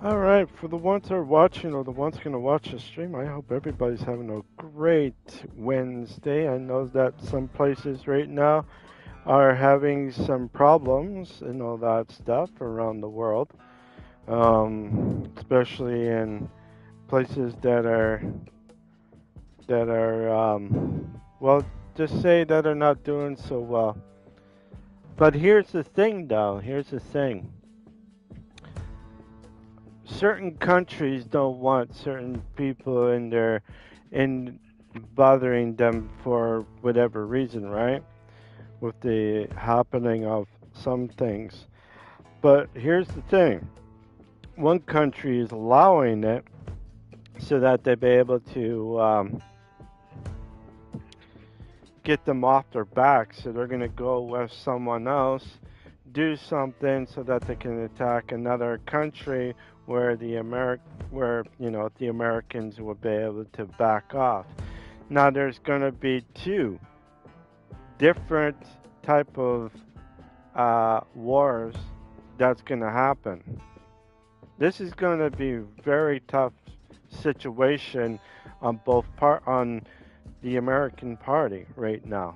All right, for the ones that are watching or the ones going to watch the stream, I hope everybody's having a great Wednesday. I know that some places right now are having some problems and all that stuff around the world, especially in places that are well, just say that are not doing so well. But here's the thing, though. Here's the thing. Certain countries don't want certain people in bothering them for whatever reason, right? With the happening of some things. But here's the thing. One country is allowing it so that they be able to get them off their back. So they're going to go with someone else, do something so that they can attack another country where the Americans will be able to back off. Now there's going to be two different type of wars that's going to happen. This is going to be very tough situation on on the American Party right now.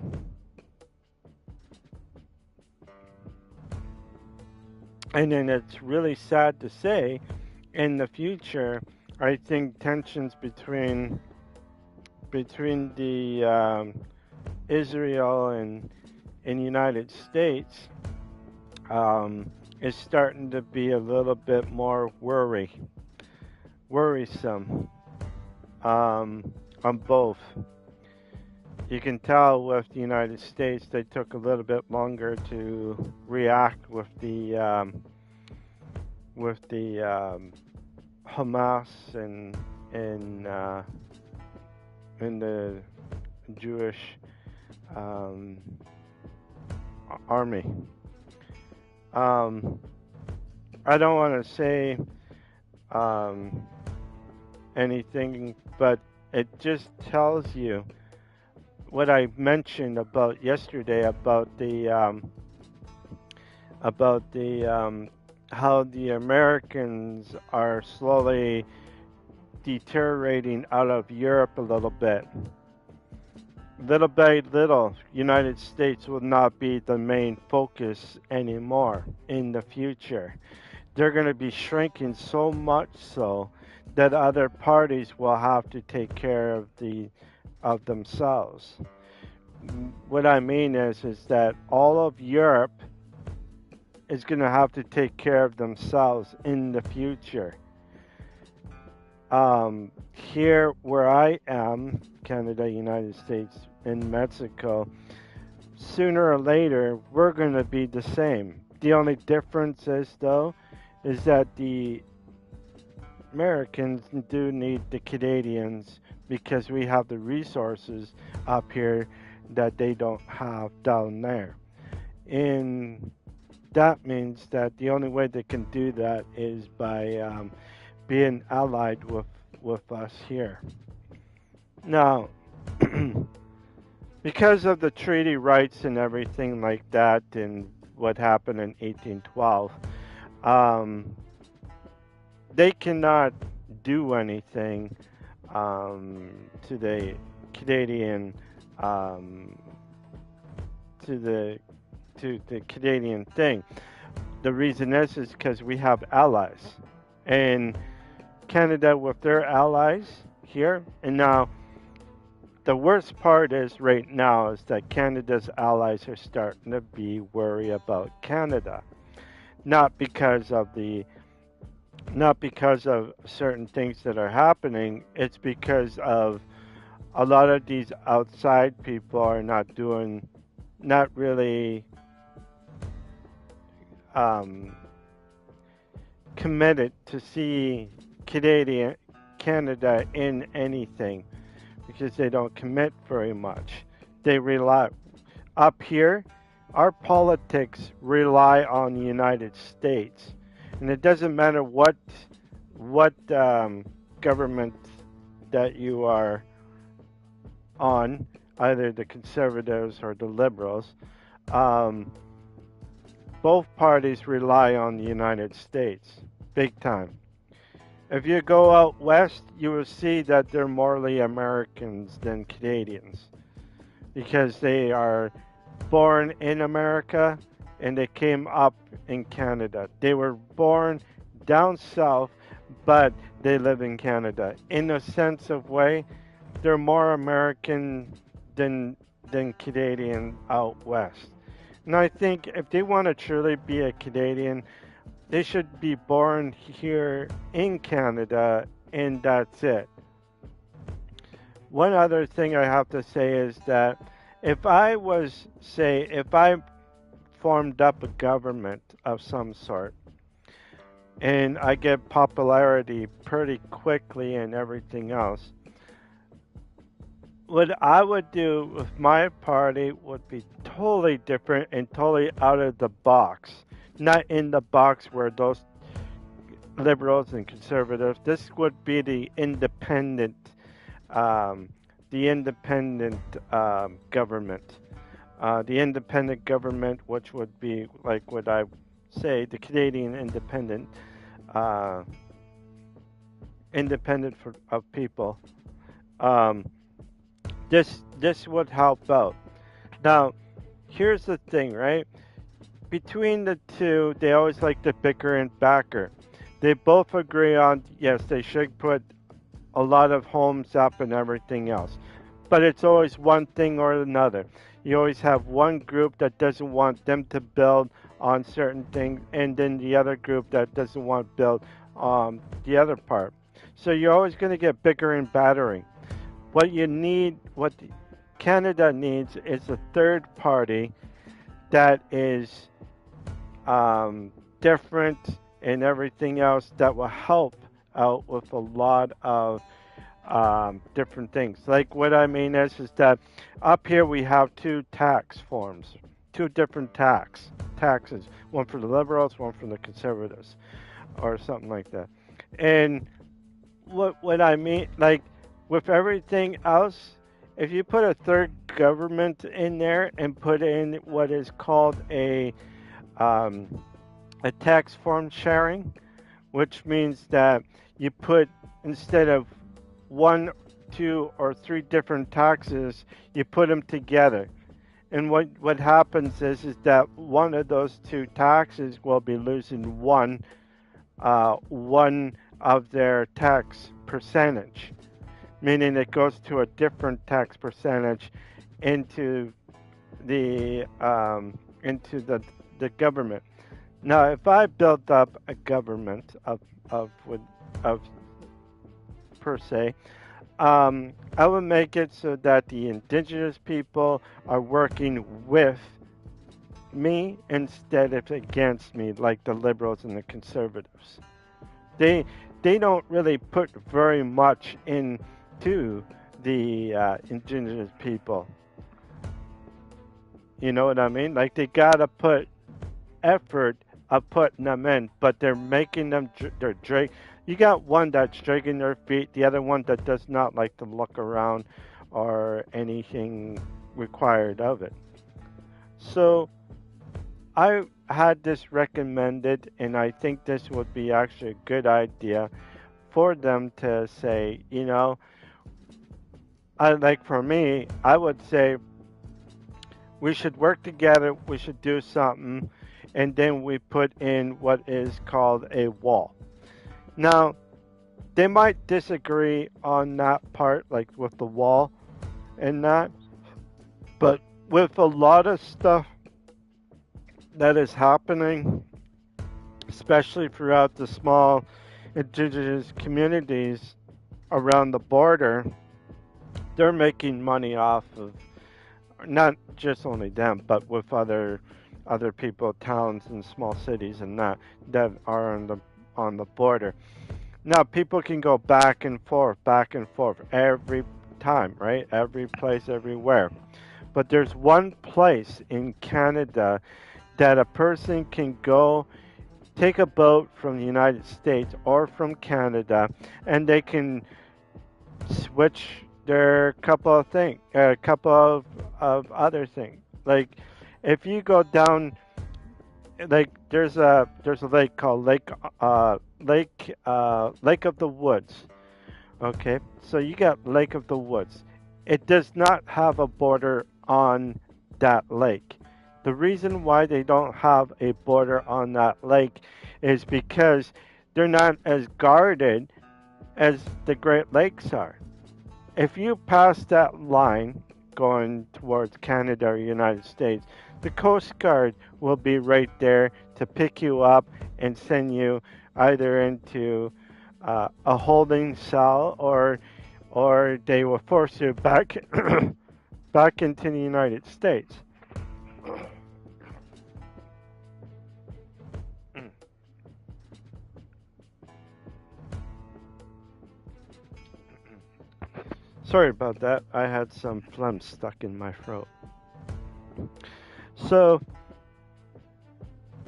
And then it's really sad to say, in the future, I think tensions between the Israel and United States is starting to be a little bit more worrisome on both. You can tell with the United States, they took a little bit longer to react with the Hamas and the Jewish um, army. I don't want to say um, anything, but it just tells you what I mentioned about yesterday about the how the Americans are slowly deteriorating out of Europe a little bit. Little by little, United States will not be the main focus anymore in the future. They're going to be shrinking so much so that other parties will have to take care of themselves. What I mean is that all of Europe is going to have to take care of themselves in the future. Here where I am, Canada, United States, and Mexico, sooner or later we're going to be the same. The only difference is though is that the Americans do need the Canadians because we have the resources up here that they don't have down there. And that means that the only way they can do that is by being allied with us here. Now, because of the treaty rights and everything like that, and what happened in 1812, um, they cannot do anything to the Canadian um, to the Canadian thing. The reason is because we have allies, and Canada with their allies here. And now the worst part is right now is that Canada's allies are starting to be worried about Canada, not because of the not because of certain things that are happening. It's because of a lot of these outside people are not really um, committed to see Canada in anything because they don't commit very much. They rely up here. Our politics rely on the United States, and it doesn't matter what government that you are on, either the conservatives or the liberals. Um, both parties rely on the United States, big time. If you go out west, you will see that they're morely Americans than Canadians because they are born in America and they came up in Canada. They were born down south, but they live in Canada. In a sense of way, they're more American than Canadian out west. And I think if they want to truly be a Canadian, they should be born here in Canada, and that's it. One other thing I have to say is that if I formed up a government of some sort and I get popularity pretty quickly and everything else, what I would do with my party would be totally different and totally out of the box. Not in the box where those liberals and conservatives, this would be um, the independent government. The independent government, which would be like what I say, the Canadian uh, independent of people. Um, this would help out. Now, here's the thing, right? Between the two, they always like to bicker and backer. They both agree on yes, they should put a lot of homes up and everything else. But it's always one thing or another. You always have one group that doesn't want them to build on certain things, and then the other group that doesn't want to build the other part. So you're always going to get bigger and battering. What Canada needs is a third party that is different and everything else that will help out with a lot of different things. Like what I mean is that up here we have two tax forms, two different taxes, one for the liberals, one for the conservatives, or something like that. And what I mean, like with everything else, if you put a third government in there and put in what is called um, a tax form sharing, which means that you put instead of one, two, or three different taxes, you put them together. And what happens is that one of those two taxes will be losing one of their tax percentage, meaning it goes to a different tax percentage into the government. Now, if I built up a government of per se, I would make it so that the indigenous people are working with me instead of against me, like the liberals and the conservatives. They they don't really put very much into the indigenous people. You know what I mean? Like they gotta put effort of putting them in, but they're making them they're drag. You got one that's dragging their feet, the other one that does not like to look around or anything required of it. So I had this recommended, and I think this would be actually a good idea for them to say, I like for me, I would say we should work together, we should do something, and then we put in what is called a wall. Now, they might disagree on that part, like with the wall and that, but with a lot of stuff that is happening, especially throughout the small indigenous communities around the border, they're making money off of not just only them, but with other people, towns and small cities and that are on the border. Now people can go back and forth every time, right? Every place, everywhere. But there's one place in Canada that a person can go take a boat from the United States or from Canada, and they can switch their couple of things, a couple of other things. Like if you go down like there's a lake called Lake of the Woods. Okay, so you got Lake of the Woods. It does not have a border on that lake. The reason why they don't have a border on that lake is because they're not as guarded as the Great Lakes are. If you pass that line going towards Canada or United States, the Coast Guard will be right there to pick you up and send you either into a holding cell, or they will force you back back into the United States. Sorry about that. I had some phlegm stuck in my throat. So,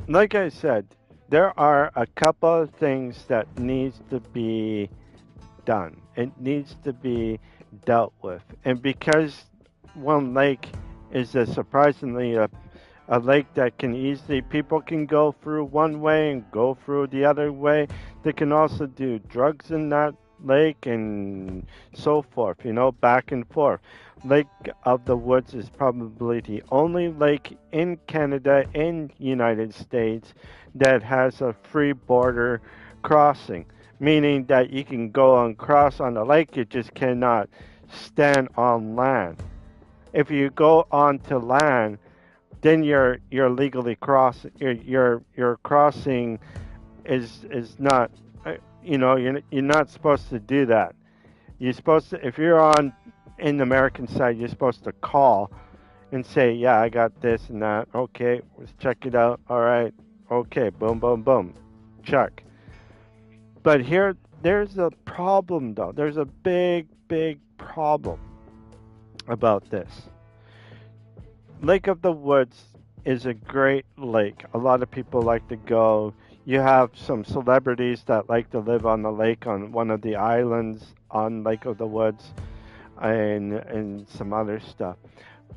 like I said, there are a couple of things that needs to be done. It needs to be dealt with. And because one lake is a surprisingly a lake that can easily people can go through one way and go through the other way. They can also do drugs in that lake and so forth, back and forth. Lake of the Woods is probably the only lake in Canada and United States that has a free border crossing, meaning that you can go and cross on the lake, you just cannot stand on land. If you go onto land, then you're legally cross your crossing is not you're not supposed to do that. You're supposed to, if you're on in the American side, you're supposed to call and say, yeah, I got this and that. Okay, let's check it out. All right, okay, boom, boom, boom, check. But here there's a problem though. There's a big problem about this. Lake of the Woods is a great lake. A lot of people like to go. You have some celebrities that like to live on the lake on one of the islands on Lake of the Woods and some other stuff.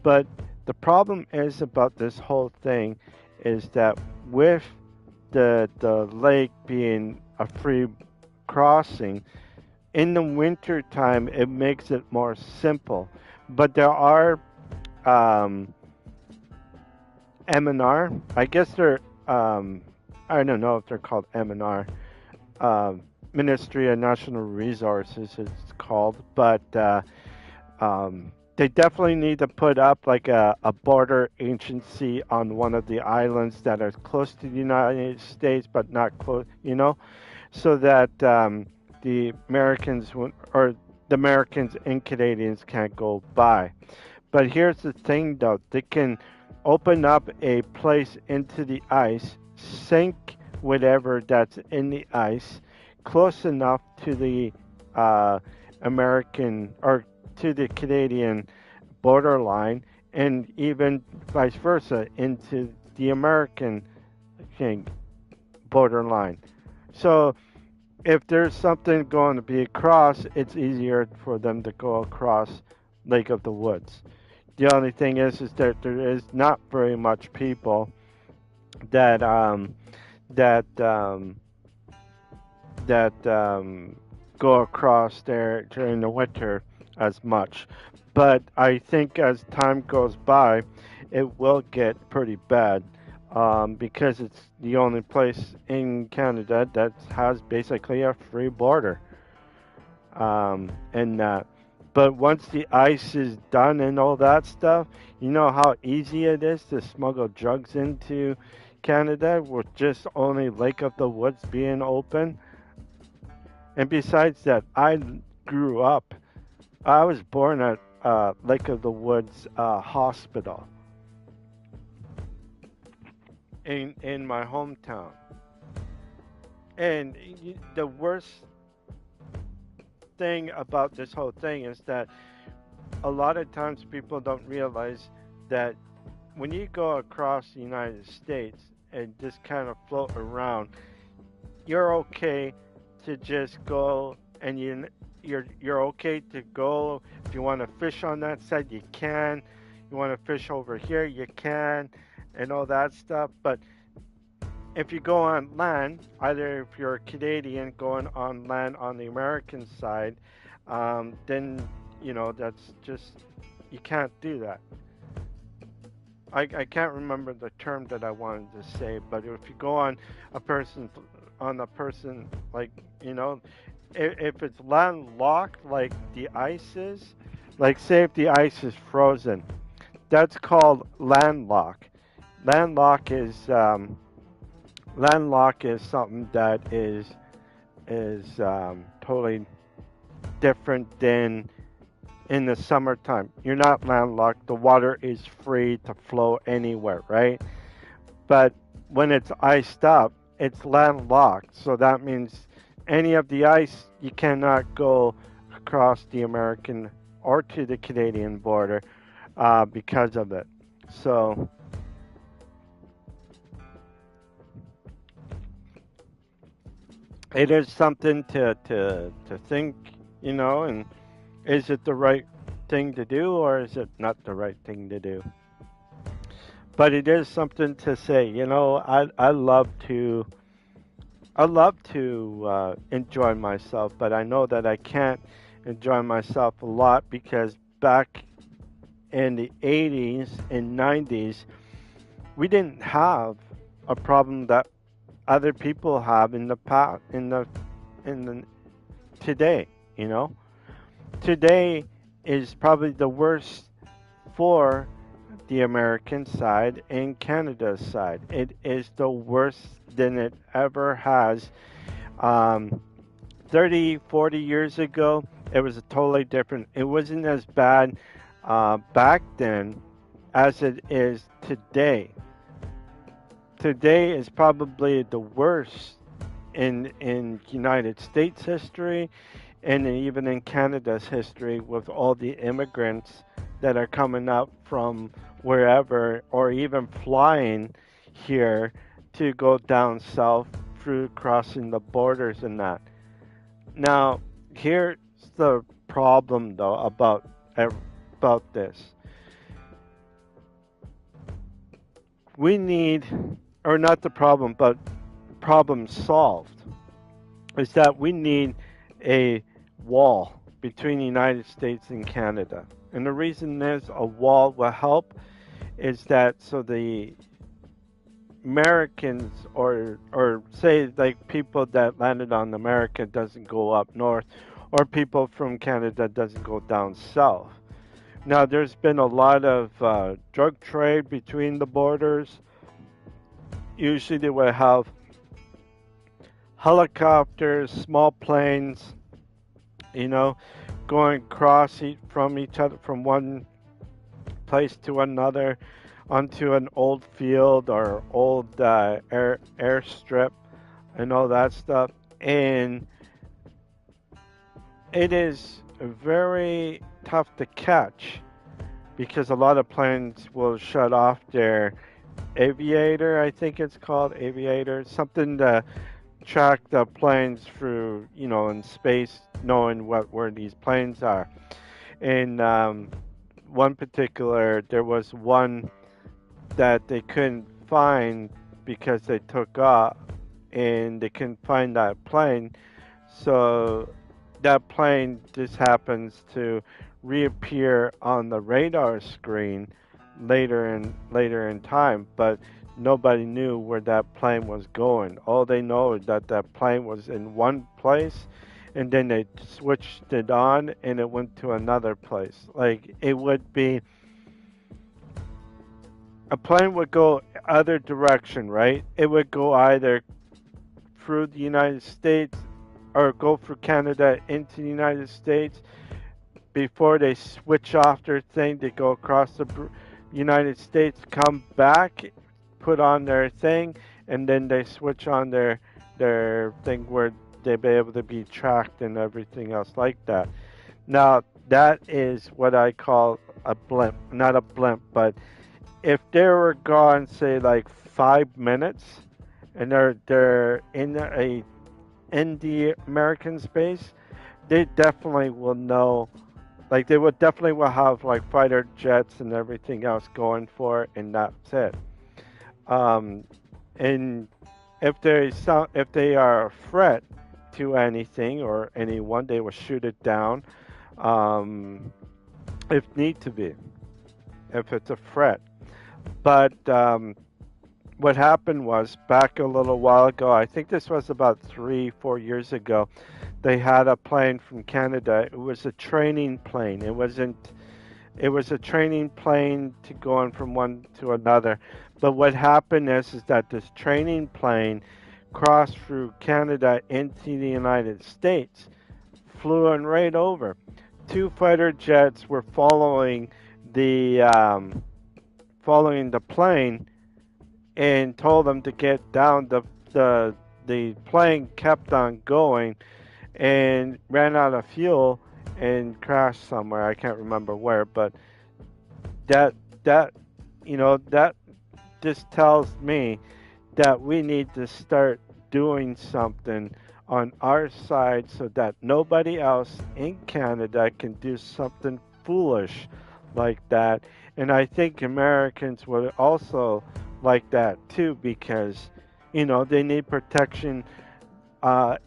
But the problem is about this whole thing is that with the lake being a free crossing, in the winter time it makes it more simple. But there are um, M&R. I guess they're I don't know if they're called M&R. Ministry of National Resources it's called, but they definitely need to put up like a border agency on one of the islands that are close to the United States but not close, so that or the Americans and Canadians can't go by. But here's the thing though, they can open up a place into the ice, sink whatever that's in the ice close enough to the uh, American or to the Canadian borderline, and even vice versa into the American thing, borderline. So if there's something going to be across, it's easier for them to go across Lake of the Woods. The only thing is that there is not very much people that that that go across there during the winter as much. But I think as time goes by, it will get pretty bad because it's the only place in Canada that has basically a free border. And but once the ice is done and all that stuff, you know how easy it is to smuggle drugs into Canada with just only Lake of the Woods being open. And besides that, grew up. I was born at Lake of the Woods Hospital in my hometown. And the worst thing about this whole thing is that a lot of times people don't realize that when you go across the United States and just kind of float around, you're okay to just go and you're okay to go. If you want to fish on that side, you can. You want to fish over here, you can, and all that stuff. But if you go on land, either if you're a Canadian going on land on the American side, then that's just you can't do that. I can't remember the term that I wanted to say, but if you go a person on a person like you know, if it's landlocked like the ice is, like say if the ice is frozen, that's called landlock. Landlock is landlock is something that is totally different than in the summertime. You're not landlocked. The water is free to flow anywhere, right? But when it's iced up, it's landlocked. So that means any of the ice, you cannot go across the American or to the Canadian border because of it. So it is something to think, and is it the right thing to do or is it not the right thing to do? But it is something to say. I love to enjoy myself, but I know that I can't enjoy myself a lot because back in the 80s and 90s, we didn't have a problem that other people have in the past, in the today. You know, today is probably the worst for the American side and Canada's side. It is the worst than it ever has. Um, 30, 40 years ago, it was a totally different. It wasn't as bad back then as it is today. Today is probably the worst in United States history and even in Canada's history with all the immigrants that are coming up from wherever or even flying here to go down south through crossing the borders and that. Now, here's the problem though about this. We need, or not the problem, but problem solved is that we need a wall between the United States and Canada. And the reason there's a wall will help is that so the Americans or say like people that landed on America doesn't go up north or people from Canada doesn't go down south. Now there's been a lot of drug trade between the borders. Usually they will have helicopters, small planes, you know, going across from each other from one place to another onto an old field or old airstrip and all that stuff. And it is very tough to catch because a lot of planes will shut off their aviator, I think it's called aviator, something to track the planes through, in space, knowing where these planes are. And one particular, there was one that they couldn't find because they took off and they couldn't find that plane. So that plane just happens to reappear on the radar screen later in time, but nobody knew where that plane was going. All they know is that that plane was in one place and then they switched it on and it went to another place. Like it would be a plane would go other direction, right? It would go either through the United States or go through Canada into the United States before they switch off their thing. They go across the United States, come back, put on their thing, and then they switch on their thing where they be able to be tracked and everything else like that. Now that is what I call a blimp, not a blimp, but if they were gone, say like 5 minutes, and they're in the American space, they definitely will know. Like they would definitely will have like fighter jets and everything else going for it, and that's it. Um, and if they are a threat to anything or anyone, they will shoot it down. Um, if need to be, if it's a threat. But what happened was back a little while ago. I think this was about 3, 4 years ago. They had a plane from Canada. It was a training plane. It wasn't. It was a training plane to go on from one to another. But what happened is that this training plane crossed through Canada into the United States, flew on right over. Two fighter jets were the following the plane and told them to get down. The the plane kept on going and ran out of fuel and crashed somewhere. I can't remember where, but that that that just tells me that we need to start doing something on our side so that nobody else in Canada can do something foolish like that. And I think Americans would also like that too because they need protection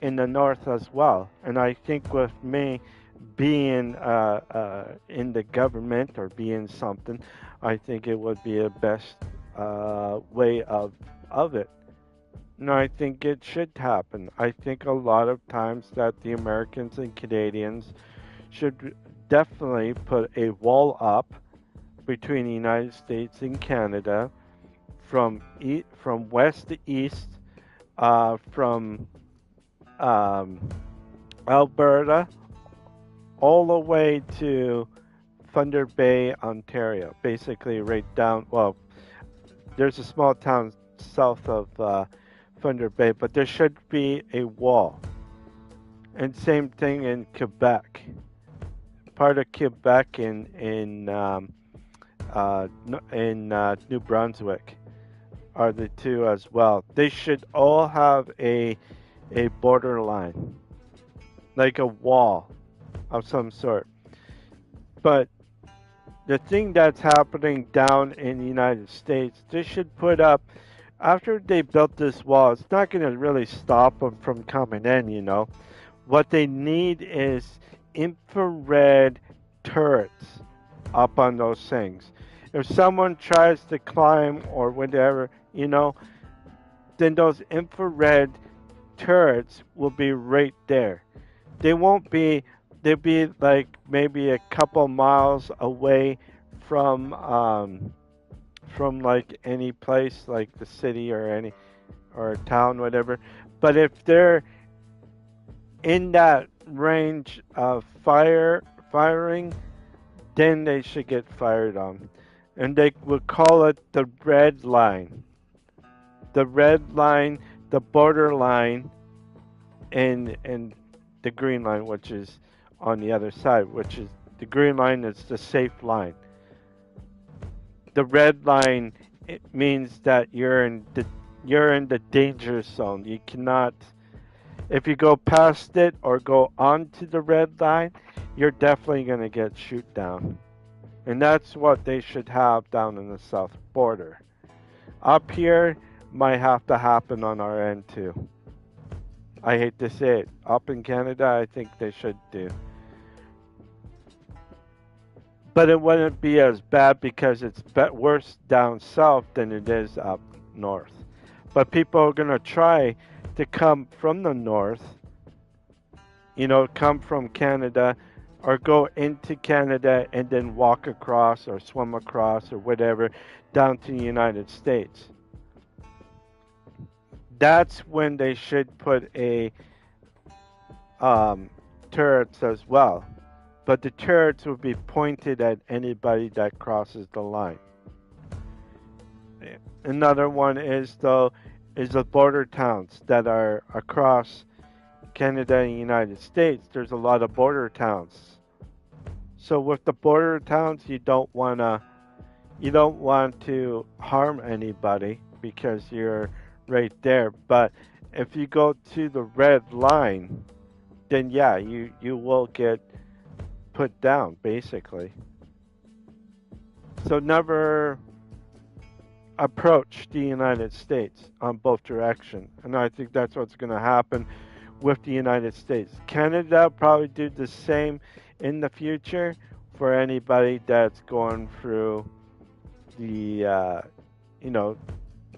in the north as well. And I think with me being in the government or being something, I think it would be a best way of it. No, I think it should happen. I think a lot of times that the Americans and Canadians should definitely put a wall up between the United States and Canada from west to east, from um, Alberta all the way to Thunder Bay, Ontario. Basically, right down. Well, there's a small town south of Thunder Bay, but there should be a wall. And same thing in Quebec. Part of Quebec in New Brunswick are the two as well. They should all have a borderline, like a wall of some sort. But the thing that's happening down in the United States, they should put up, after they built this wall, it's not going to really stop them from coming in. What they need is infrared turrets up on those things. If someone tries to climb or whatever, then those infrared turrets will be right there. They won't be. They'll be like maybe a couple miles away from like any place like the city or any or a town, whatever. But if they're in that range of firing, then they should get fired on. And they would call it the red line. The red line, the border line, and the green line, which is on the other side, which is the green line is the safe line. The red line, it means that you're in the danger zone. You cannot, if you go past it or go onto the red line, you're definitely going to get shoot down. And that's what they should have down in the south border. Up here might have to happen on our end too. I hate to say it. Up in Canada, I think they should do. But it wouldn't be as bad because it's worse down south than it is up north. But people are going to try to come from the north, come from Canada or go into Canada and then walk across or swim across or whatever down to the United States. That's when they should put a turrets as well. But the turrets will be pointed at anybody that crosses the line. Another one is the border towns that are across Canada and the United States. There's a lot of border towns. So with the border towns, you don't want to harm anybody because you're right there. But if you go to the red line, then yeah, you will get put down basically. So never approach the United States on both directions. And I think that's what's going to happen with the United States. Canada will probably do the same in the future for anybody that's going through the, you know,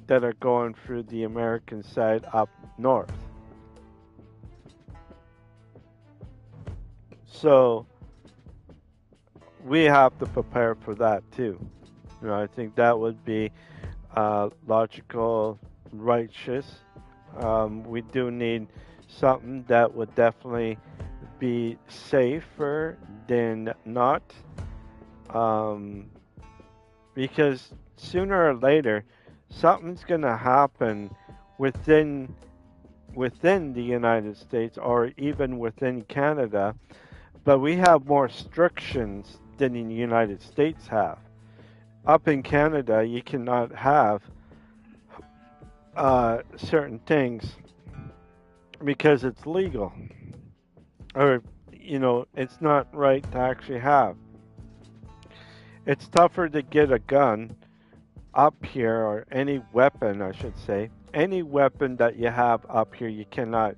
that are going through the American side up north. So we have to prepare for that too. I think that would be logical, righteous. We do need something that would definitely be safer than not, um, because sooner or later, something's going to happen within the United States or even within Canada, but we have more restrictions than the United States have. Up in Canada, you cannot have certain things because it's legal, or it's not right to actually have. It's tougher to get a gun up here, or any weapon, I should say. Any weapon that you have up here, you cannot.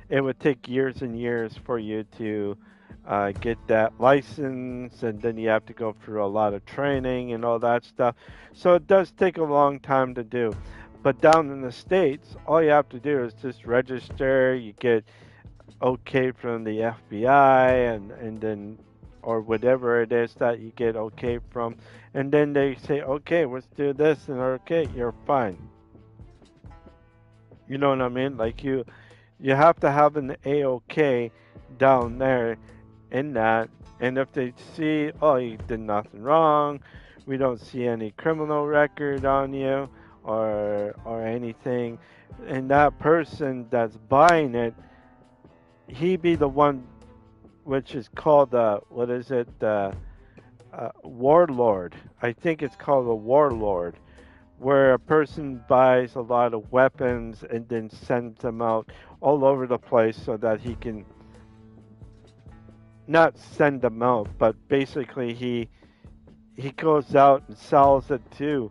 It would take years and years for you to get that license, and then you have to go through a lot of training and all that stuff. So it does take a long time to do. But down in the States, all you have to do is just register. You get okay from the FBI, and then, or whatever it is that you get okay from, and then they say, okay, let's do this, and okay, you're fine. You know what I mean? Like you have to have an A-OK down there in that, and if they see, oh, you did nothing wrong, we don't see any criminal record on you, or anything, and that person that's buying it, he be the one, which is called what is it, warlord. I think it's called a warlord, where a person buys a lot of weapons and then sends them out all over the place so that he can not send them out, but basically he goes out and sells it to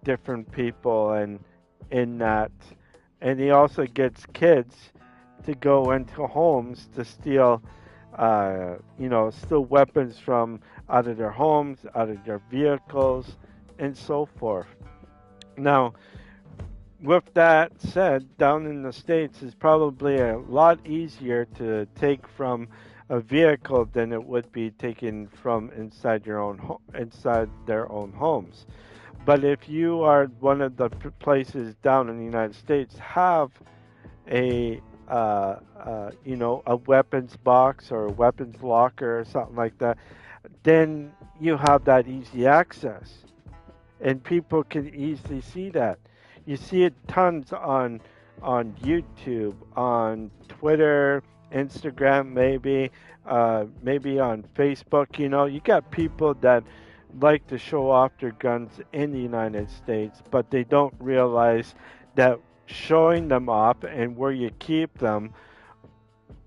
different people, and in that, and he also gets kids to go into homes to steal, steal weapons from out of their homes, out of their vehicles, and so forth. Now, with that said, down in the States is probably a lot easier to take from a vehicle than it would be taken from inside inside their own homes. But if you are one of the places down in the United States have a a weapons box or a weapons locker or something like that, then you have that easy access, and people can easily see that. You see it tons on YouTube, on Twitter, Instagram, maybe on Facebook. You got people that like to show off their guns in the United States, but they don't realize that showing them off and where you keep them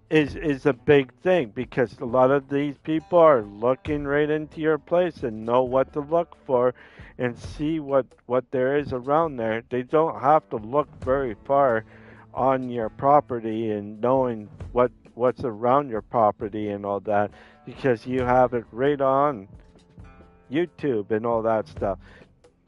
is a big thing, because a lot of these people are looking right into your place and know what to look for and see what there is around there. They don't have to look very far on your property and knowing what's around your property and all that, because you have it right on YouTube and all that stuff.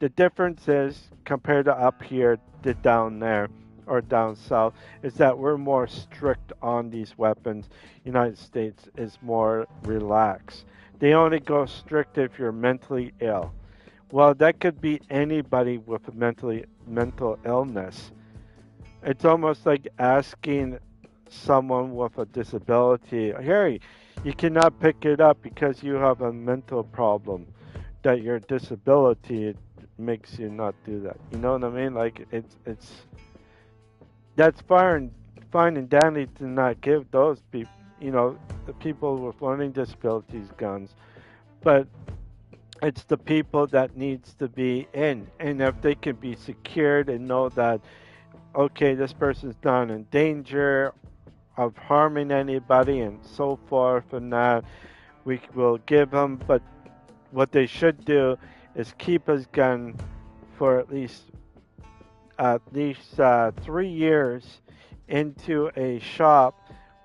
The difference is, compared to up here to down there or down south, is that we're more strict on these weapons. United States is more relaxed. They only go strict if you're mentally ill. Well, that could be anybody with a mental illness. It's almost like asking someone with a disability, "Hey, you cannot pick it up because you have a mental problem. That your disability makes you not do that." You know what I mean? Like it's that's fine and dandy to not give those people, the people with learning disabilities, guns, but it's the people that needs to be in, and if they can be secured and know that, okay, this person's not in danger of harming anybody and so forth, and that we will give them. But what they should do is keep his gun for at least 3 years into a shop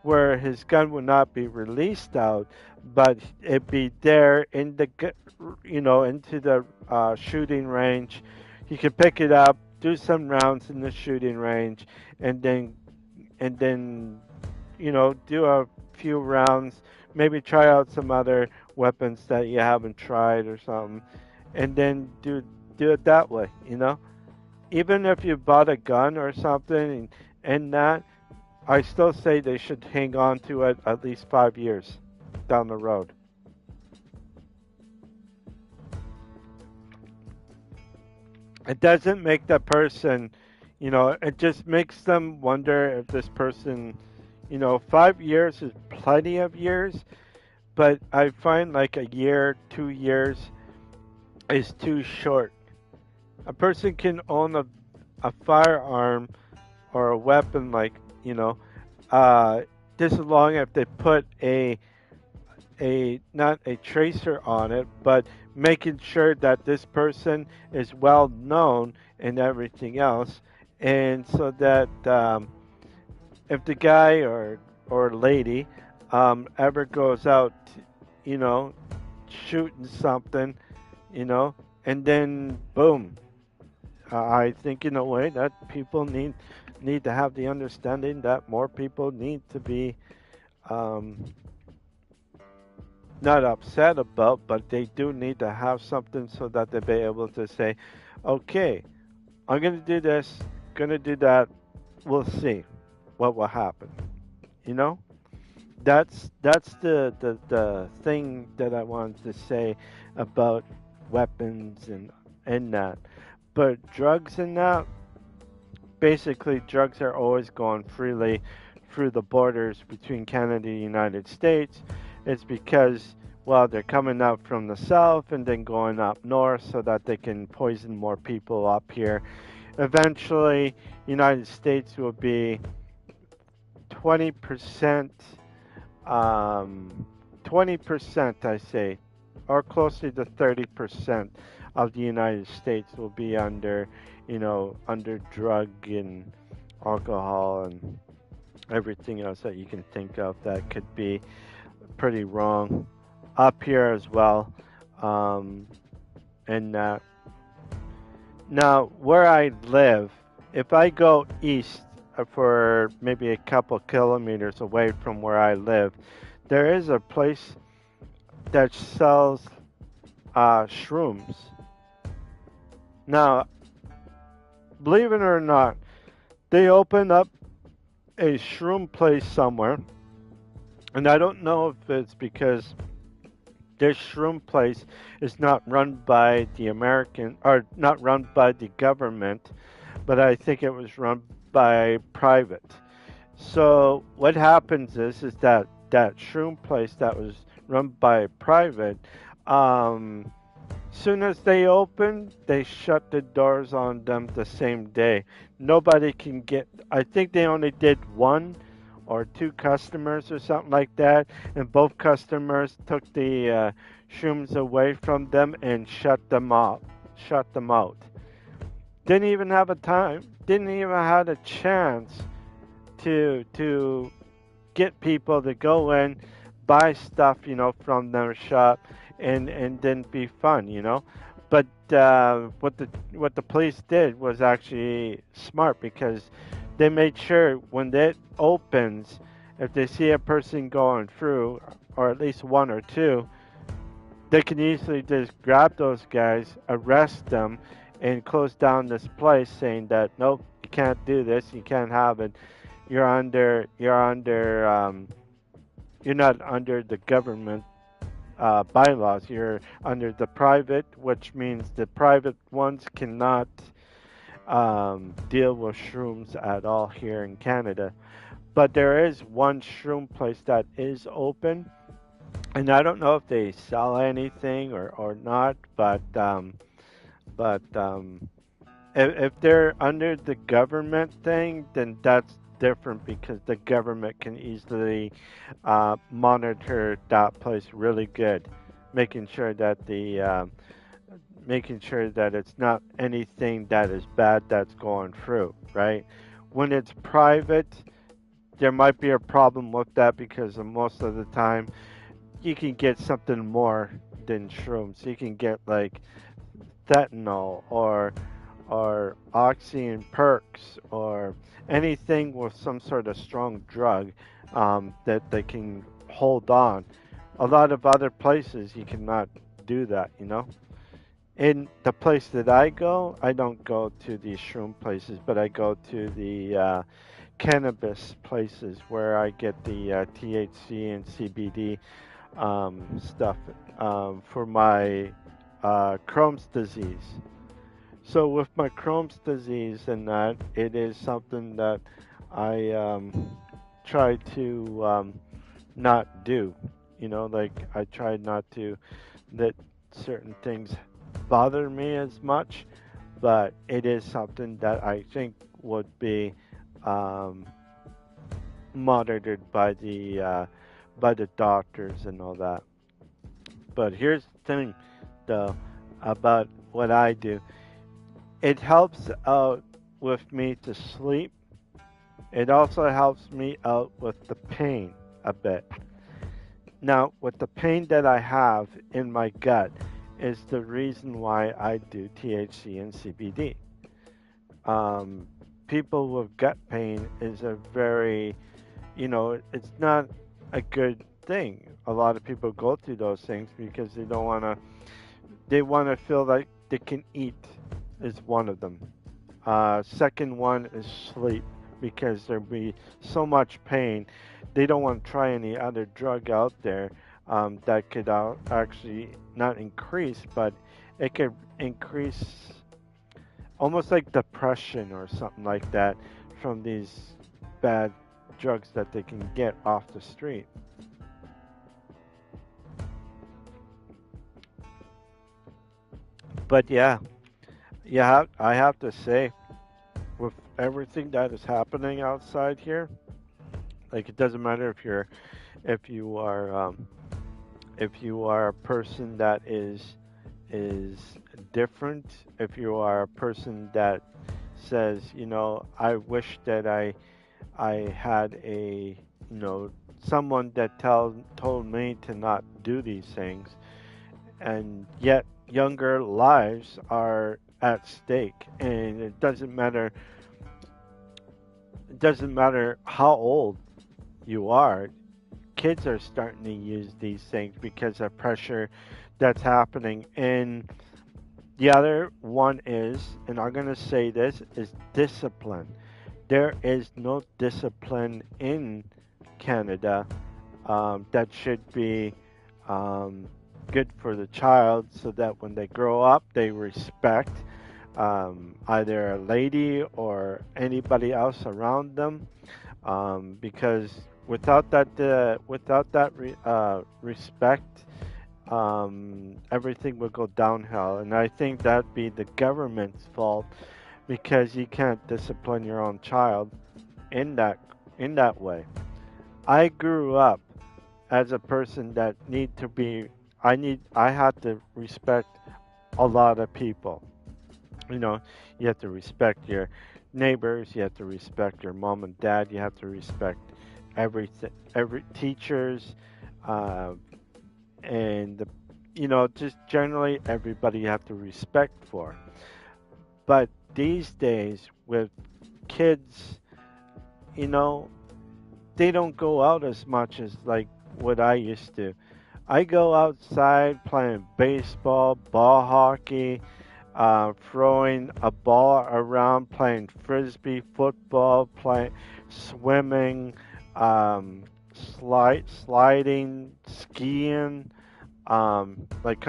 where his gun would not be released out, but it be there in into the shooting range. He could pick it up, do some rounds in the shooting range, and then do a few rounds, maybe try out some other weapons that you haven't tried or something, and then do it that way. Even if you bought a gun or something and that, I still say they should hang on to it at least 5 years down the road. It doesn't make the person, it just makes them wonder if this person, 5 years is plenty of years, but I find like a year, 2 years is too short. A person can own a firearm or a weapon like, uh, just as long as they put a not a tracer on it, but making sure that this person is well known and everything else, and so that if the guy or lady ever goes out, you know, shooting something, you know, and then boom. I think in a way that people need to have the understanding that more people need to be um, not upset about, but they do need to have something so that they be able to say, okay, I'm gonna do this, gonna do that. We'll see what will happen. You know, that's the thing that I wanted to say about weapons and that. But drugs and that, basically, drugs are always going freely through the borders between Canada and the United States. It's because, well, they're coming up from the south and then going up north so that they can poison more people up here. Eventually, United States will be 20%, um, 20%, I say, or closely to 30% of the United States will be under drug and alcohol and everything else that you can think of that could be pretty wrong up here as well. Um, and Now, where I live, if I go east for maybe a couple kilometers away from where I live, there is a place that sells shrooms. Now, believe it or not, they opened up a shroom place somewhere, and I don't know if it's because this shroom place is not run by the American or not run by the government, but I think it was run by private. So what happens is that that shroom place that was run by private, um, soon as they open, they shut the doors on them the same day. Nobody can get. I think they only did one or two customers or something like that, and both customers took the shrooms away from them and shut them out. Shut them out. Didn't even have a time. Didn't even have a chance to get people to go in, buy stuff, from their shop, and then be fun, But what the police did was actually smart because they made sure when it opens, if they see a person going through, or at least one or two, they can easily just grab those guys, arrest them, and close down this place, saying that nope, you can't do this, you can't have it. You're not under the government bylaws. You're under the private, which means the private ones cannot deal with shrooms at all here in Canada. But there is one shroom place that is open, and I don't know if they sell anything or not, but if they're under the government thing, then that's different because the government can easily monitor that place really good, making sure that making sure that it's not anything that is bad that's going through, right? When it's private, there might be a problem with that because most of the time you can get something more than shrooms. You can get like fentanyl or oxy and perks or anything with some sort of strong drug that they can hold on. A lot of other places you cannot do that, you know. In the place that I go, I don't go to the shroom places, but I go to the cannabis places where I get the THC and CBD stuff for my Crohn's disease. So with my Crohn's disease and that, it is something that I try to not do. You know, like I try not to let certain things bother me as much, but it is something that I think would be um, monitored by the doctors and all that. But here's the thing, though, about what I do. It helps out with me to sleep. It also helps me out with the pain a bit. Now, with the pain that I have in my gut is the reason why I do THC and CBD. Um, People with gut pain is a very, it's not a good thing. A lot of people go through those things because they want to feel like they can eat is one of them. Second one is sleep because there'll be so much pain. They don't want to try any other drug out there that could actually not increase, but it could increase almost like depression or something like that from these bad drugs that they can get off the street. But yeah, I have to say, with everything that is happening outside here, like it doesn't matter if you are if you are a person that is different, if you are a person that says, I wish that I had a, someone that told me to not do these things, and yet younger lives are at stake, and it doesn't matter how old you are. Kids are starting to use these things because of pressure that's happening. And the other one is, and I'm going to say this, is discipline. There is no discipline in Canada that should be um, good for the child so that when they grow up, they respect either a lady or anybody else around them. Because without that respect, everything will go downhill. And I think that'd be the government's fault because you can't discipline your own child in that way. I grew up as a person that need to be I had to respect a lot of people. You know, you have to respect your neighbors, you have to respect your mom and dad, you have to respect every teachers, uh, and just generally everybody you have to respect for. But these days with kids, you know, they don't go out as much as like what I used to. I go outside playing baseball, ball hockey, throwing a ball around, playing frisbee, football, playing swimming, sliding, skiing, like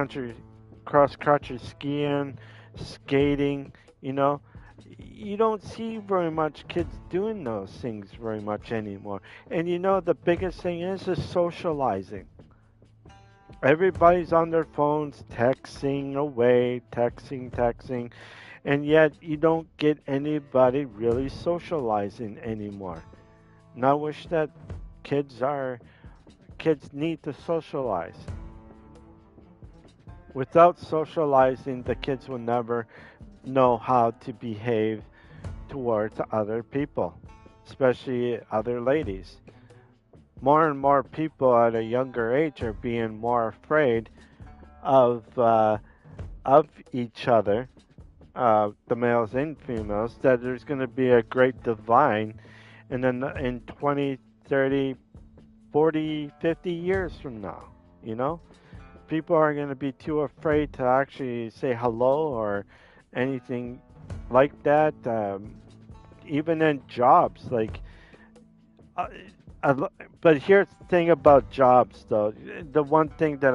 cross country skiing, skating. You know, you don't see very much kids doing those things very much anymore. And the biggest thing is socializing. Everybody's on their phones, texting away, texting, and yet you don't get anybody really socializing anymore. And I wish that kids need to socialize. Without socializing, the kids will never know how to behave towards other people, especially other ladies. More and more people at a younger age are being more afraid of each other, the males and females. That there's going to be a great divide, and then in 20, 30, 40, 50 years from now, you know, people are going to be too afraid to actually say hello or anything like that. Even in jobs, like uh, I, but here's the thing about jobs, though. The one thing that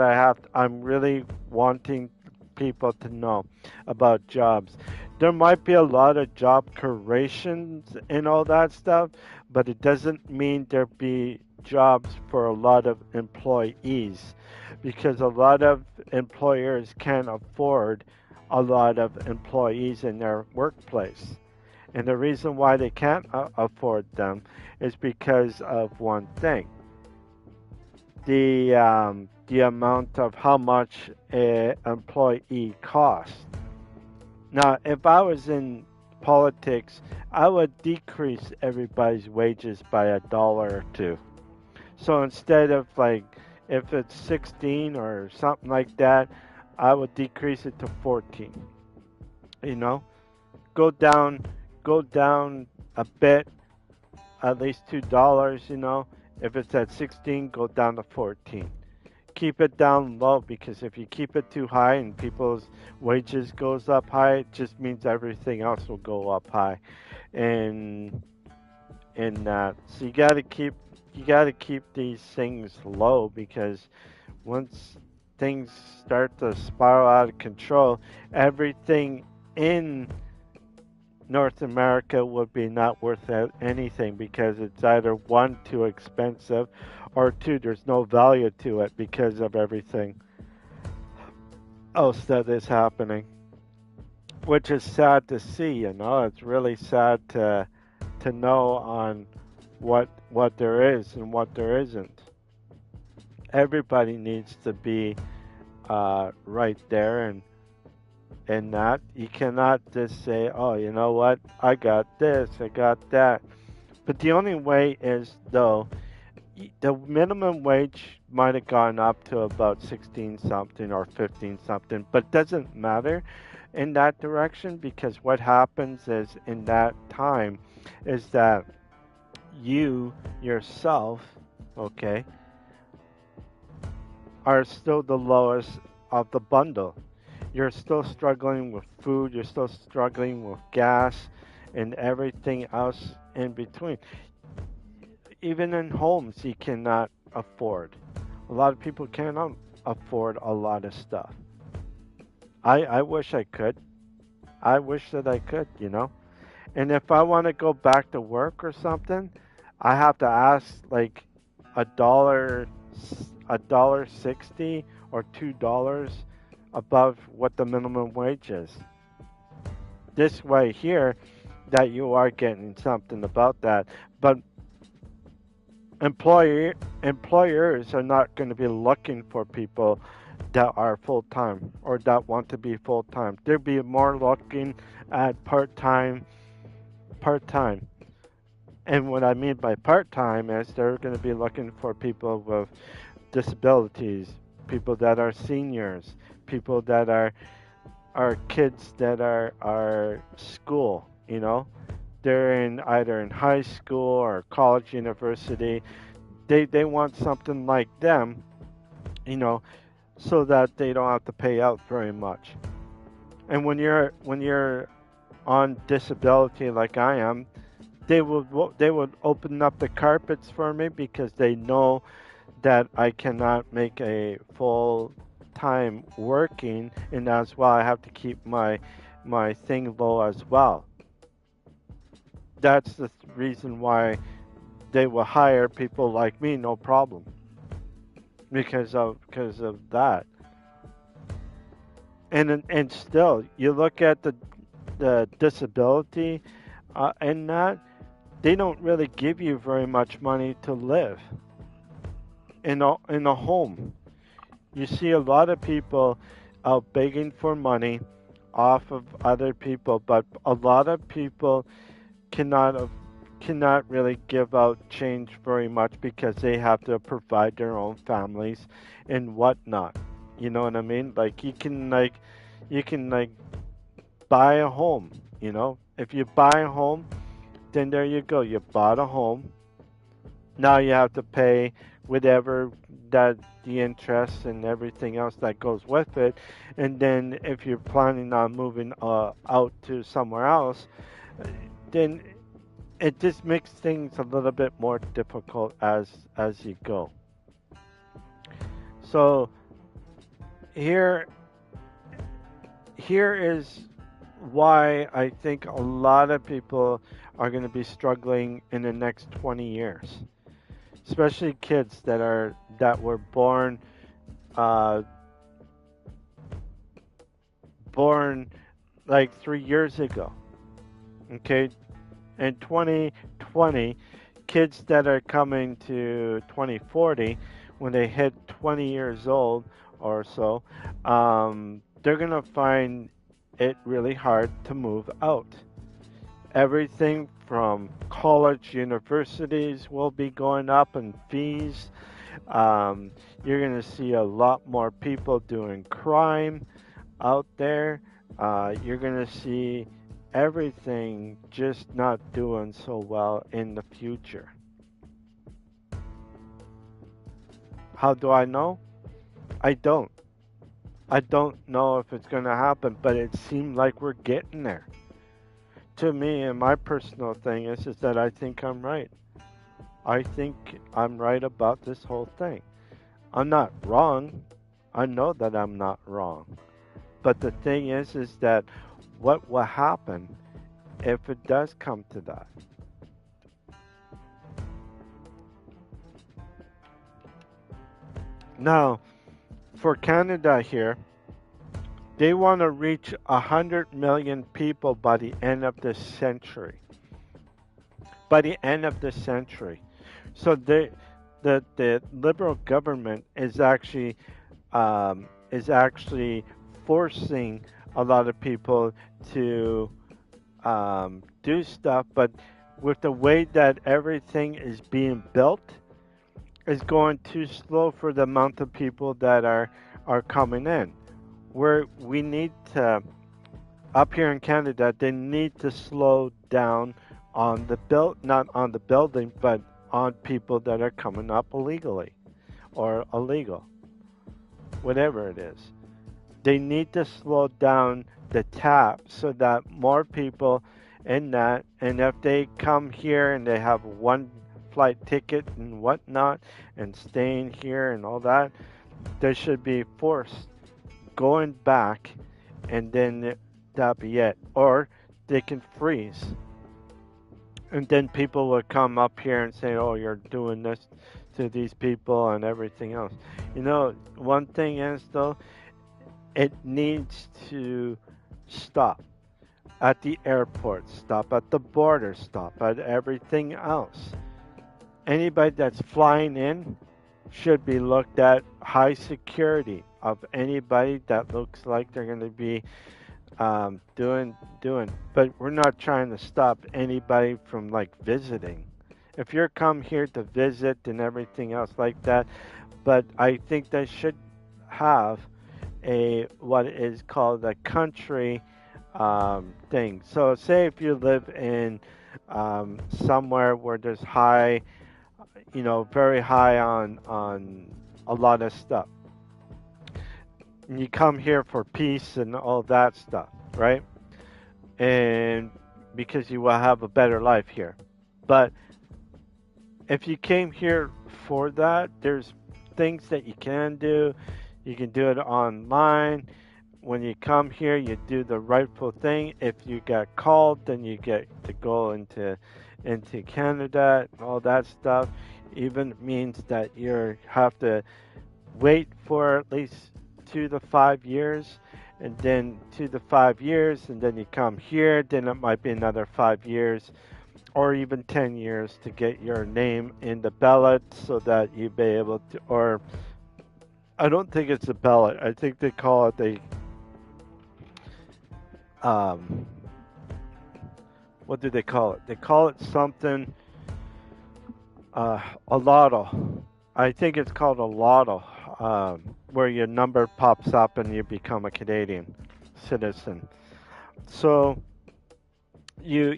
I'm really wanting people to know about jobs. There might be a lot of job creations and all that stuff, but it doesn't mean there be jobs for a lot of employees, because a lot of employers can't afford a lot of employees in their workplace. And the reason why they can't afford them is because of one thing: the amount of how much an employee costs. Now, if I was in politics, I would decrease everybody's wages by a dollar or two. So instead of, like, if it's 16 or something like that, I would decrease it to 14. You know, go down, go down a bit, at least $2. You know, if it's at 16, go down to 14. Keep it down low, because if you keep it too high and people's wages goes up high, it just means everything else will go up high. And so you gotta keep these things low, because once things start to spiral out of control, everything in North America would be not worth anything, because it's either one, too expensive, or two, there's no value to it because of everything else that is happening, which is sad to see. You know, it's really sad to know on what there is and what there isn't. Everybody needs to be right there, and that you cannot just say, oh, you know what, I got this, I got that. But the only way is, though, the minimum wage might have gone up to about 16 something or 15 something, but it doesn't matter in that direction, because what happens is, in that time, is that you yourself, okay, are still the lowest of the bundle. You're still struggling with food, you're still struggling with gas and everything else in between. Even in homes, you cannot afford. A lot of people cannot afford a lot of stuff. I wish I could. I wish that I could, you know. And if I want to go back to work or something, I have to ask like a dollar, $1.60 or $2 above what the minimum wage is. This way here, that you are getting something about that. But employers are not going to be looking for people that are full time or that want to be full time. They'll be more looking at part time. And what I mean by part time is they're going to be looking for people with disabilities, people that are seniors, people that are kids that are school, you know. They're in either in high school or college, university. They want something like them, you know, so that they don't have to pay out very much. And when you're on disability like I am, they would open up the carpets for me, because they know that I cannot make a full time working, and as well I have to keep my thing low as well. That's the reason why they will hire people like me, no problem, because of that. And still, you look at the disability, and that they don't really give you very much money to live in a home. You see a lot of people, out begging for money off of other people, but a lot of people cannot af- cannot really give out change very much because they have to provide their own families and whatnot. You know what I mean? Like you can buy a home. You know, if you buy a home, then there you go. You bought a home. Now you have to pay whatever that the interest and everything else that goes with it. And then if you're planning on moving out to somewhere else, then it just makes things a little bit more difficult as you go. So here here is why I think a lot of people are going to be struggling in the next 20 years, especially kids that were uh, born like 3 years ago. Okay, in 2020, kids that are coming to 2040, when they hit 20 years old or so, they're going to find it really hard to move out. Everything from college, universities will be going up in fees. Um, you're going to see a lot more people doing crime out there. You're going to see everything just not doing so well in the future. How do I know? I don't. I don't know if it's going to happen, but it seemed like we're getting there. To me, and my personal thing is that I think I'm right. I think I'm right about this whole thing. I'm not wrong. I know that I'm not wrong. But the thing is that what will happen if it does come to that? Now, for Canada here, they want to reach 100 million people by the end of this century. By the end of this century. So the liberal government is actually forcing a lot of people to do stuff, but with the way that everything is being built, is going too slow for the amount of people that are coming in. Where we need to up here in Canada, they need to slow down on the build, not on the building, but on people that are coming up illegally or illegal, whatever it is. They need to slow down the tap so that more people in that, and if they come here and they have one flight ticket and whatnot, and staying here and all that, they should be forced going back, and then that be it. Or they can freeze, and then people will come up here and say, "Oh, you're doing this to these people and everything else." You know, one thing is though, it needs to stop at the airport, stop at the border, stop at everything else. Anybody that's flying in should be looked at high security of anybody that looks like they're going to be doing. But we're not trying to stop anybody from like visiting. If you're come here to visit and everything else like that, but I think they should have a what is called a country thing. So say if you live in somewhere where there's high, very high on a lot of stuff. And you come here for peace and all that stuff, right? And because you will have a better life here. But if you came here for that, there's things that you can do. You can do it online. When you come here, you do the rightful thing. If you get called, then you get to go into Canada and all that stuff. Even means that you have to wait for at least 2 to 5 years, and then 2 to 5 years, and then you come here. Then it might be another 5 years, or even 10 years to get your name in the ballot, so that you be able to, or I don't think it's a ballot. I think they call it um, what do they call it? They call it something, a lotto. I think it's called a lotto, where your number pops up and you become a Canadian citizen. So you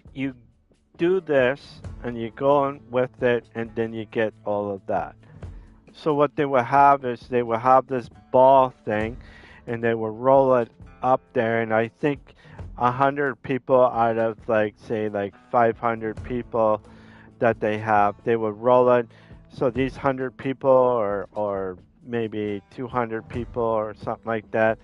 do this and you go on with it, and then you get all of that. So what they will have is they will have this ball thing, and they will roll it up there. And I think 100 people out of like say like 500 people that they have, they will roll it. So these 100 people, or maybe 200 people or something like that.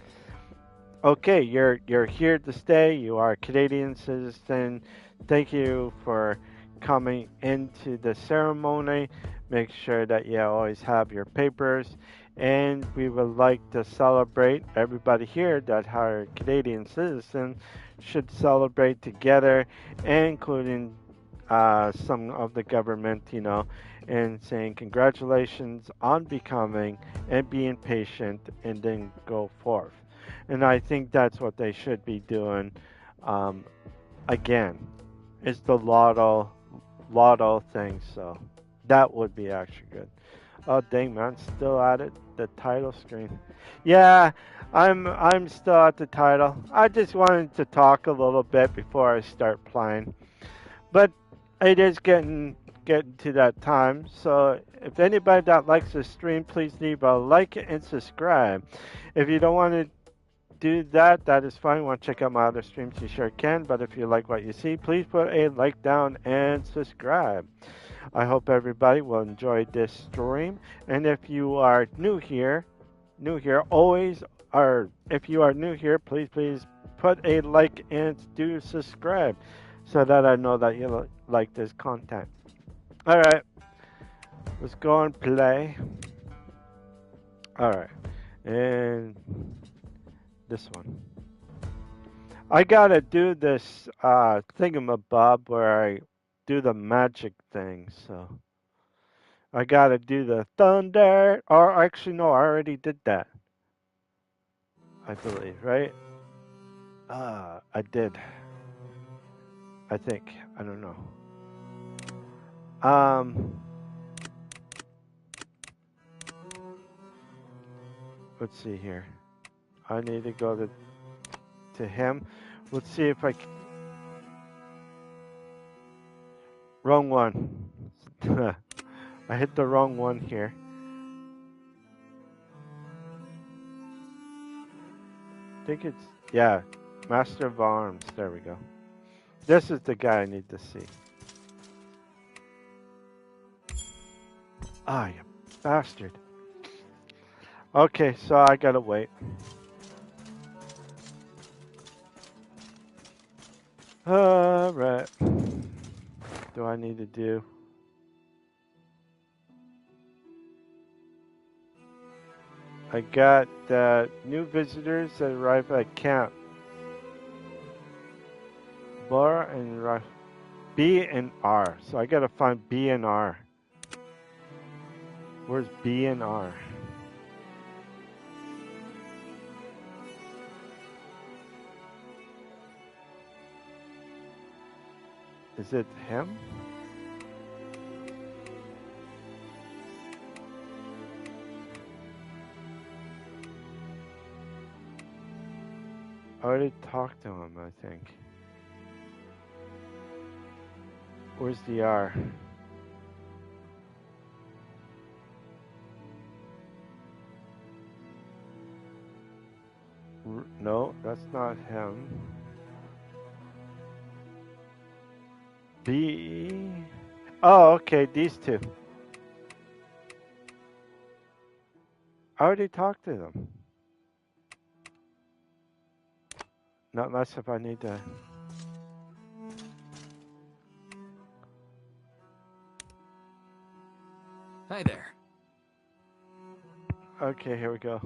Okay, you're here to stay. You are a Canadian citizen. Thank you for coming into the ceremony. Make sure that you always have your papers. And we would like to celebrate everybody here that are Canadian citizens should celebrate together, including some of the government, and saying congratulations on becoming and being patient, and then go forth. And I think that's what they should be doing. Um, again, it's the lotto thing. So that would be actually good. Oh dang man, still at it. The title screen. Yeah, I'm still at the title. I just wanted to talk a little bit before I start playing. But it is getting to that time. So if anybody that likes the stream, please leave a like and subscribe. If you don't want to do that, that is fine. Want to check out my other streams, you sure can. But if you like what you see, please put a like down and subscribe. I hope everybody will enjoy this stream. And if you are new here, always, or if you are new here, please put a like and do subscribe, so that I know that you like this content. All right, let's go and play. All right, and this one. I gotta do this thingamabob where I do the magic thing, so I gotta do the thunder. Or actually, no, I already did that. I believe, right? I did. I think. I don't know. Um, let's see here. I need to go to him. Let's see if wrong one. I hit the wrong one here. I think it's, yeah, Master of Arms. There we go. This is the guy I need to see. Ah, you bastard. Okay, so I gotta wait. Alright. Do I need to do? I got new visitors that arrive at camp. Bar and B and R. So I gotta find B and R. Where's B and R? Is it him? I already talked to him, I think. Where's the R? No, that's not him. B. Oh, okay, these two. I already talked to them. Not unless if I need to. Hi there. Okay, here we go.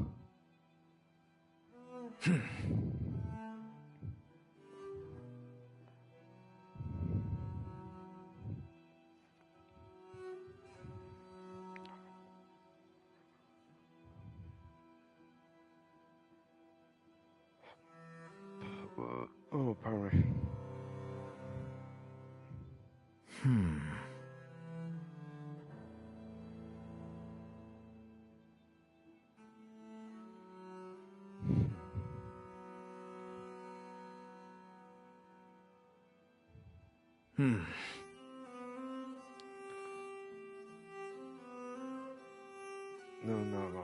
Oh, pardon me. No, no, no.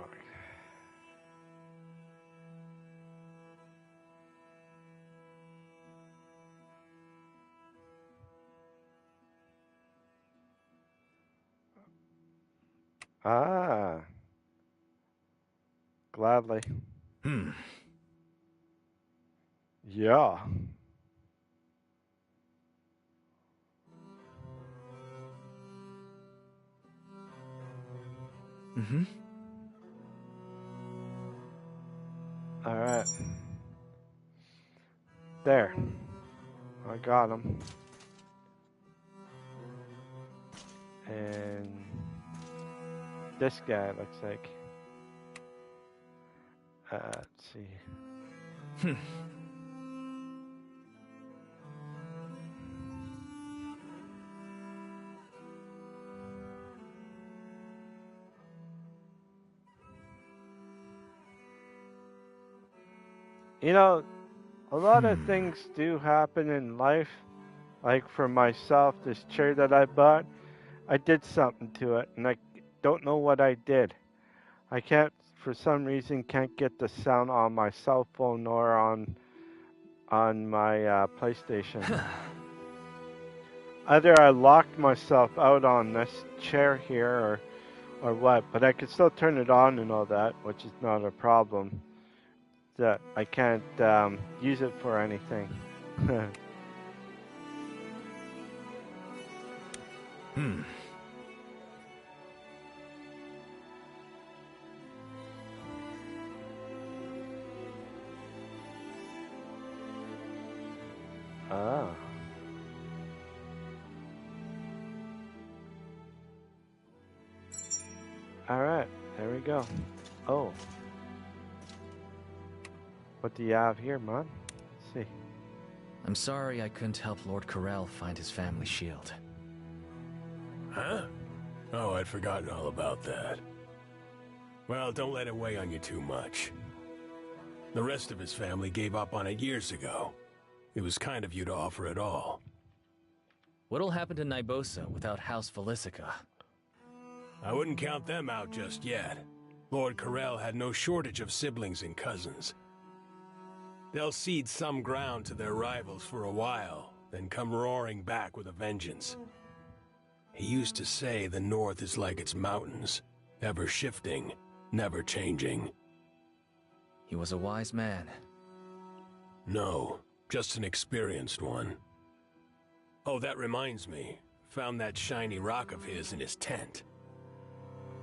Ah, gladly. Yeah. All right. There. I got him. And this guy looks like. Let's see. You know, a lot of things do happen in life. Like for myself, this chair that I bought, I did something to it, and I don't know what I did. I can't, for some reason, can't get the sound on my cell phone nor on my PlayStation. Either I locked myself out on this chair here, or what. But I could still turn it on and all that, which is not a problem. That I can't use it for anything. Ah. Alright, there we go. Oh. What do you have here, man? Let's see. I'm sorry I couldn't help Lord Corell find his family shield. Huh? Oh, I'd forgotten all about that. Well, don't let it weigh on you too much. The rest of his family gave up on it years ago. It was kind of you to offer it all. What'll happen to Nybosa without House Felicica? I wouldn't count them out just yet. Lord Corell had no shortage of siblings and cousins. They'll cede some ground to their rivals for a while, then come roaring back with a vengeance. He used to say the North is like its mountains, ever shifting, never changing. He was a wise man. No, just an experienced one. Oh, that reminds me. Found that shiny rock of his in his tent.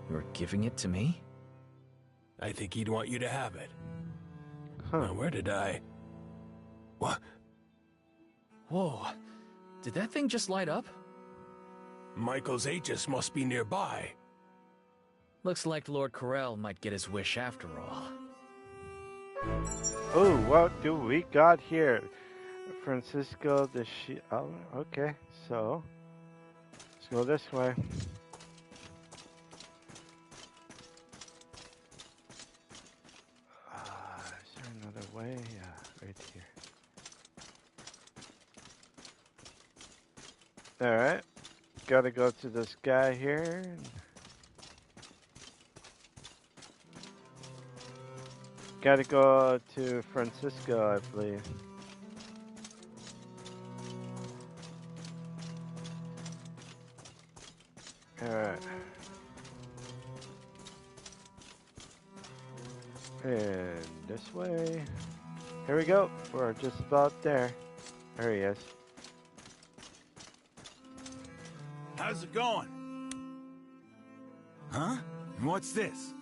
You're giving it to me? I think he'd want you to have it. Huh. Now, where did I... What? Whoa. Did that thing just light up? Michael's Aegis must be nearby. Looks like Lord Corell might get his wish after all. Oh, what do we got here? Francisco the Oh, okay. So, let's go this way. Is there another way? Yeah, right here. Alright. Gotta go to this guy here. Gotta go to Francisco, I believe. Alright. And this way. Here we go. We're just about there. There he is. How's it going? Huh? What's this?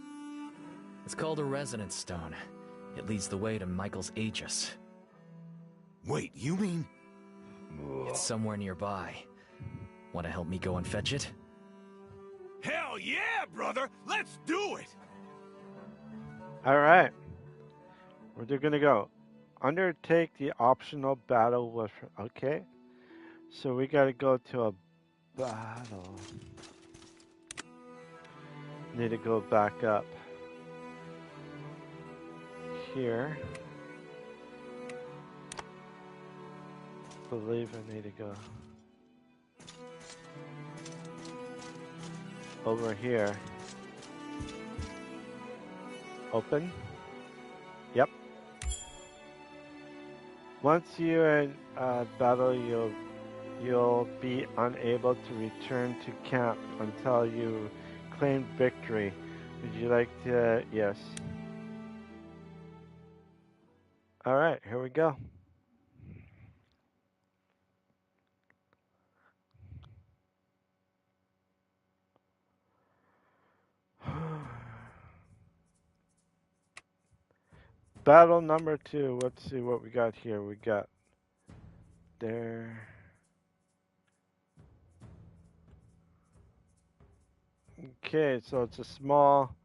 It's called a resonance stone. It leads the way to Michael's Aegis. Wait, you mean... It's somewhere nearby. Want to help me go and fetch it? Hell yeah, brother! Let's do it! Alright. Where they're gonna go? undertake the optional battle with. Okay. So we gotta go to a battle. Need to go back up. Here. Believe I need to go. Over here. Open. Yep. Once you're in battle, you'll be unable to return to camp until you claim victory. Would you like to? Yes. All right, here we go. Battle number 2. Let's see what we got here. We got there. Okay, so it's a small,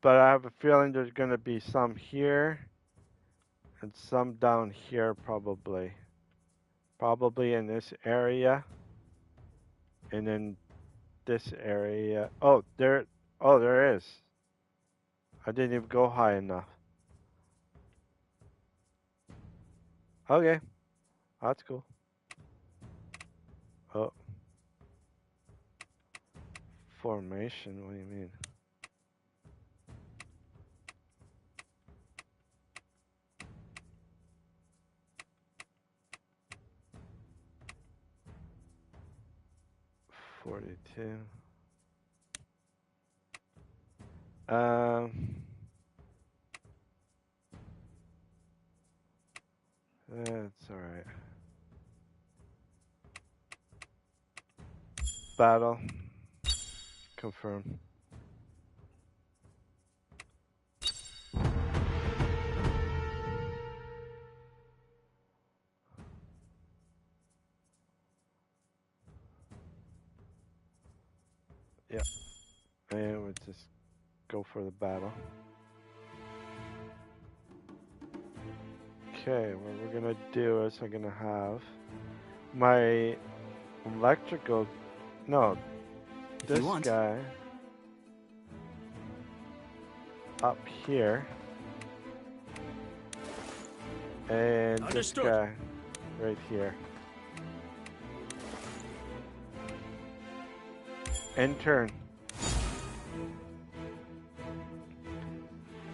but I have a feeling there's going to be some here and some down here probably. Probably in this area and in this area. Oh, there is. I didn't even go high enough. Okay, that's cool. Oh. Formation, what do you mean? $42. That's alright. Battle. Confirm. Yep. And we'll just go for the battle. Okay, what we're gonna do is I'm gonna have my electrical, no, this guy up here, and Understood. this guy right here. End turn.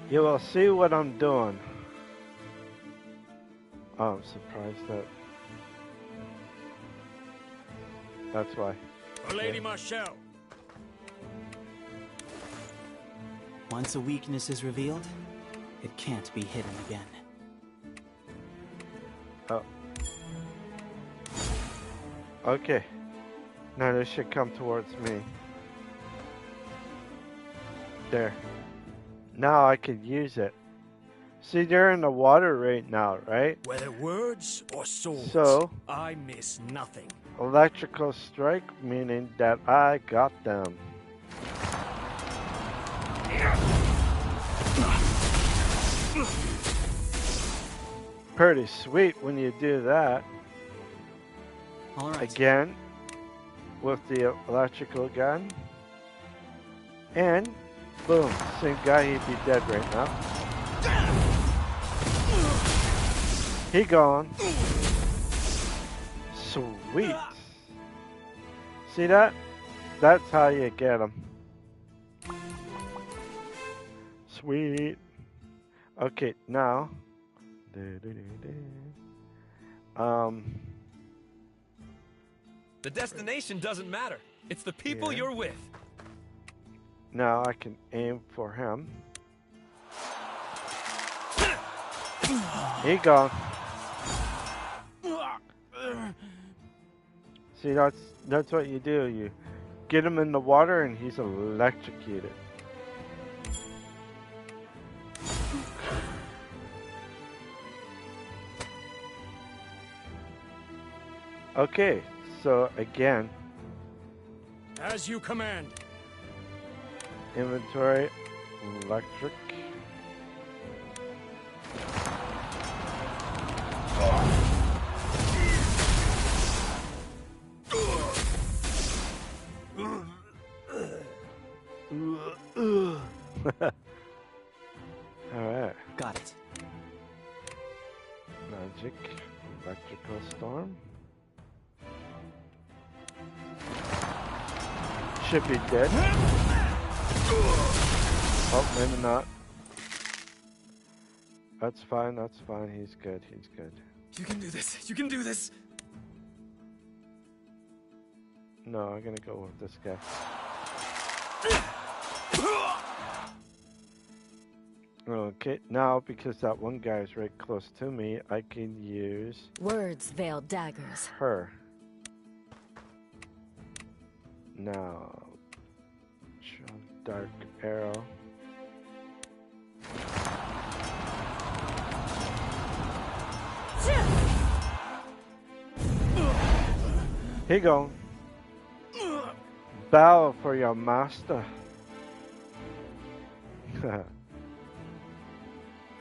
You will see what I'm doing. Oh, I'm surprised that. That's why. Lady Marshall. Once a weakness is revealed, it can't be hidden again. Oh. Okay. Now this should come towards me. There. Now I could use it. See, they're in the water right now, right? Whether words or swords, So, I miss nothing. electrical strike, meaning that I got them. Pretty sweet when you do that. All right. Again, with the electrical gun. And, boom, same guy, he'd be dead right now. He gone. Sweet. See that? That's how you get him. Sweet. Okay, now. The destination doesn't matter. It's the people Yeah. you're with. Now I can aim for him. He gone. See, that's what you do. You get him in the water and he's electrocuted. Okay, so again, As you command. inventory, electric. Alright. Got it. Magic. Electrical storm. Should be dead. Oh, maybe not. That's fine, that's fine. He's good, he's good. You can do this. You can do this. No, I'm gonna go with this guy. Okay, now because that one guy is right close to me, I can use Words veil daggers. her. Now, dark arrow. Here you go. Bow for your master.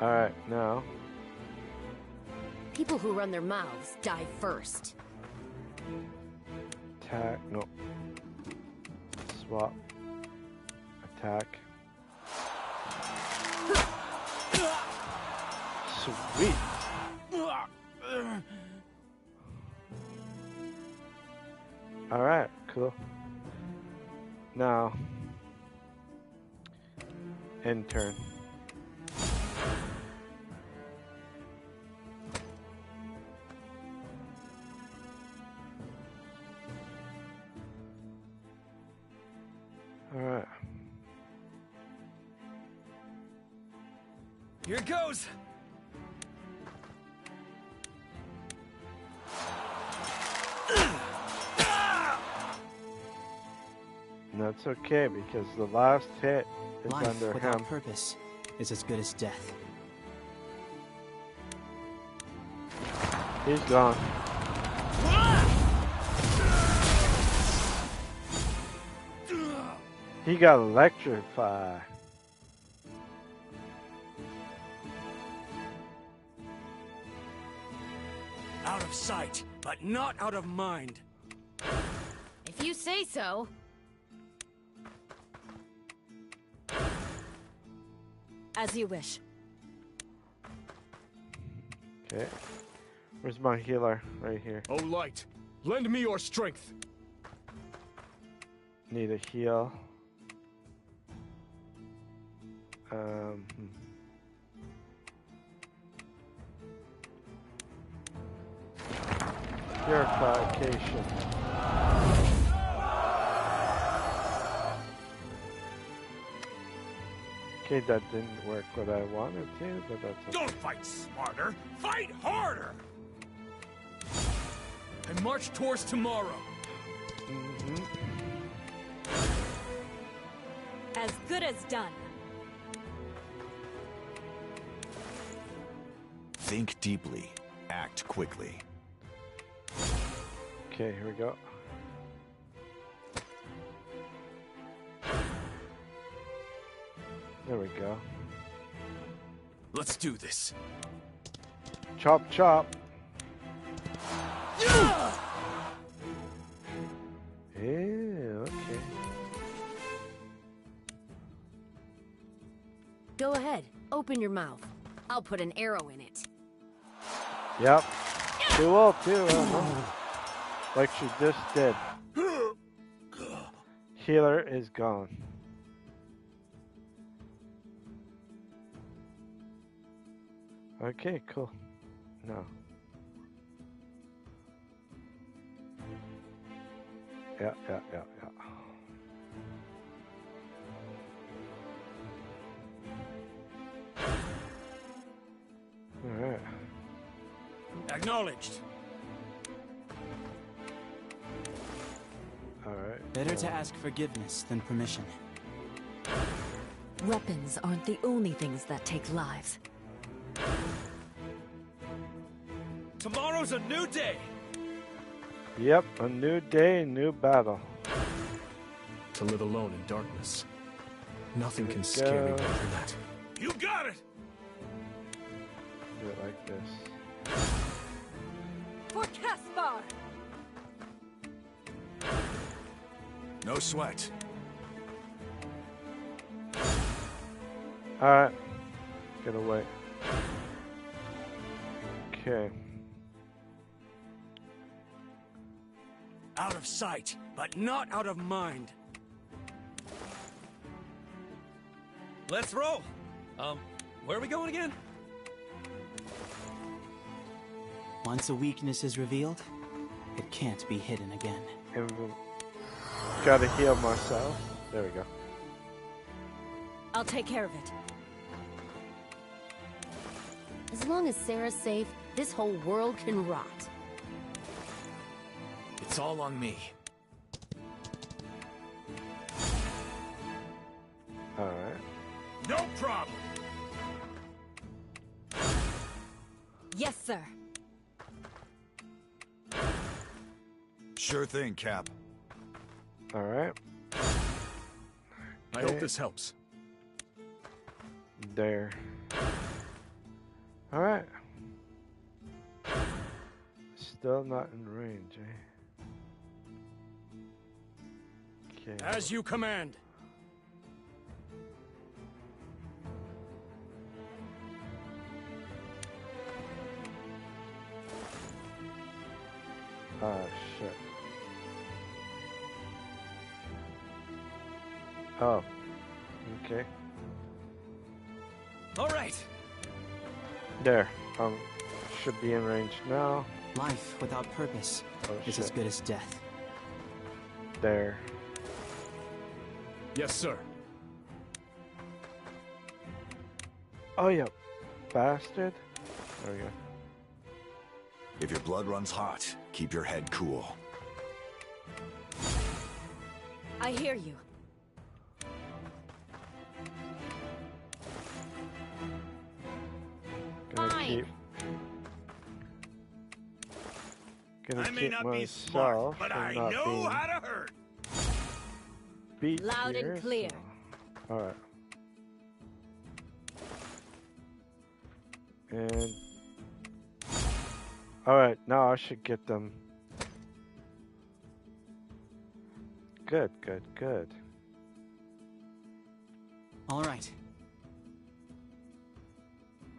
Alright, now. People who run their mouths die first. Attack. No. Swap. Attack. Sweet. Alright, cool. Now, end turn. Alright. Here it goes. And that's okay because the last hit is Life under without him. purpose is as good as death. He's gone. He got electrified. Out of sight, but not out of mind. If you say so. As you wish. Okay. Where's my healer? Right here. Oh, light, lend me your strength. Need a heal. Hmm. Purification. Okay, that didn't work what I wanted to, but that's okay. Don't fight smarter, fight harder! And march towards tomorrow. As good as done. Think deeply, act quickly. Okay, here we go. There we go. Let's do this. Chop, chop. Yeah, okay. Go ahead. Open your mouth. I'll put an arrow in it. Yep. She will too, like she just did. Healer is gone. Okay, cool. No. Yeah. Alright. Acknowledged. Alright. Better to ask forgiveness than permission. Weapons aren't the only things that take lives. Tomorrow's a new day. Yep, a new day, new battle. To live alone in darkness. Nothing can Go. scare me more than that. You got it! Do it like this. For Caspar! No sweat. Alright. Get away. Okay. Out of sight, but not out of mind. Let's roll. Where are we going again? Once a weakness is revealed, it can't be hidden again. And gotta heal myself. There we go. I'll take care of it. As long as Sarah's safe, this whole world can rot. It's all on me. Alright. No problem. Yes, sir. Sure thing, Cap. Alright. I hope this helps. There. Alright. Still not in range, eh? Okay. As you command. Ah, shit. Oh. Okay. All right. There. Should be in range now. Life without purpose Oh, is as shit. good as death. There. Yes, sir. Oh, yeah. Bastard. There we go. If your blood runs hot, keep your head cool. I hear you. Gonna Fine. keep. Gonna I may keep not be myself smart, but from I not know being how to hurt. beat Loud and here, clear. so- Alright. And alright, now I should get them. Good, good, good. All right.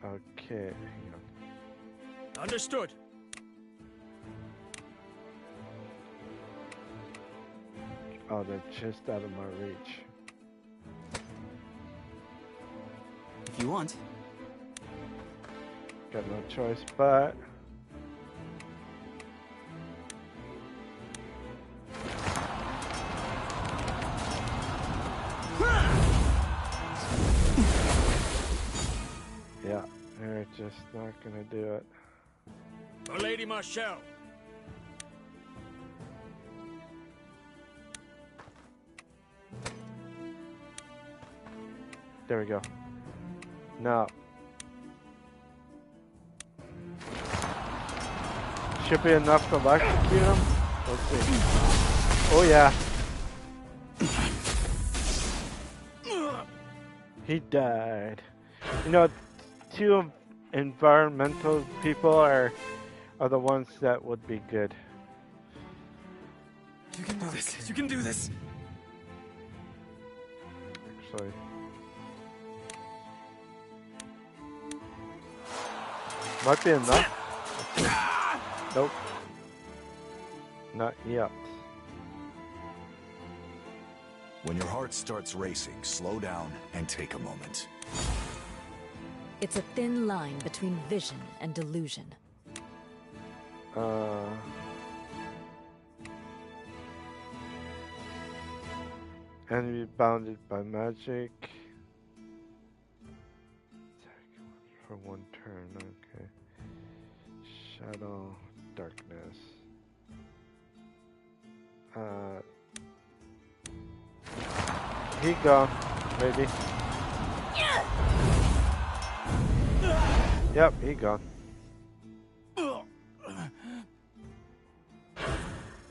Okay, hang on. Understood. Oh, they're just out of my reach. If you want. Got no choice, but yeah, they're just not gonna do it. For Lady Marshall. There we go. Now should be enough to electrocute him. Let's see. Oh yeah. He died. You know, two environmental people are the ones that would be good. You can do this. You can do this. Actually. Might be enough. Nope. Not yet. When your heart starts racing, slow down and take a moment. It's a thin line between vision and delusion. Enemy bounded by magic. For one turn, okay. Shadow, darkness. He gone, maybe. Yep, he gone.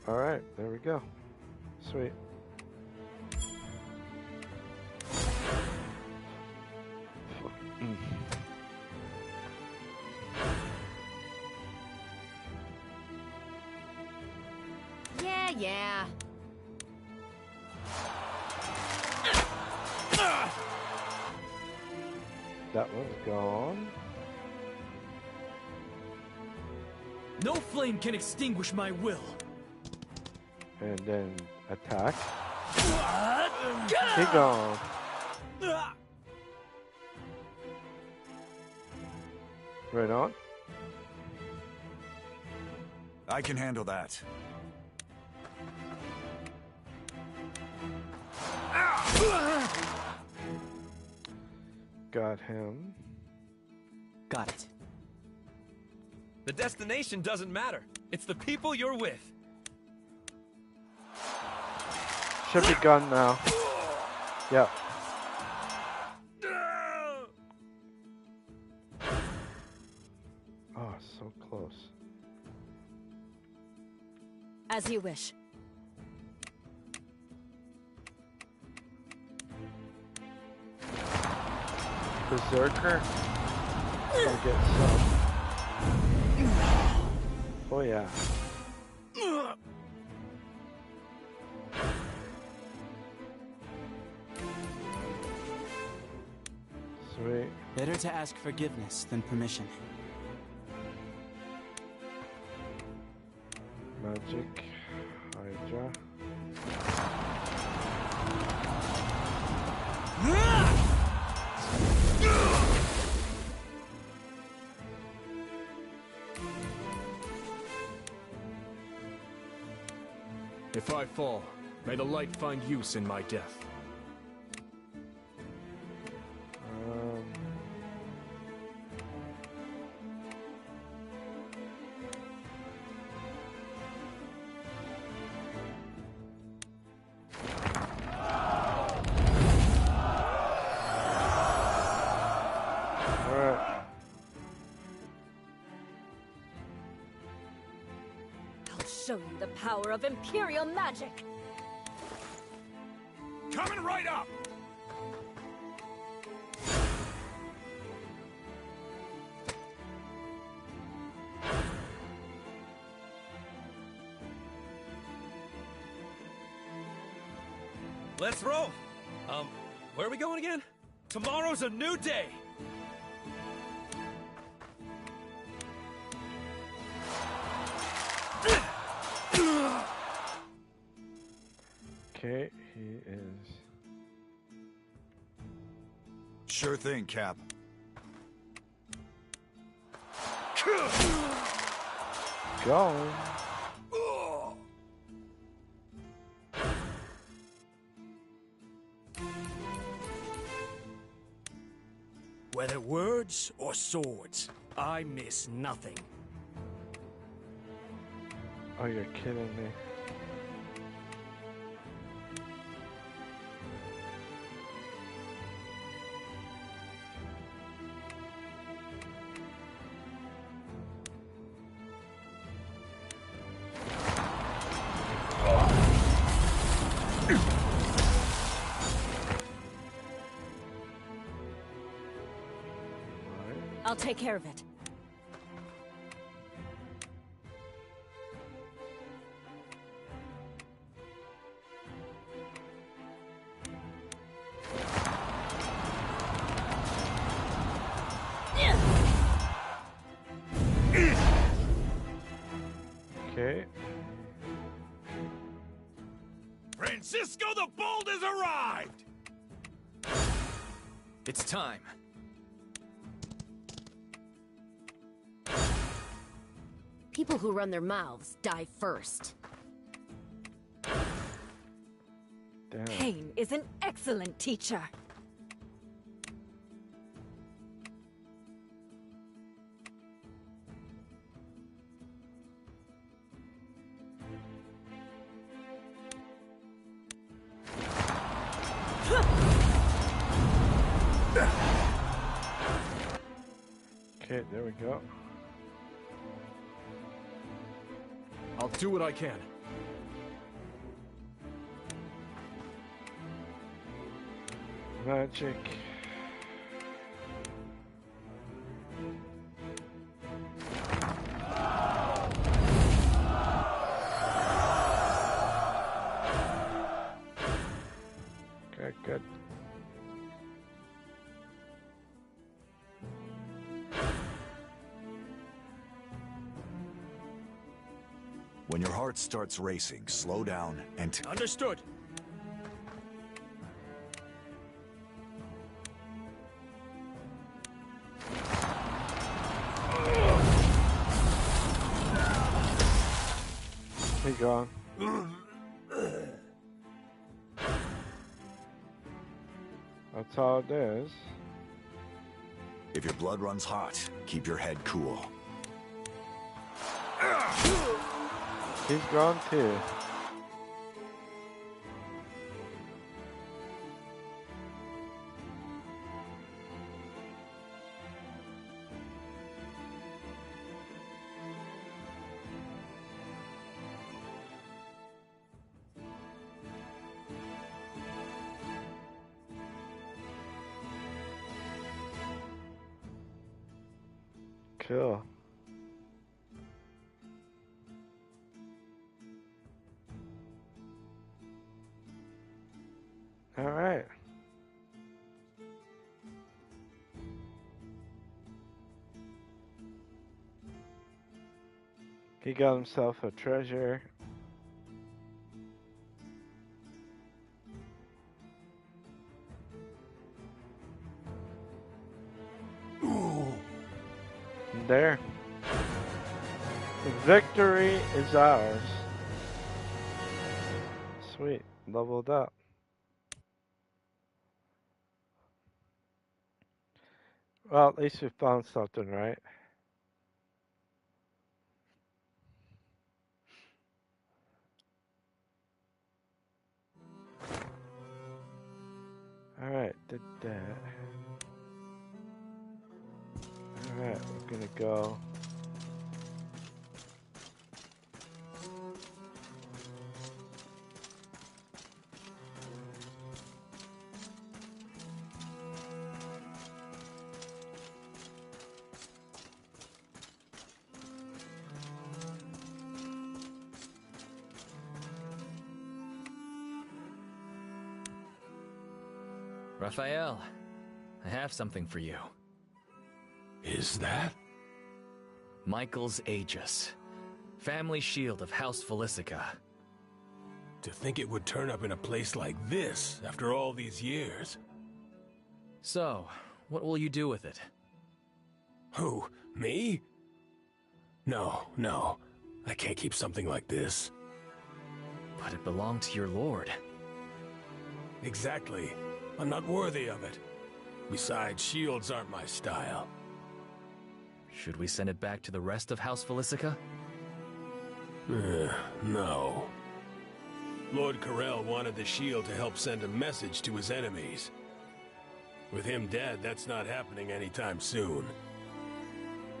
Alright, there we go. Sweet. yeah. That one's gone. No flame can extinguish my will. And then attack. He gone. Right on. I can handle that. Got him. Got it. The destination doesn't matter. It's the people you're with. Should be gone now. Yep. Oh, so close. As you wish. Berserker. Gonna get some. Oh yeah. Sweet. Better to ask forgiveness than permission. Magic. Hydra. If I fall, may the light find use in my death. Show you the power of Imperial magic! Coming right up! Let's roll! Where are we going again? Tomorrow's a new day! Okay, he is. Sure thing, Cap. Go. Whether words or swords, I miss nothing. Oh, you're kidding me. I'll take care of it. Okay. Francisco the Bold has arrived! It's time. People who run their mouths die first. Damn. Pain is an excellent teacher. Okay, there we go. I'll do what I can. Magic. When your heart starts racing, slow down and... Understood. He gone. That's all it is. If your blood runs hot, keep your head cool. He's gone too. Cool. All right. He got himself a treasure. And there. The victory is ours. Sweet. Leveled up. Well, at least we found something, right? Alright, did that. Alright, we're gonna go. Raphael, I have something for you. Is that? Michael's Aegis. Family shield of House Felicica. To think it would turn up in a place like this after all these years. So, what will you do with it? Who? Me? No. I can't keep something like this. But it belonged to your lord. Exactly. I'm not worthy of it. Besides, shields aren't my style. Should we send it back to the rest of House Felicica? No. Lord Corell wanted the shield to help send a message to his enemies. With him dead, that's not happening anytime soon.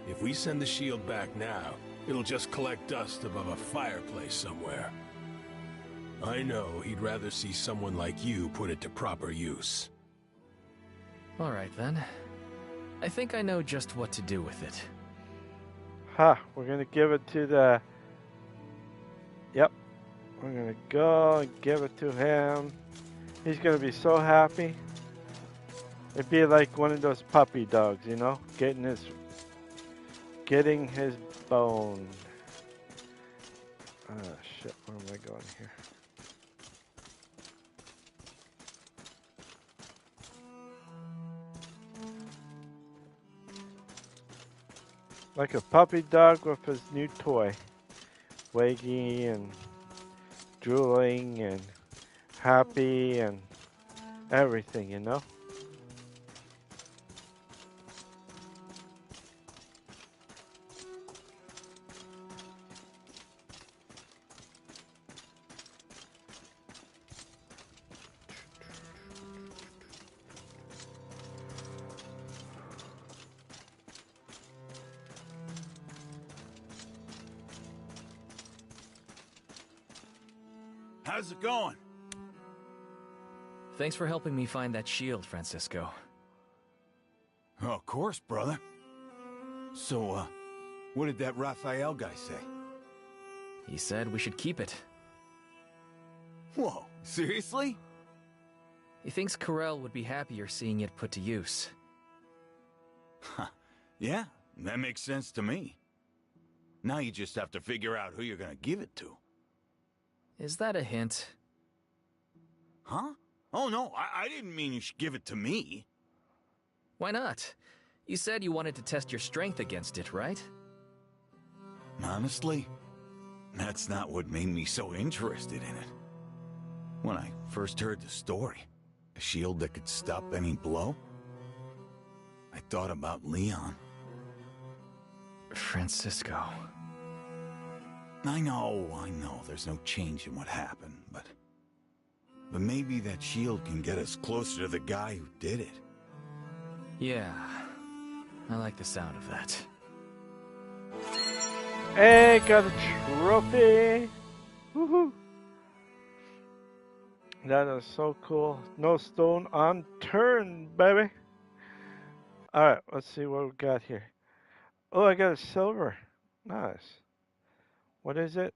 If we send the shield back now, it'll just collect dust above a fireplace somewhere. I know he'd rather see someone like you put it to proper use. Alright then. I think I know just what to do with it. We're gonna give it to the... Yep. We're gonna go and give it to him. He's gonna be so happy. It'd be like one of those puppy dogs, you know? Getting his bone. Ah, shit. Where am I going here? Like a puppy dog with his new toy. Wagging and drooling and happy and everything, you know? How's it going? Thanks for helping me find that shield, Francisco. Oh, of course, brother. So, what did that Raphael guy say? He said we should keep it. Whoa, seriously? He thinks Corell would be happier seeing it put to use. Yeah, that makes sense to me. Now you just have to figure out who you're gonna give it to. Is that a hint? Huh? Oh, no, I didn't mean you should give it to me. Why not? You said you wanted to test your strength against it, right? Honestly, that's not what made me so interested in it. When I first heard the story, a shield that could stop any blow, I thought about Leon. Francisco. I know, there's no change in what happened, but maybe that shield can get us closer to the guy who did it. Yeah, I like the sound of that. Hey, got a trophy! Woohoo! That is so cool. No stone unturned, baby. Alright, let's see what we got here. Oh, I got a silver. Nice. What is it?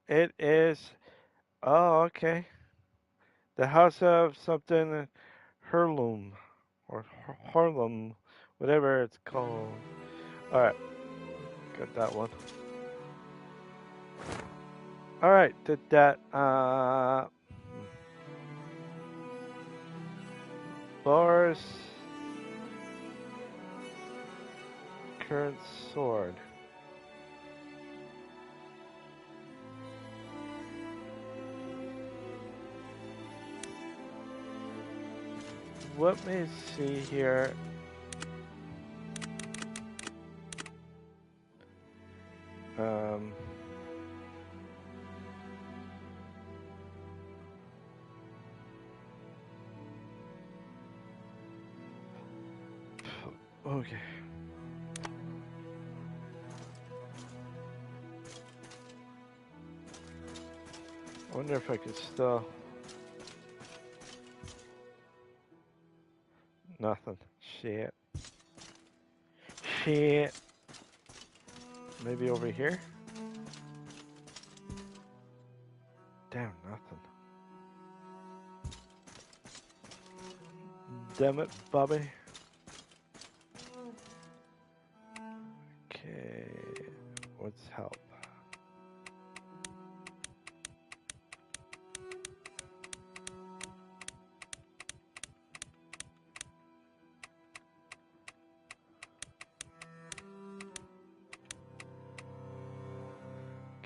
It is... Oh, okay. The House of something... Heirloom. Or Harlem. Whatever it's called. Alright. Got that one. Alright, did that. Bars. Current sword. Let me see here. Okay. I wonder if I could still... Nothing. Shit. Shit. Maybe over here? Damn, nothing. Damn it, Bobby. Okay. What's help?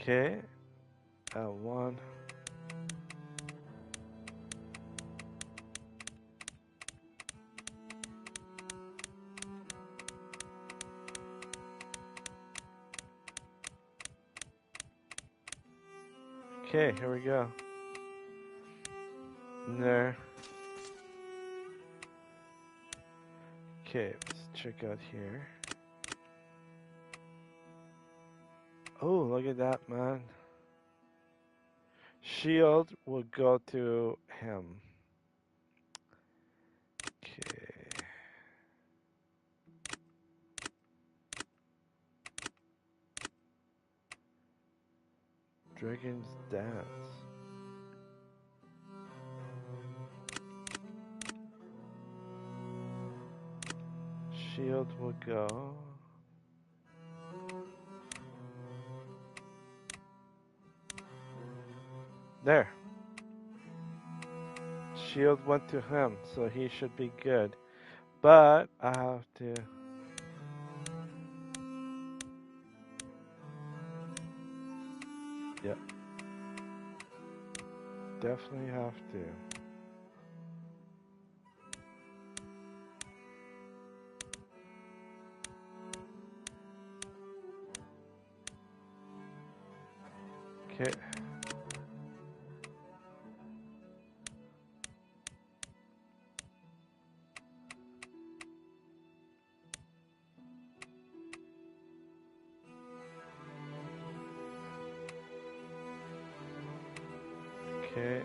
Okay, L1. Okay, here we go. In there. Okay, let's check out here. Oh, look at that, man. Shield will go to him. Okay. Dragon's Dance. Shield will go. There. Shield went to him, so he should be good. But I have to... Yep. Definitely have to. Okay. Okay.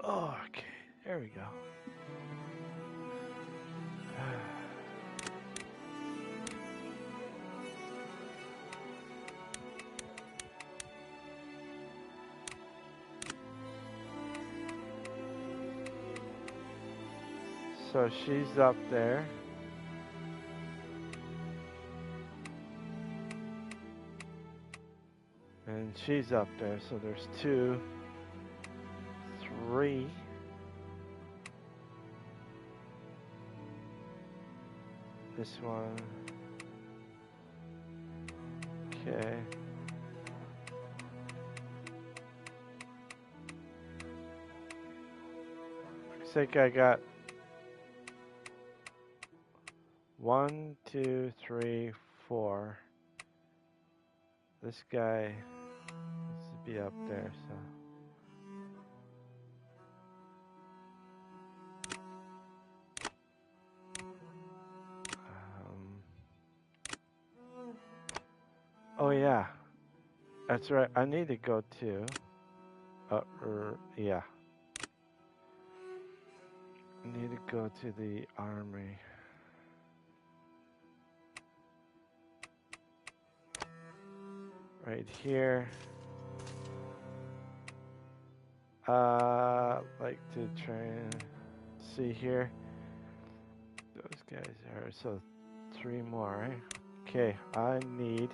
Oh, okay. There we go. So she's up there. she's up there, so there's 2, 3. This one. Okay. Looks like I got 1, 2, 3, 4. This guy needs to be up there, so. Oh yeah, that's right. I need to go to. Yeah. I need to go to the armory. Right here. Like to try and see here. Those guys are so 3 more, right? Okay, I need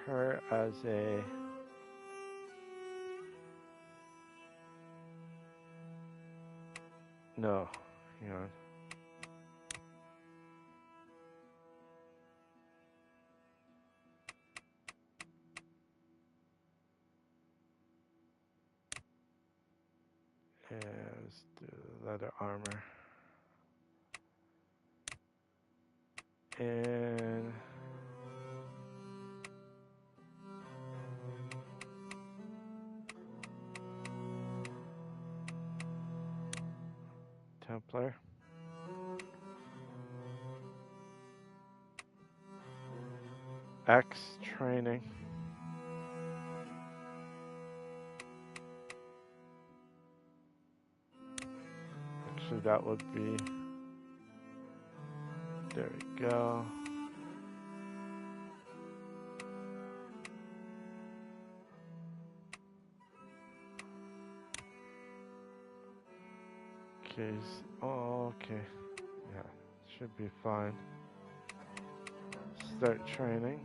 her as a no, hang on. And let's do leather armor. And Templar. X training. Actually, that would be. There we go. Okay. Oh, okay. Yeah, should be fine. Start training.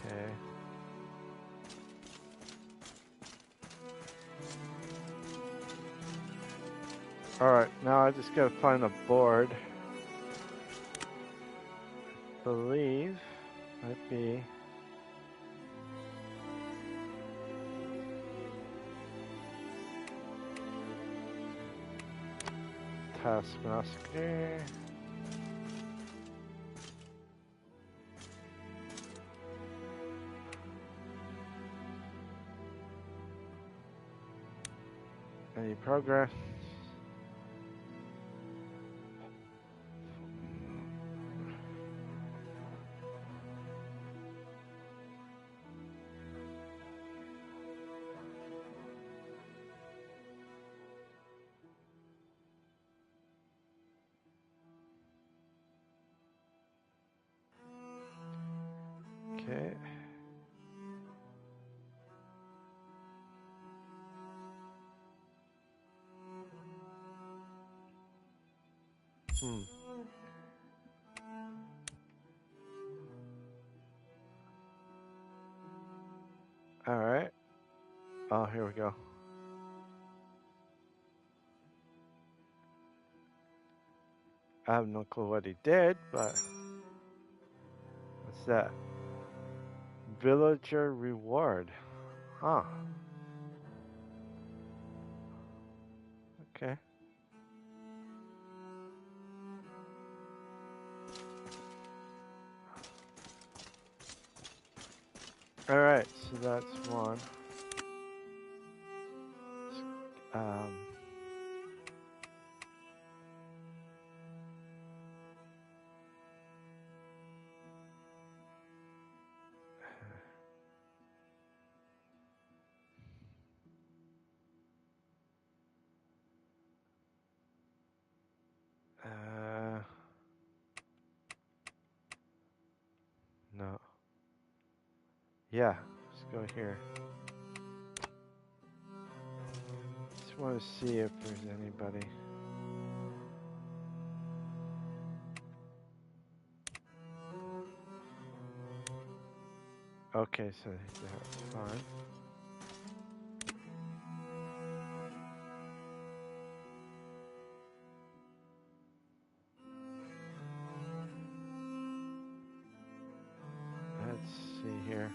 Okay. Alright, now I just gotta find a board. I believe might be Taskmaster. Any progress? Okay. Alright. Oh, here we go. I have no clue what he did, but what's that? Villager reward. Huh. Okay. Alright, so that's one. Um, No. Yeah, let's go here. Just want to see if there's anybody. Okay, so that's fine. Let's see here.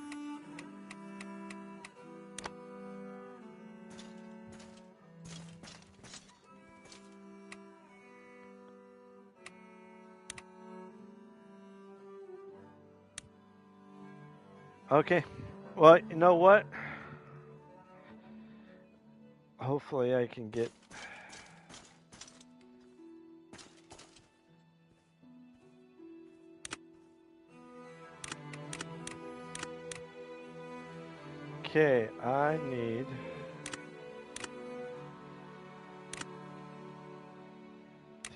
Okay. Well, you know what? Hopefully I can get... Okay, I need...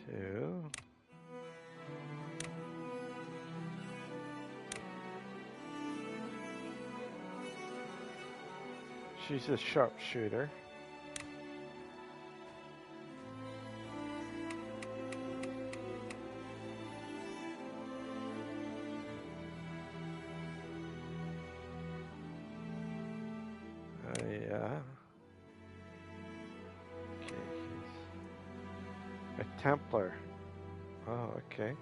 to... She's a sharpshooter. Yeah. Okay, he's a Templar. Oh, okay.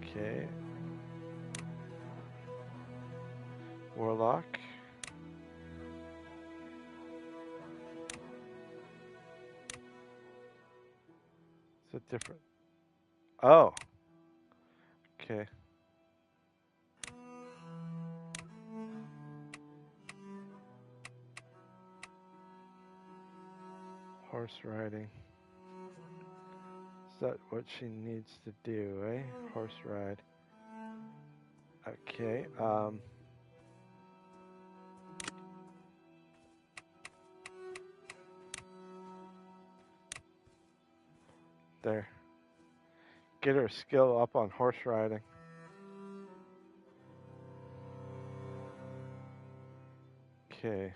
Okay. Warlock. It's a different... Oh. Okay. Horse riding. Is that what she needs to do, eh? Horse ride. Okay, there. Get her skill up on horse riding. Okay.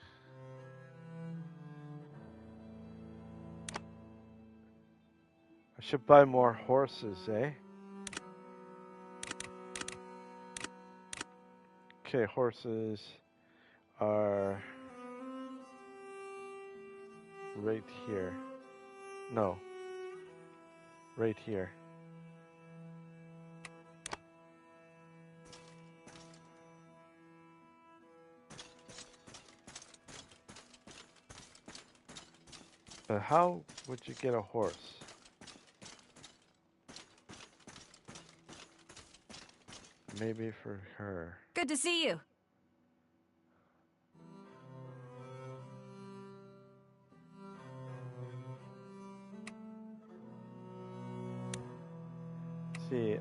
I should buy more horses, eh? Okay, horses are right here. No. Right here. But how would you get a horse? Maybe for her. Good to see you. Let's see,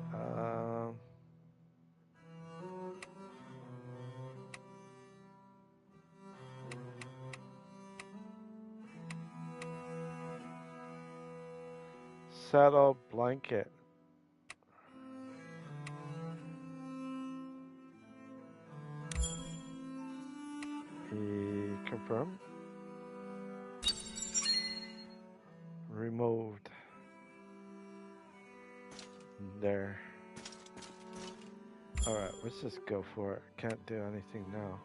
saddle blanket. Confirm. Removed. There. Alright, let's just go for it. Can't do anything now.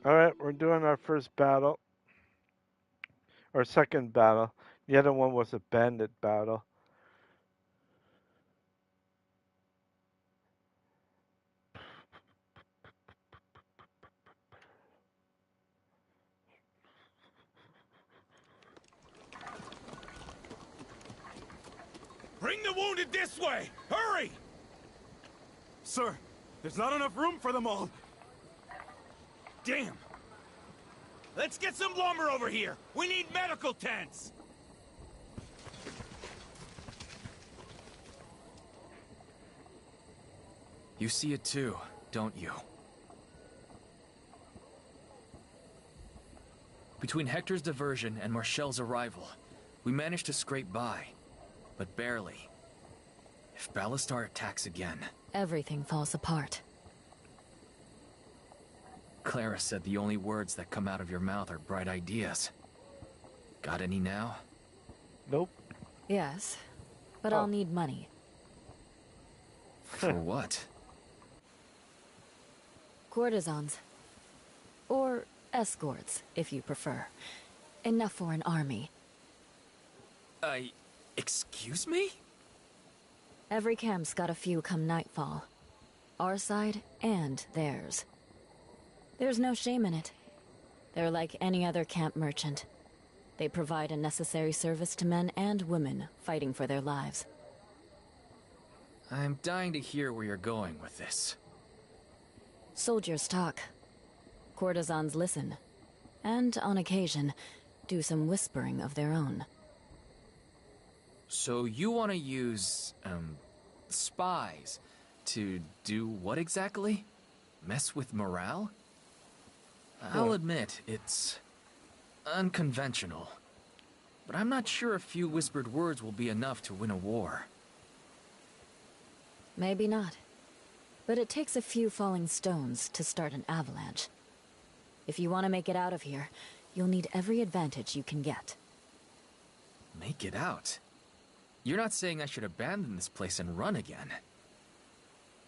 Alright, we're doing our first battle. Or second battle. The other one was a bandit battle. Bring the wounded this way! Hurry! Sir, there's not enough room for them all. Damn! Let's get some lumber over here! We need medical tents! You see it too, don't you? Between Hector's diversion and Marcel's arrival, we managed to scrape by, but barely. If Ballastar attacks again... Everything falls apart. Clara said the only words that come out of your mouth are bright ideas. Got any now? Nope. Yes, but I'll need money. For what? Courtesans. Or escorts, if you prefer. Enough for an army. Excuse me? Every camp's got a few come nightfall. Our side and theirs. There's no shame in it. They're like any other camp merchant. They provide a necessary service to men and women fighting for their lives. I'm dying to hear where you're going with this. Soldiers talk. Courtesans listen. And, on occasion, do some whispering of their own. So you want to use, spies to do what exactly? Mess with morale? I'll admit, it's unconventional. But I'm not sure a few whispered words will be enough to win a war. Maybe not. But it takes a few falling stones to start an avalanche. If you want to make it out of here, you'll need every advantage you can get. Make it out? You're not saying I should abandon this place and run again?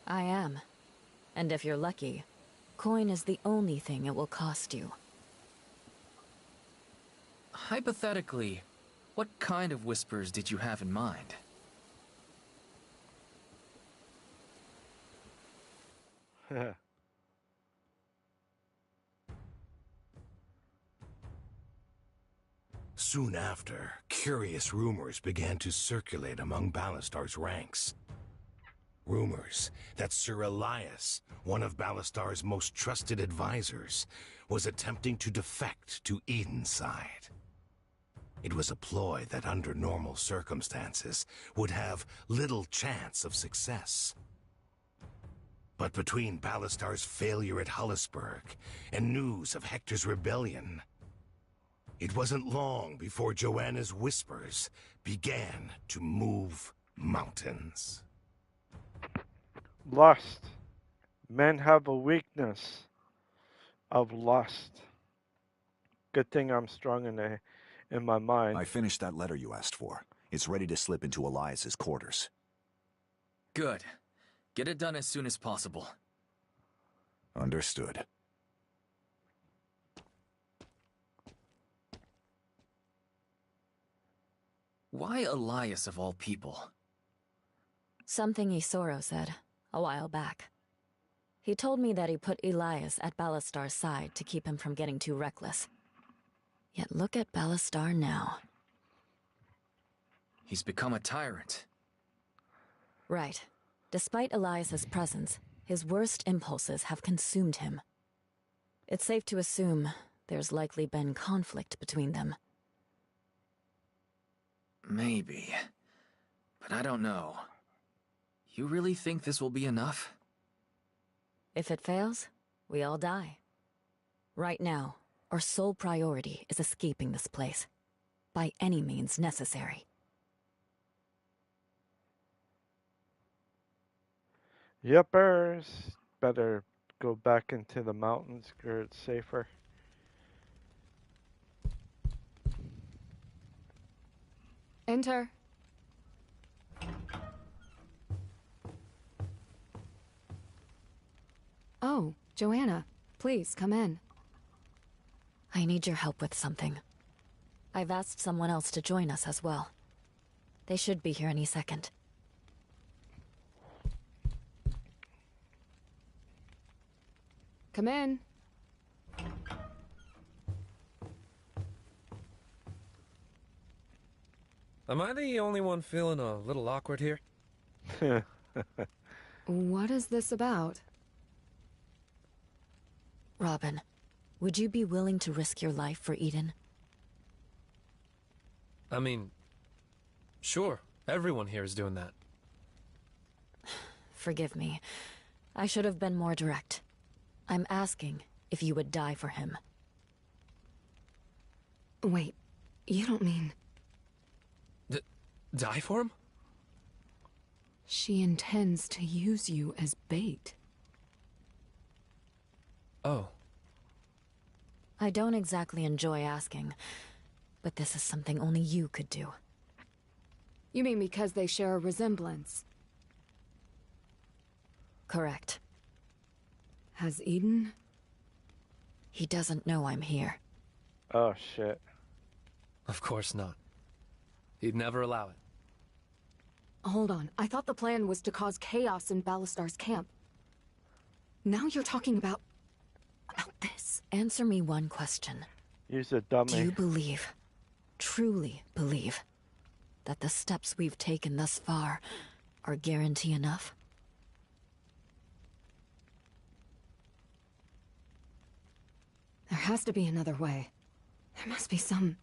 I am. And if you're lucky, coin is the only thing it will cost you. Hypothetically, what kind of whispers did you have in mind? Soon after, curious rumors began to circulate among Ballastar's ranks. Rumors that Sir Elias, one of Ballastar's most trusted advisors, was attempting to defect to Eden's side. It was a ploy that under normal circumstances would have little chance of success. But between Ballastar's failure at Hullisburg and news of Hector's rebellion, it wasn't long before Joanna's whispers began to move mountains. Lust. Men have a weakness of lust. Good thing I'm strong in my mind. I finished that letter you asked for. It's ready to slip into Elias's quarters. Good. Get it done as soon as possible. Understood. Why Elias of all people? Something Isoro said, a while back. He told me that he put Elias at Ballastar's side to keep him from getting too reckless. Yet look at Ballastar now. He's become a tyrant. Right. Despite Elias's presence, his worst impulses have consumed him. It's safe to assume there's likely been conflict between them. Maybe. But I don't know. You really think this will be enough? If it fails, we all die. Right now, our sole priority is escaping this place. By any means necessary. Yepers. Better go back into the mountains where it's safer. Enter. Oh, Joanna, please come in. I need your help with something. I've asked someone else to join us as well. They should be here any second. Come in. Am I the only one feeling a little awkward here? What is this about? Robin, would you be willing to risk your life for Eden? I mean, sure, everyone here is doing that. Forgive me. I should have been more direct. I'm asking if you would die for him. Wait, you don't mean... Die for him? She intends to use you as bait. Oh. I don't exactly enjoy asking, but this is something only you could do. You mean because they share a resemblance? Correct. Has Eden? He doesn't know I'm here. Oh, shit. Of course not. He'd never allow it. Hold on, I thought the plan was to cause chaos in Ballastar's camp. Now you're talking about this. Answer me one question. Use a dummy. Do you believe, truly believe, that the steps we've taken thus far are guarantee enough? There has to be another way. There must be some...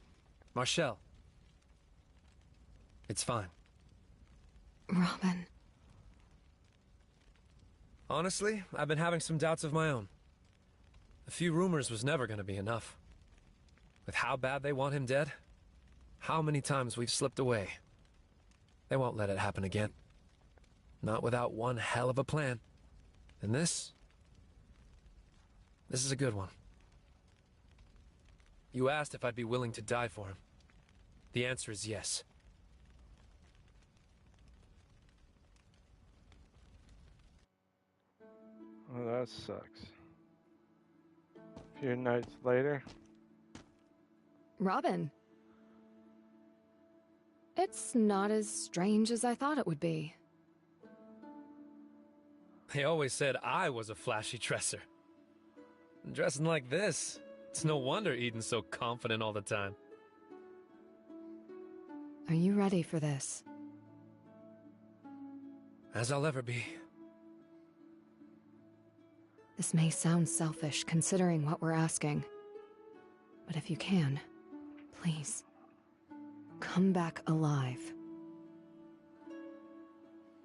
Marshall. It's fine. Robin. Honestly, I've been having some doubts of my own. A few rumors was never gonna be enough. With how bad they want him dead, how many times we've slipped away. They won't let it happen again. Not without one hell of a plan. And this is a good one. You asked if I'd be willing to die for him. The answer is yes. Oh, that sucks. A few nights later. Robin. It's not as strange as I thought it would be. They always said I was a flashy dresser. Dressing like this, it's no wonder Eden's so confident all the time. Are you ready for this? As I'll ever be. This may sound selfish, considering what we're asking. But if you can, please, come back alive.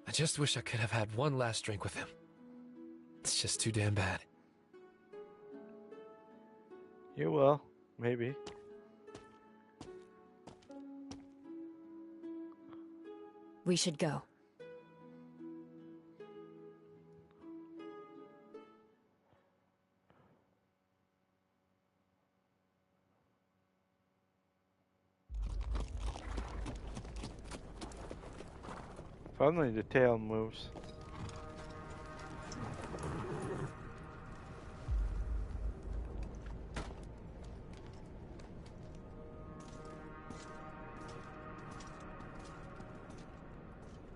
I just wish I could have had one last drink with him. It's just too damn bad. You will, maybe. We should go. Finally, the tail moves.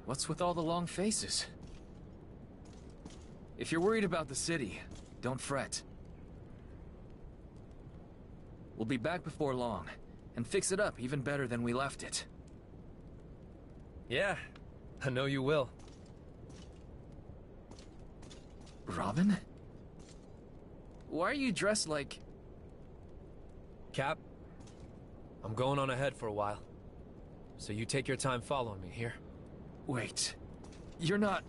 What's with all the long faces? If you're worried about the city, don't fret. We'll be back before long, and fix it up even better than we left it. Yeah, I know you will. Robin? Why are you dressed like... Cap, I'm going on ahead for a while. So you take your time following me here. Wait, you're not...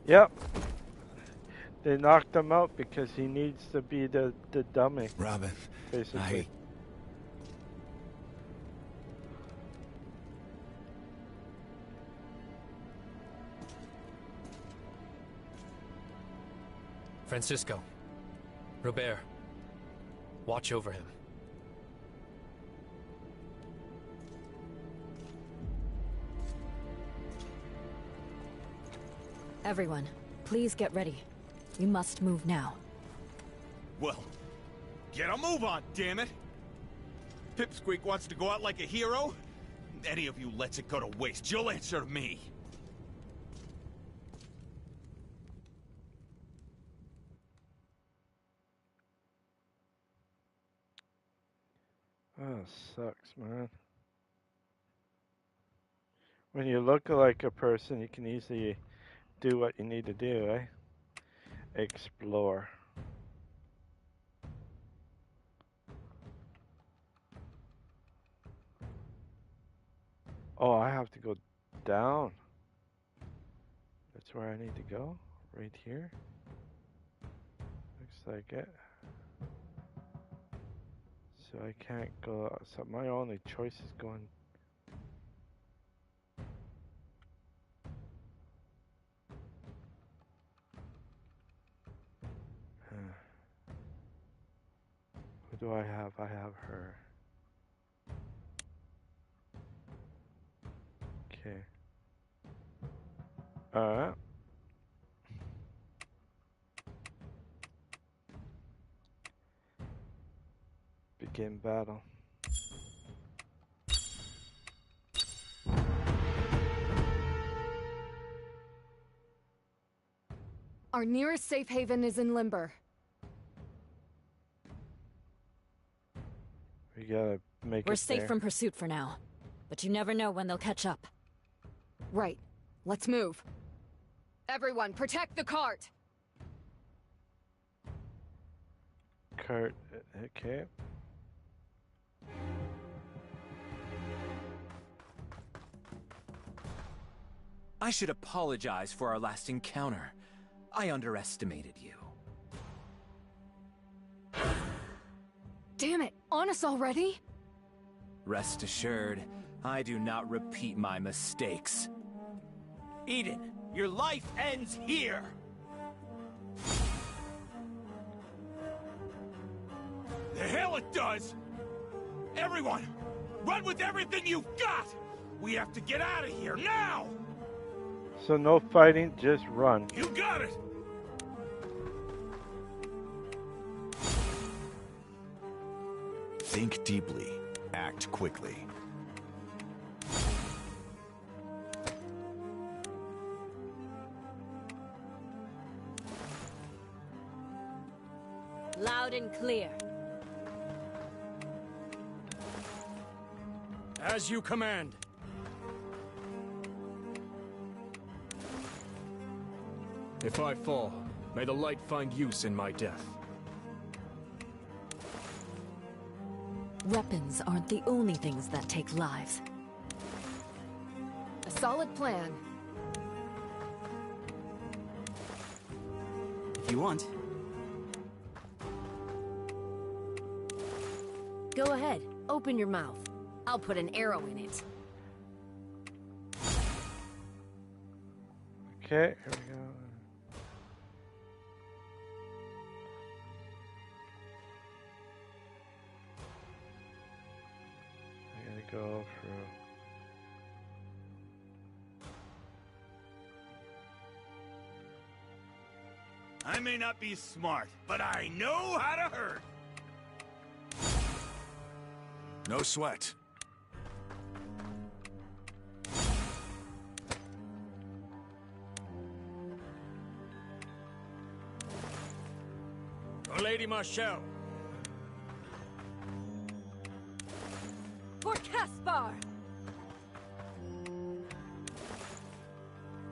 Yep. They knocked him out because he needs to be the dummy. Robin, basically. Francisco. Robert. Watch over him. Everyone, please get ready. We must move now. Well, get a move on, damn it! Pipsqueak wants to go out like a hero. Any of you lets it go to waste, you'll answer to me. Oh, sucks, man. When you look like a person, you can easily do what you need to do, eh? Explore. Oh, I have to go down. That's where I need to go? Right here? Looks like it. So I can't go. So my only choice is going. Who do I have? I have her. Okay. Begin battle. Our nearest safe haven is in Limber. We gotta make We're it safe there. from pursuit for now, but you never know when they'll catch up. Right. Let's move. Everyone, protect the cart! Cart, okay. I should apologize for our last encounter. I underestimated you. Damn it, on us already? Rest assured, I do not repeat my mistakes. Eden, your life ends here! The hell it does! Everyone, run with everything you've got! We have to get out of here, now! So no fighting, just run. You got it! Think deeply. Act quickly. Loud and clear. As you command. If I fall, may the light find use in my death. Weapons aren't the only things that take lives. A solid plan. If you want. Go ahead, open your mouth. I'll put an arrow in it. Okay, here we go. I gotta go through. I may not be smart, but I know how to hurt! No sweat. Oh, Lady Marshall. For Caspar!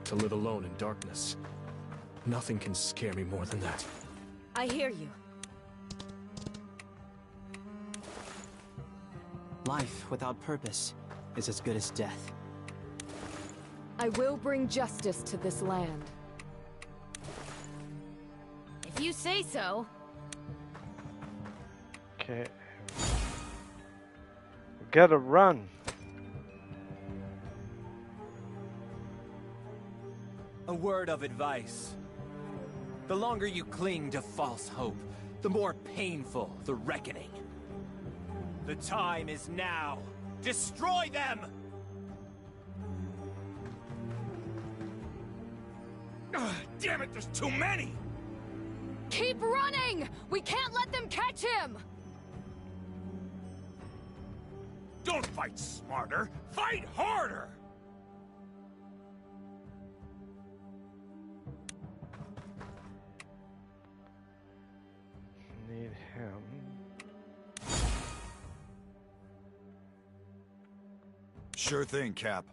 To live alone in darkness. Nothing can scare me more than that. I hear you. Life without purpose is as good as death. I will bring justice to this land. If you say so. Okay. We gotta run. A word of advice. The longer you cling to false hope, the more painful the reckoning. The time is now. Destroy them! Ugh, damn it, there's too many! Keep running! We can't let them catch him! Don't fight smarter, fight harder! Need him. Sure thing, Cap.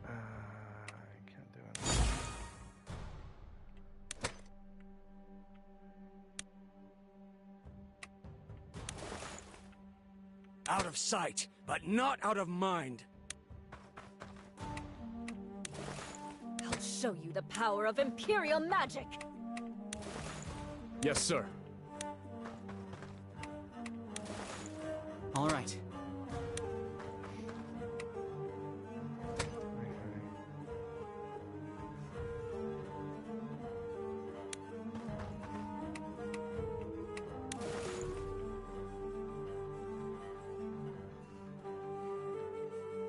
I can't do it. Out of sight, but not out of mind. I'll show you the power of Imperial magic. Yes, sir. All right.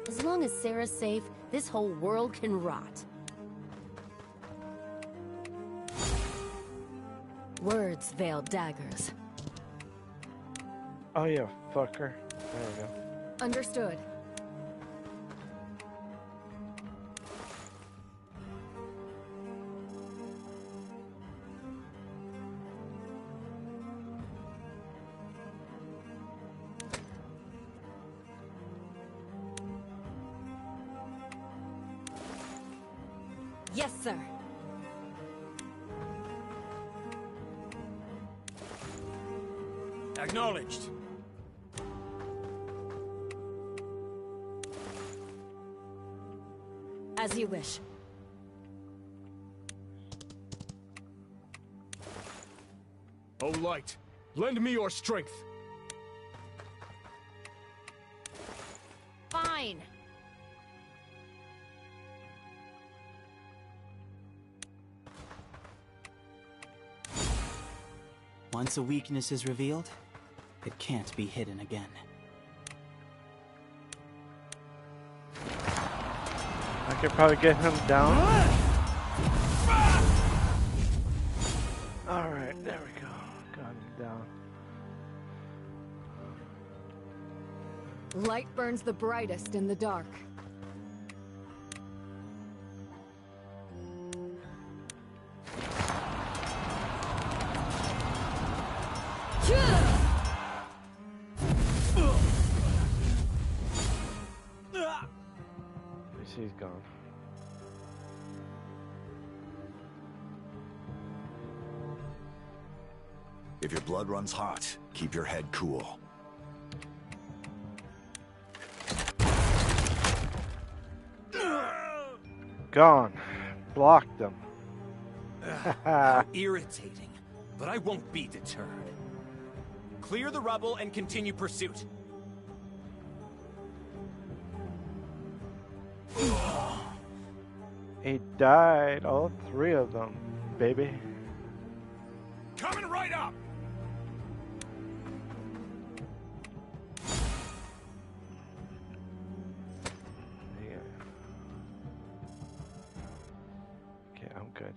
As long as Sarah's safe, this whole world can rot. Words veil daggers. Oh, you fucker. There we go. Understood. Yes, sir. Acknowledged. As you wish. O light, lend me your strength. Fine. Once a weakness is revealed, it can't be hidden again. I could probably get him down. Alright, there we go. Got him down. Light burns the brightest in the dark. At least he's gone. If your blood runs hot, keep your head cool. Gone. Blocked them. How irritating, but I won't be deterred. Clear the rubble and continue pursuit. He died, all three of them, baby. Coming right up! Yeah. Okay, I'm good.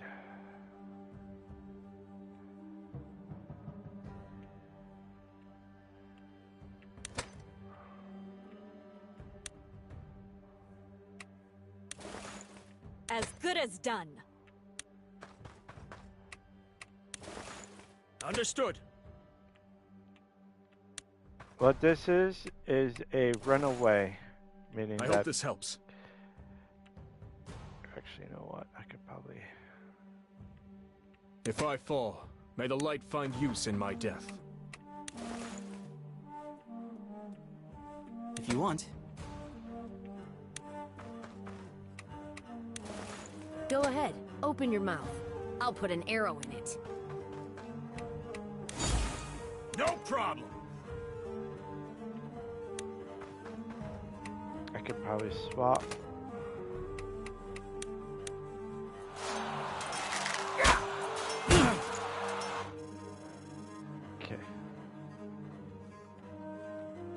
As good as done. Understood. What this is a runaway, meaning I that. hope this helps. Actually, you know what? I could probably. If I fall, may the light find use in my death. If you want. Go ahead, open your mouth. I'll put an arrow in it. No problem. I could probably swap. Okay.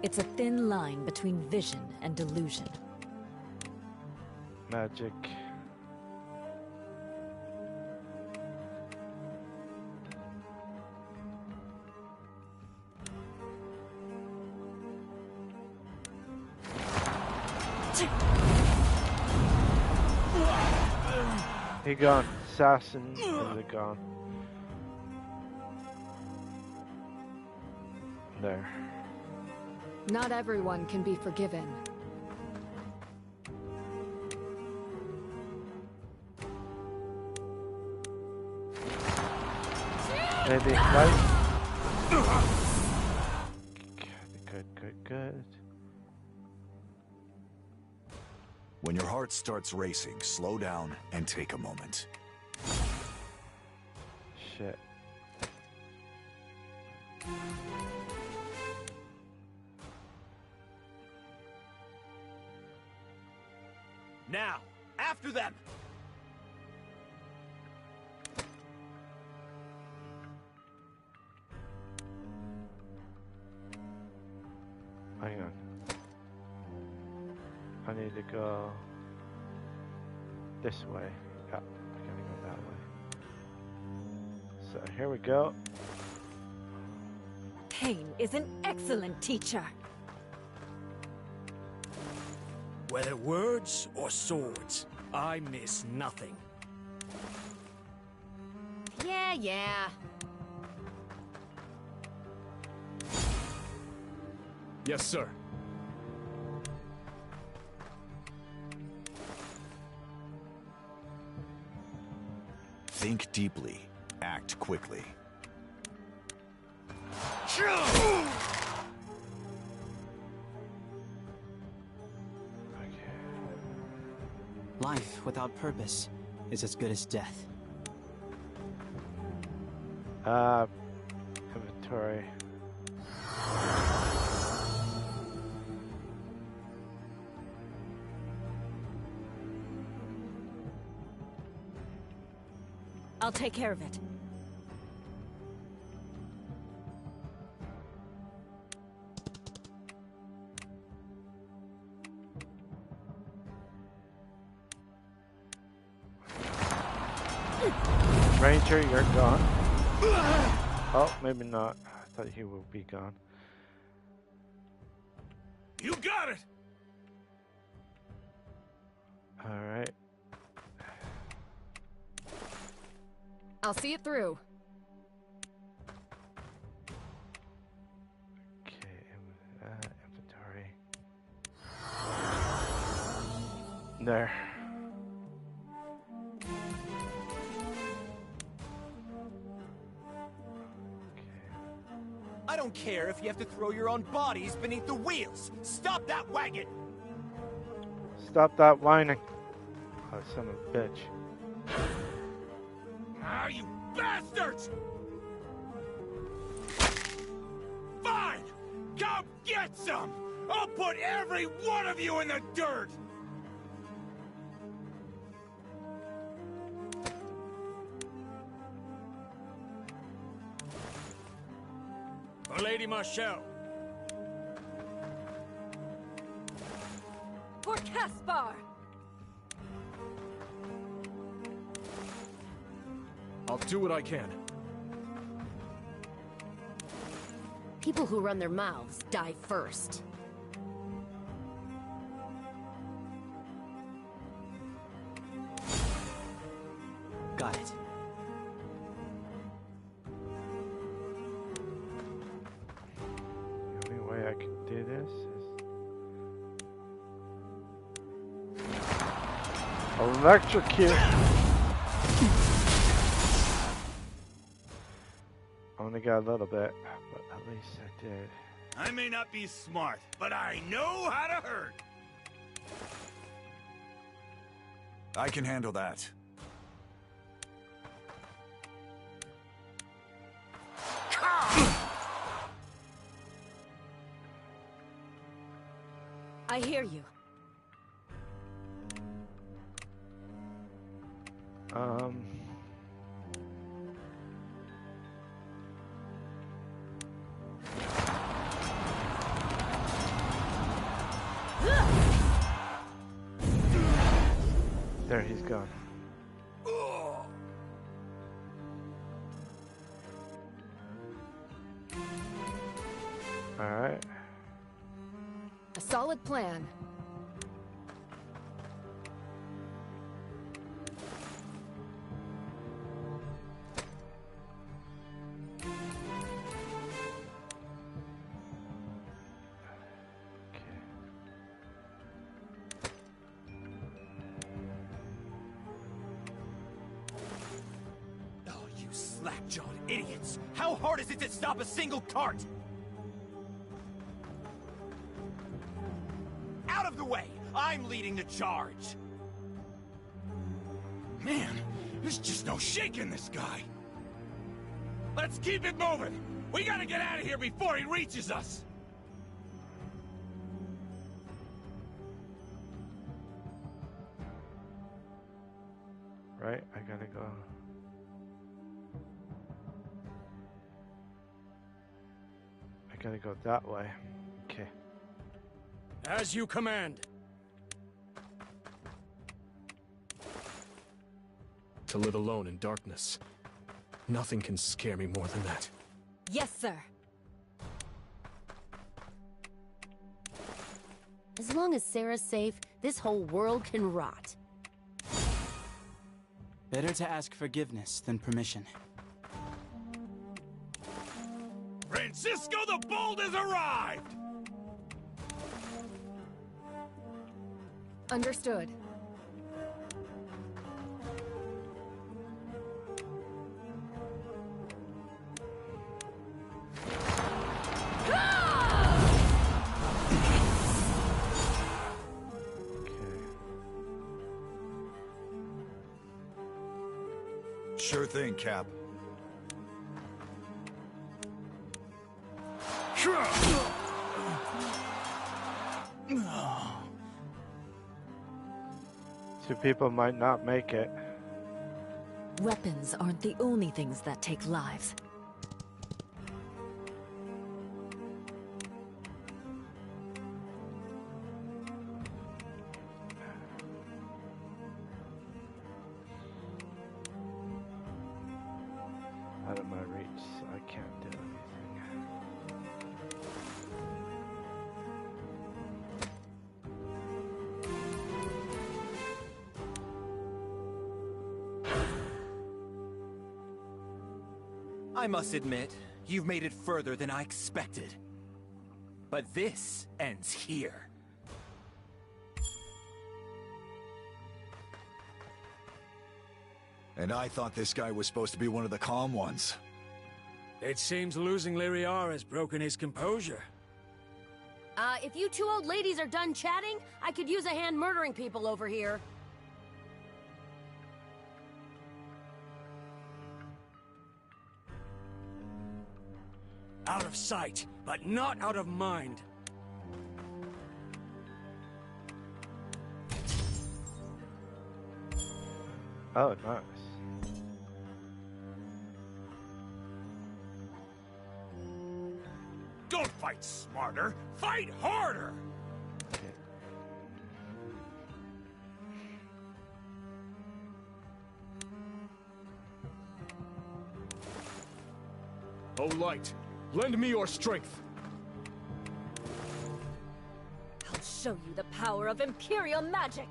It's a thin line between vision and delusion. Magic. He gone. Assassin is it gone. There. Not everyone can be forgiven. Maybe right? Good. When your heart starts racing, slow down and take a moment. Shit. Now, after them! Hang on. I need to go this way. Yeah, I gotta go that way. So here we go. Pain is an excellent teacher. Whether words or swords, I miss nothing. Yeah. Yes, sir. Think deeply. Act quickly. Life without purpose is as good as death. Inventory. I'll take care of it. Ranger, you're gone. Oh, maybe not. I thought he would be gone. You got it! Alright. I'll see it through. Okay, inventory. There. I don't care if you have to throw your own bodies beneath the wheels. Stop that wagon! Stop that whining. Oh, son of a bitch. Ah, you bastards! Fine! Come get some! I'll put every one of you in the dirt! For Lady Marshall. For Caspar! I'll do what I can. People who run their mouths die first. Got it. The only way I can do this is electrocute. Only got a little bit, but at least I did. I may not be smart, but I know how to hurt! I can handle that. I hear you. There, he's gone. Alright. A solid plan. Oh, you slack-jawed idiots! How hard is it to stop a single cart? Out of the way! I'm leading the charge! Man, there's just no shaking this guy! Let's keep it moving! We gotta get out of here before he reaches us! Right, I gotta go. I gotta go that way. Okay. As you command. To live alone in darkness. Nothing can scare me more than that. Yes, sir. As long as Sarah's safe, this whole world can rot. Better to ask forgiveness than permission. Francisco the Bold has arrived! Understood. Sure thing, Cap. Two people might not make it. Weapons aren't the only things that take lives. Out of my reach, so I can't do anything. I must admit, you've made it further than I expected. But this ends here. And I thought this guy was supposed to be one of the calm ones. It seems losing Lyriar has broken his composure. If you two old ladies are done chatting, I could use a hand murdering people over here. Out of sight, but not out of mind. Oh, nice. Don't fight smarter, fight harder! Oh, Light, lend me your strength. I'll show you the power of Imperial magic!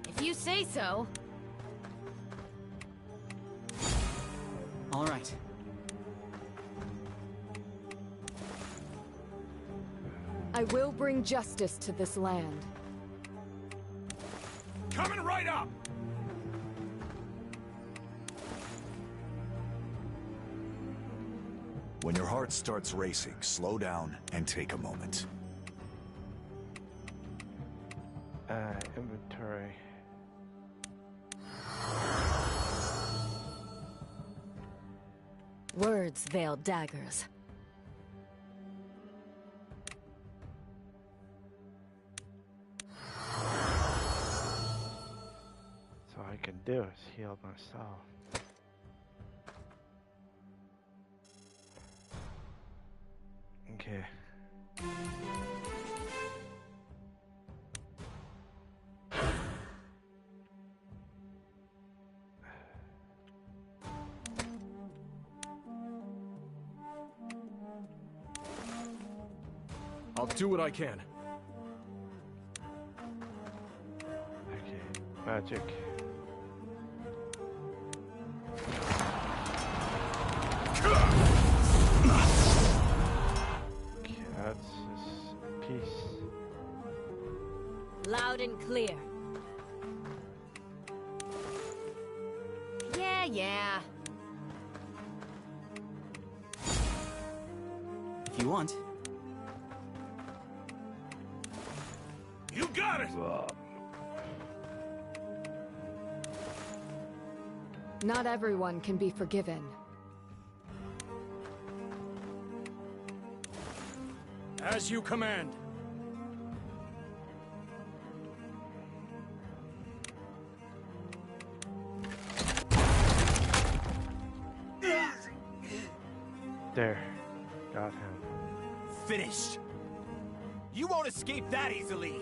If you say so. All right. I will bring justice to this land. Coming right up! When your heart starts racing, slow down and take a moment. Inventory. Words veil daggers. So all I can do is heal myself. Okay. I'll do what I can. Okay. Magic. Okay, that's just a piece. Loud and clear. Yeah. If you want. You got it! Not everyone can be forgiven. As you command. There. Got him. Finished. You won't escape that easily.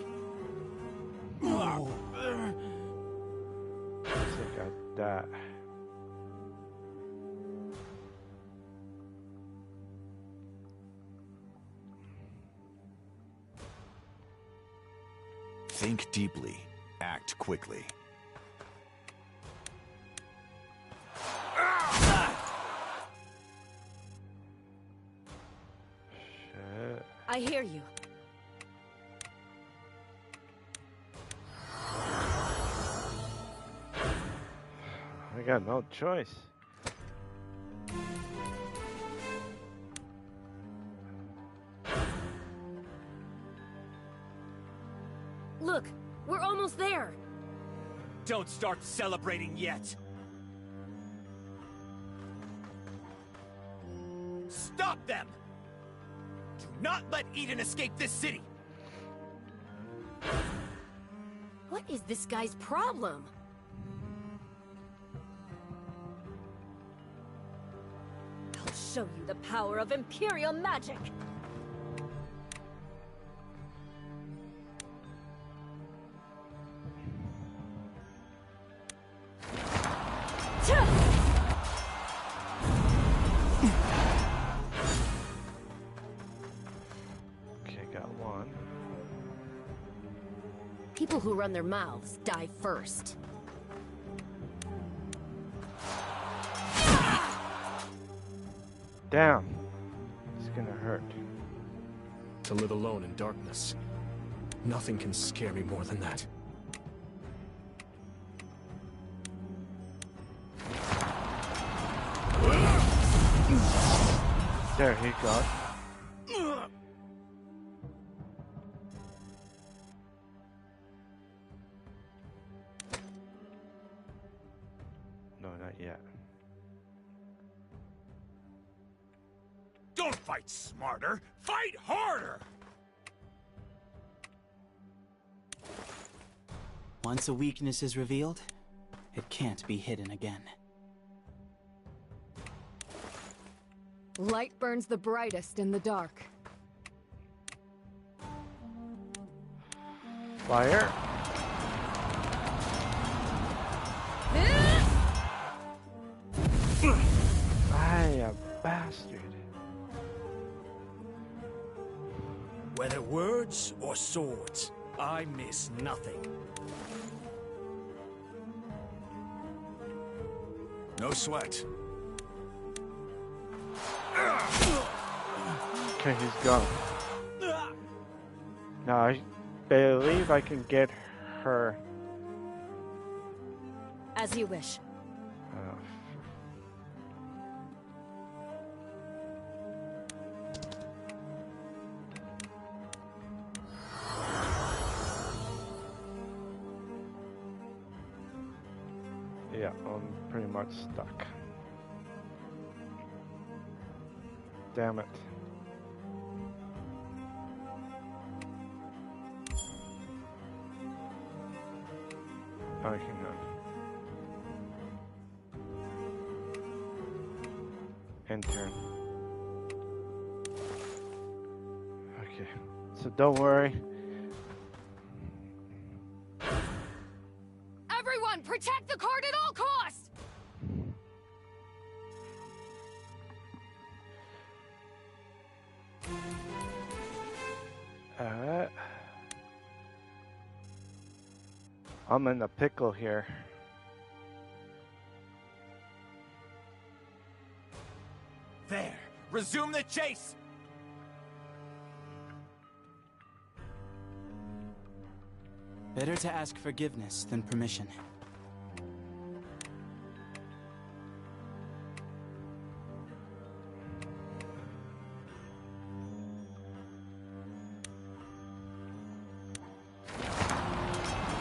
So got that. Think deeply. Act quickly. Shit. I hear you. I got no choice. Look, we're almost there. Don't start celebrating yet. Stop them! Do not let Eden escape this city! What is this guy's problem? I'll show you the power of Imperial magic! Okay, got one. People who run their mouths die first. Damn. It's gonna hurt. To live alone in darkness. Nothing can scare me more than that. There he goes. No, not yet. Don't fight smarter! Fight harder! Once a weakness is revealed, it can't be hidden again. Light burns the brightest in the dark. Fire. Ah, you bastard. Whether words or swords, I miss nothing. No sweat. Okay, he's gone. Now I believe I can get her. As you wish. Yeah, I'm pretty much stuck. Damn it. Oh, hang on. Enter. Okay, so don't worry. Everyone, protect the card at all costs! I'm in a pickle here. There! Resume the chase! Better to ask forgiveness than permission.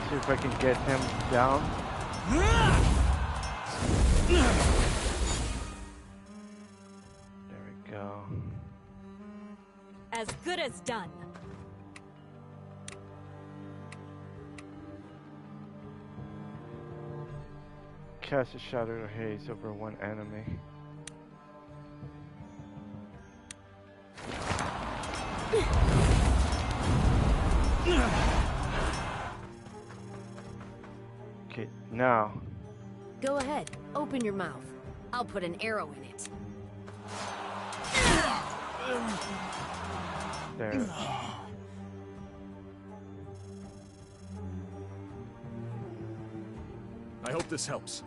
See if I can get him down. is done. Cast a shadow or haze over one enemy. Okay, now. Go ahead, open your mouth. I'll put an arrow in it. There. I hope this helps.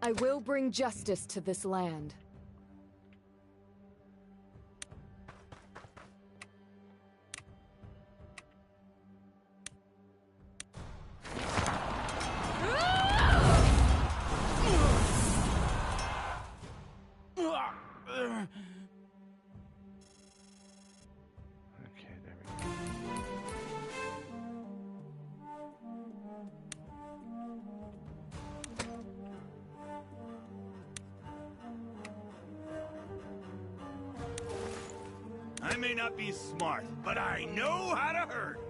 I will bring justice to this land. I may not be smart, but I know how to hurt.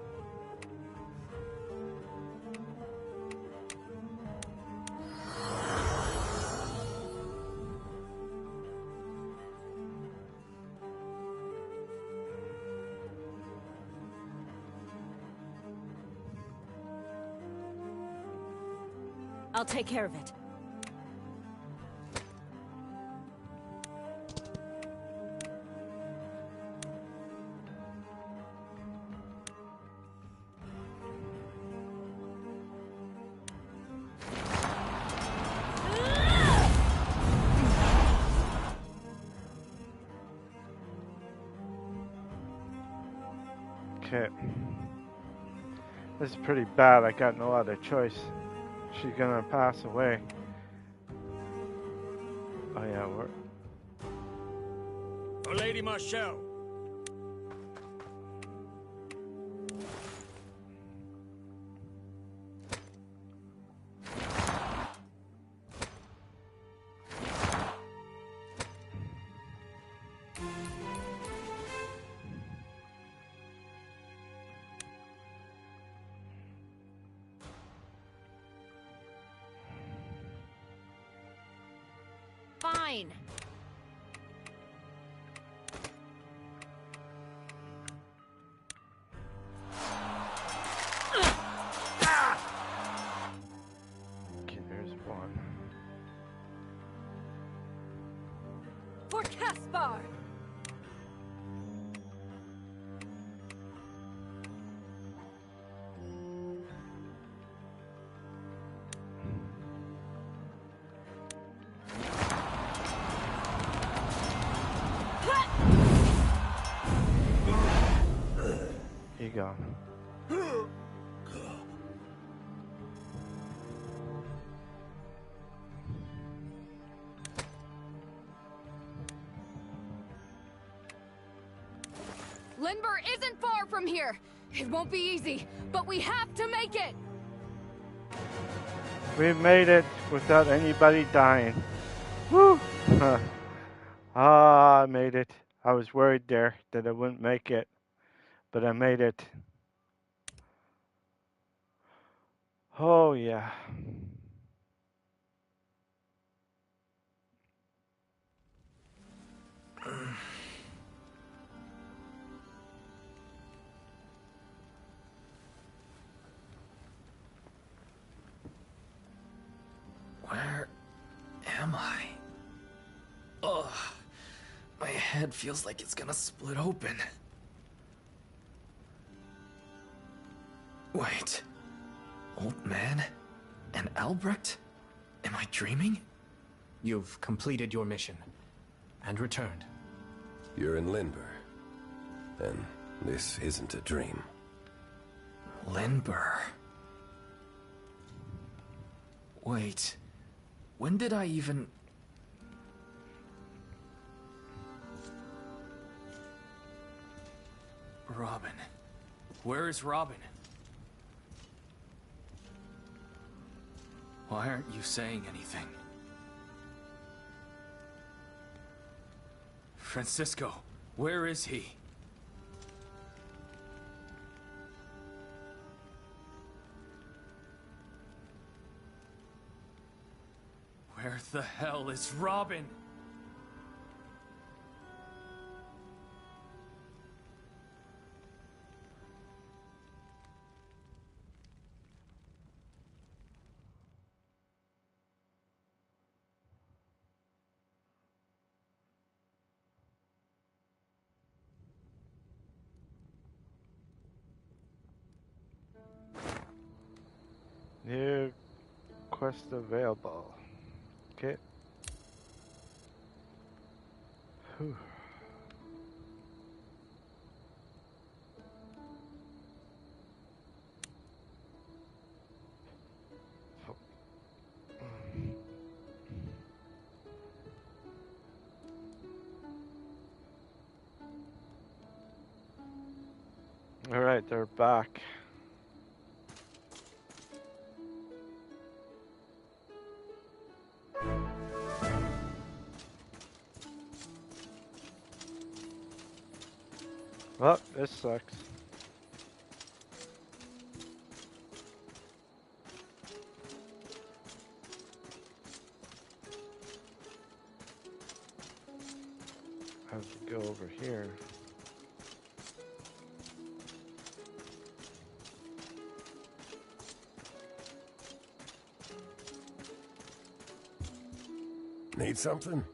I'll take care of it. Okay. This is pretty bad. I got no other choice. She's gonna pass away. Oh yeah, we're... For Lady Marshall. Fine. Okay, there's one. For Caspar! He gone. Lindber isn't far from here. It won't be easy, but we have to make it. We made it without anybody dying. Woo! Ah, I made it. I was worried there that I wouldn't make it, but I made it. Oh yeah. Where am I? Ugh. My head feels like it's gonna split open. Wait. Old man? And Albrecht? Am I dreaming? You've completed your mission and returned. You're in Lindber. Then this isn't a dream. Lindber. Wait. When did I even... Robin. Where is Robin? Why aren't you saying anything? Francisco, where is he? Where the hell is Robin? New quest available. Okay. Whew. All right, they're back. Well, this sucks. I have to go over here. Need something?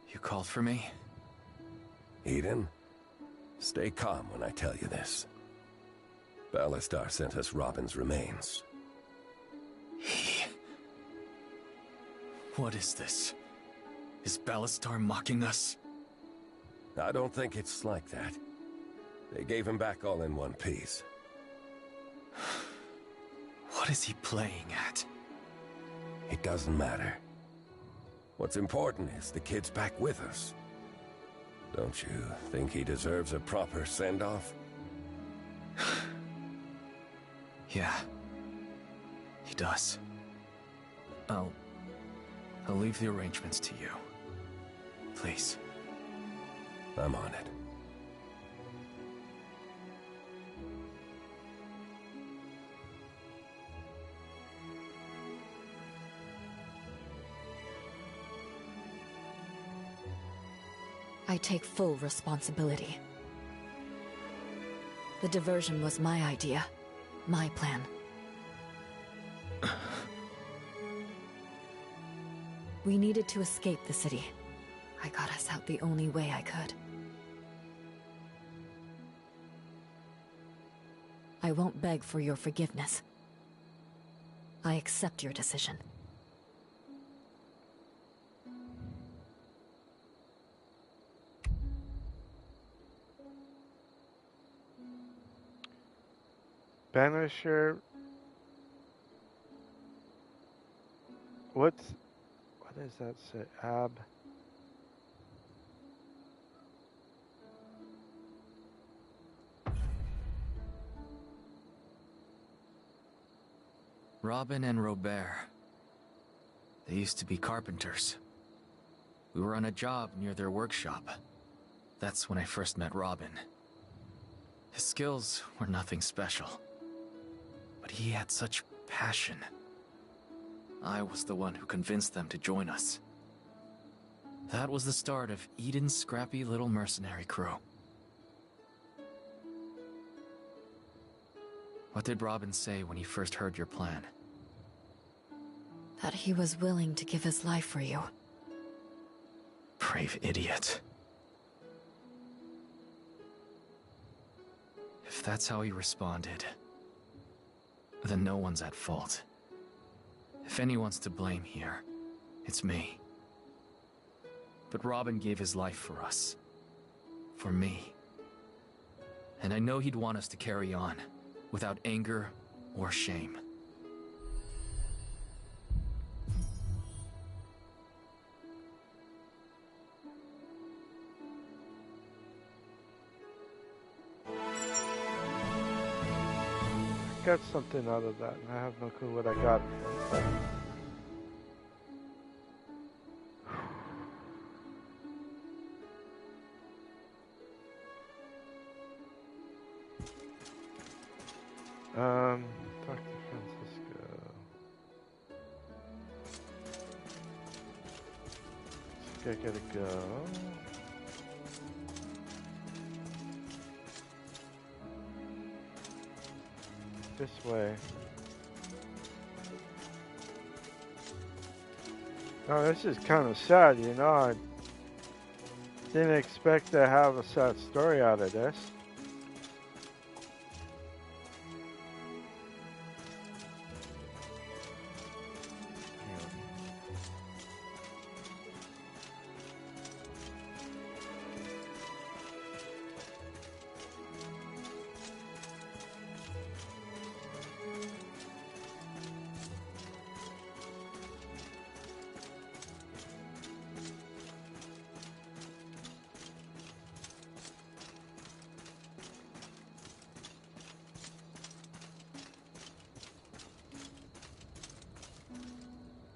You called for me? Eden, stay calm when I tell you this. Ballastar sent us Robin's remains. What is this? Is Ballastar mocking us? I don't think it's like that. They gave him back all in one piece. What is he playing at? It doesn't matter. What's important is the kid's back with us. Don't you think he deserves a proper send-off? Yeah. He does. I'll leave the arrangements to you. Please. I'm on it. I take full responsibility. The diversion was my idea, my plan. We needed to escape the city. I got us out the only way I could. I won't beg for your forgiveness. I accept your decision. Banisher. What does that say? Robin and Robert. They used to be carpenters. We were on a job near their workshop. That's when I first met Robin. His skills were nothing special. But he had such passion. I was the one who convinced them to join us. That was the start of Eden's scrappy little mercenary crew. What did Robin say when he first heard your plan? That he was willing to give his life for you. Brave idiot. If that's how he responded, then no one's at fault. If anyone's to blame here, it's me. But Robin gave his life for us. For me. And I know he'd want us to carry on, without anger or shame. got something out of that. I have no clue what I got from it. Talk to Francisco. I gotta go. This way. Oh, this is kind of sad, you know. I didn't expect to have a sad story out of this.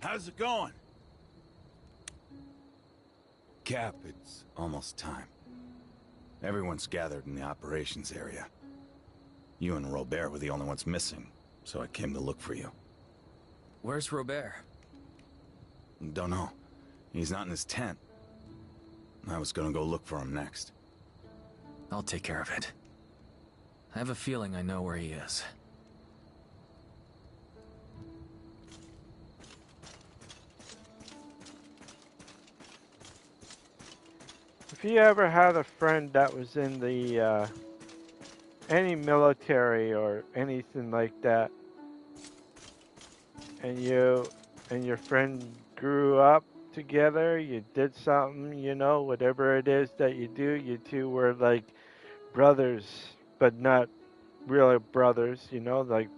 How's it going? Cap, it's almost time. Everyone's gathered in the operations area. You and Robert were the only ones missing, so I came to look for you. Where's Robert? Don't know. He's not in his tent. I was gonna go look for him next. I'll take care of it. I have a feeling I know where he is. If you ever had a friend that was in the any military or anything like that, and you and your friend grew up together, you did something, you know, whatever it is that you do, you two were like brothers, but not really brothers, you know, like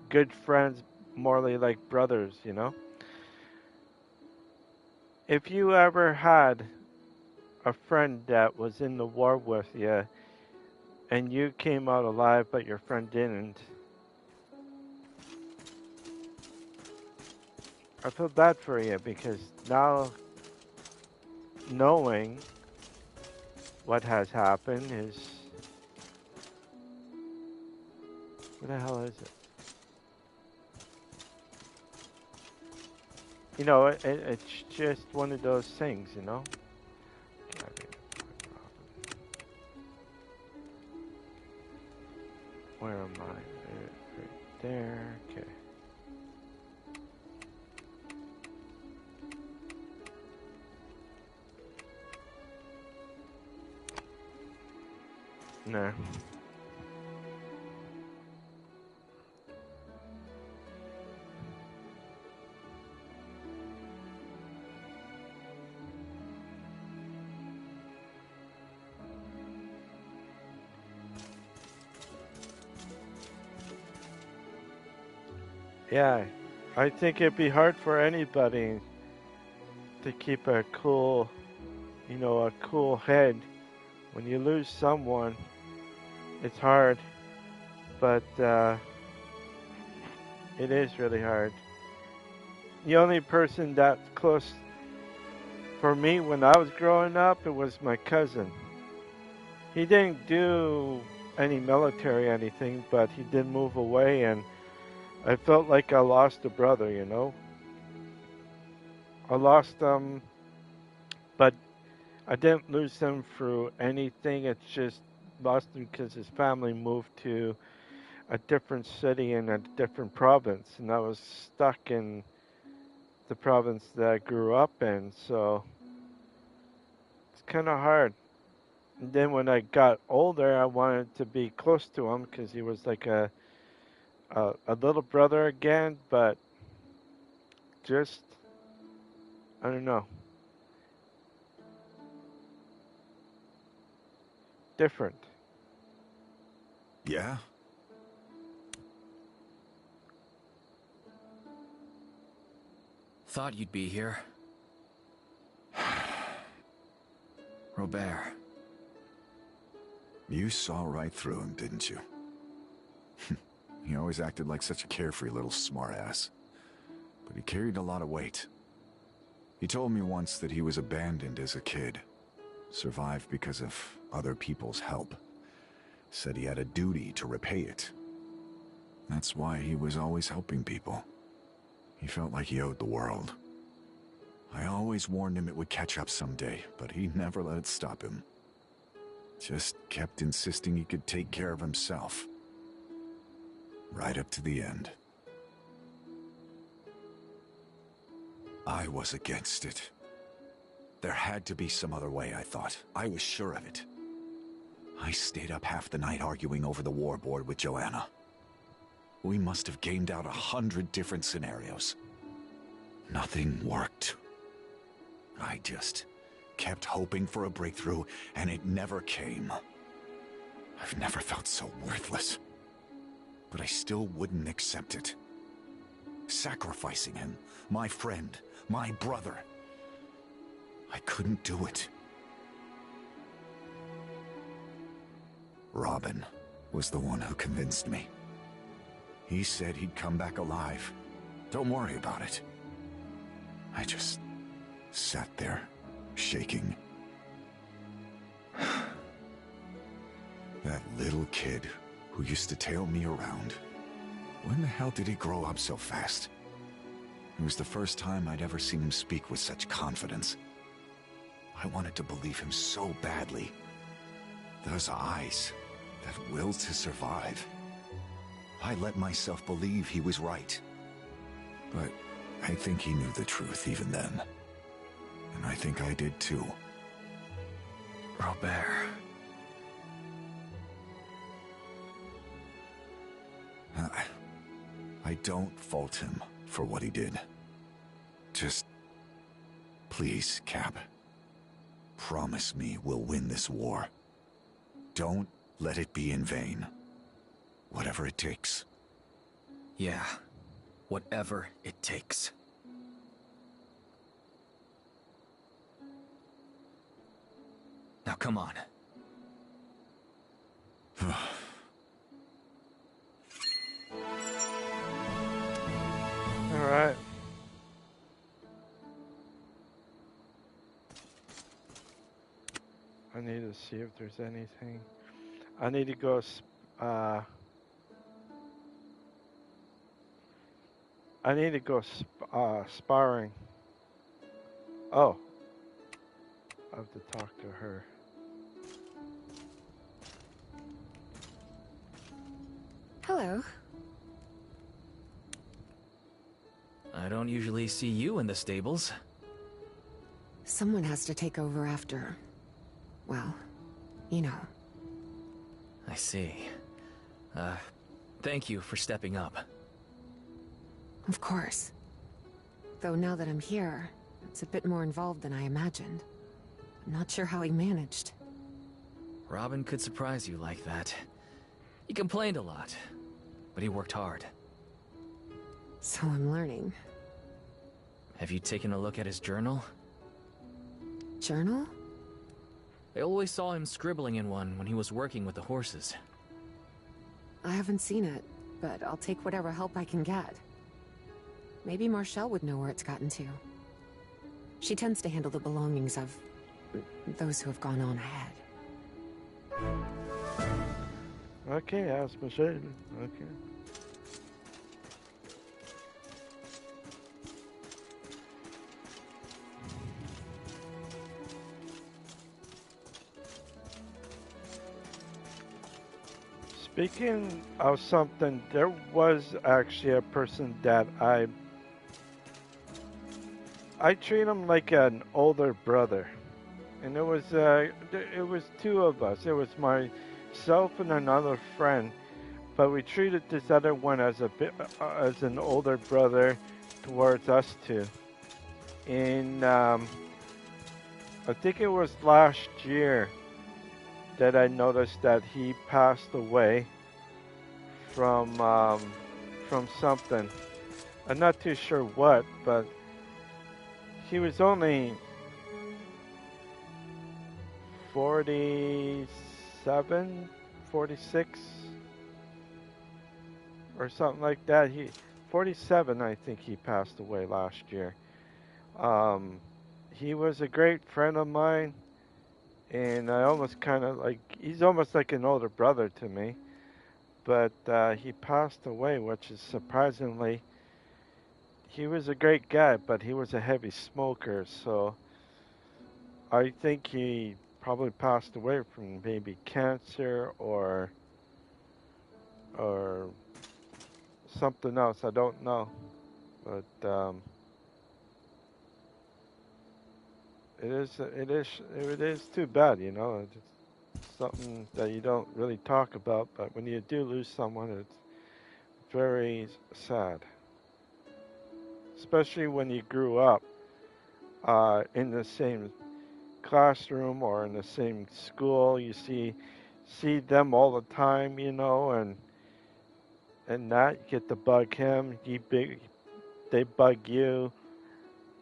good friends, morely like brothers, you know. If you ever had a friend that was in the war with you and you came out alive but your friend didn't, I feel bad for you, because now knowing what has happened is, what the hell is it? You know, it's just one of those things, you know. Where am I? Right there. Okay. No. Yeah, I think it'd be hard for anybody to keep a cool, you know, a cool head. When you lose someone, it's hard, but it is really hard. The only person that's close for me when I was growing up, it was my cousin. He didn't do any military or anything, but he did move away, and I felt like I lost a brother, you know. I lost him, but I didn't lose him through anything. It's just lost him because his family moved to a different city in a different province, and I was stuck in the province that I grew up in, so it's kind of hard. And then when I got older, I wanted to be close to him because he was like a little brother again, but just, I don't know, different. Yeah? Thought you'd be here. Robert. You saw right through him, didn't you? He always acted like such a carefree little smartass. But he carried a lot of weight. He told me once that he was abandoned as a kid. Survived because of other people's help. Said he had a duty to repay it. That's why he was always helping people. He felt like he owed the world. I always warned him it would catch up someday, but he never let it stop him. Just kept insisting he could take care of himself. Right up to the end. I was against it. There had to be some other way, I thought. I was sure of it. I stayed up half the night arguing over the war board with Joanna. We must have gamed out 100 different scenarios. Nothing worked. I just kept hoping for a breakthrough, and it never came. I've never felt so worthless. But I still wouldn't accept it. Sacrificing him, my friend, my brother. I couldn't do it. Robin was the one who convinced me. He said he'd come back alive. Don't worry about it. I just sat there, shaking. That little kid who used to tail me around. When the hell did he grow up so fast? It was the first time I'd ever seen him speak with such confidence. I wanted to believe him so badly. Those eyes, that will to survive. I let myself believe he was right. But I think he knew the truth even then. And I think I did too. Robert. I don't fault him for what he did. Just, please, Cap. Promise me we'll win this war. Don't let it be in vain. Whatever it takes. Yeah, whatever it takes. Now come on. All right. I need to see if there's anything. I need to go. I need to go sparring. Oh, I have to talk to her. Hello. I don't usually see you in the stables. Someone has to take over after... well, you know. I see. Thank you for stepping up. Of course. Though now that I'm here, it's a bit more involved than I imagined. I'm not sure how he managed. Robin could surprise you like that. He complained a lot, but he worked hard. So I'm learning. Have you taken a look at his journal? Journal? I always saw him scribbling in one when he was working with the horses. I haven't seen it, but I'll take whatever help I can get. Maybe Marshall would know where it's gotten to. She tends to handle the belongings of those who have gone on ahead. Okay, ask Michelle. Okay. Speaking of something, there was actually a person that I treat him like an older brother, and it was two of us. It was myself and another friend, but we treated this other one as as an older brother towards us two. And I think it was last year that I noticed that he passed away from something. I'm not too sure what, but he was only 47, 46. or something like that. 47, I think he passed away last year. Um, he was a great friend of mine, and I almost kind of like, he's almost like an older brother to me. But he passed away, which is surprisingly. He was a great guy, but he was a heavy smoker, so I think he probably passed away from maybe cancer or something else. I don't know, but it is too bad, you know. It's something that you don't really talk about, but when you do lose someone, it's very sad, especially when you grew up in the same classroom or in the same school. You see them all the time, you know, and that you get to bug him. They bug you.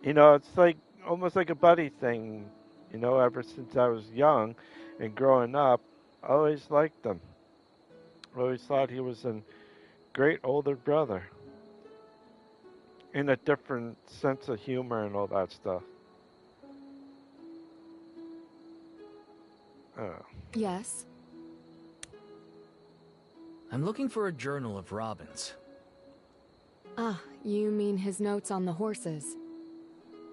You know, it's like almost like a buddy thing. You know, ever since I was young and growing up, I always liked him. I always thought he was a great older brother in a different sense of humor and all that stuff. Yes? I'm looking for a journal of Robin's. Ah, you mean his notes on the horses.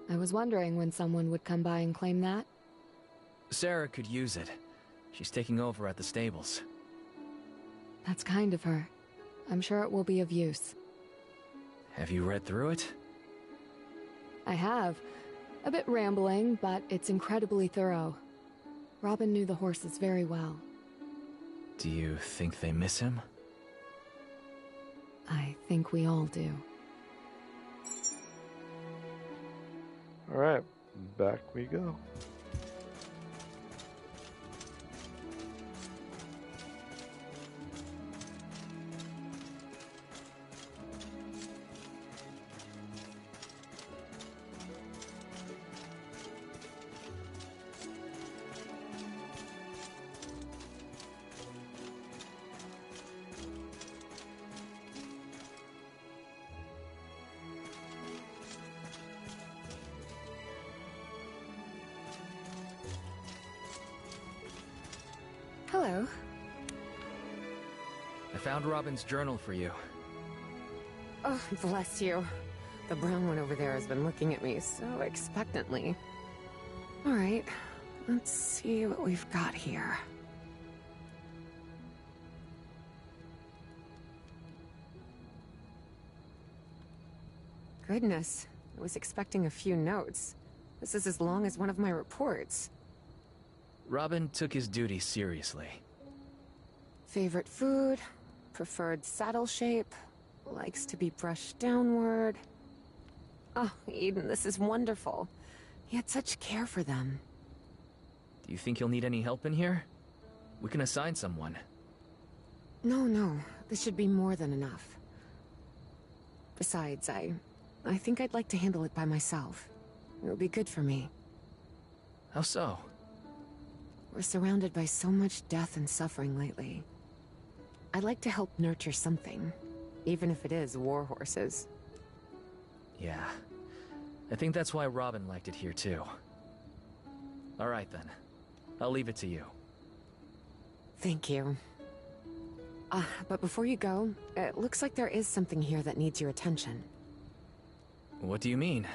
I was wondering when someone would come by and claim that. Sarah could use it. She's taking over at the stables. That's kind of her. I'm sure it will be of use. Have you read through it? I have. A bit rambling, but it's incredibly thorough. Robin knew the horses very well. Do you think they miss him? I think we all do. Alright, back we go. Hello. I found Robin's journal for you. Oh, bless you. The brown one over there has been looking at me so expectantly. All right, let's see what we've got here. Goodness, I was expecting a few notes. This is as long as one of my reports. Robin took his duty seriously. Favorite food, preferred saddle shape, likes to be brushed downward. Oh, Eden, this is wonderful. He had such care for them. Do you think you'll need any help in here? We can assign someone. No, this should be more than enough. Besides, I think I'd like to handle it by myself. It'll be good for me. How so? We're surrounded by so much death and suffering lately. I'd like to help nurture something, even if it is war horses. Yeah. I think that's why Robin liked it here too. Alright then. I'll leave it to you. Thank you. But before you go, it looks like there is something here that needs your attention. What do you mean?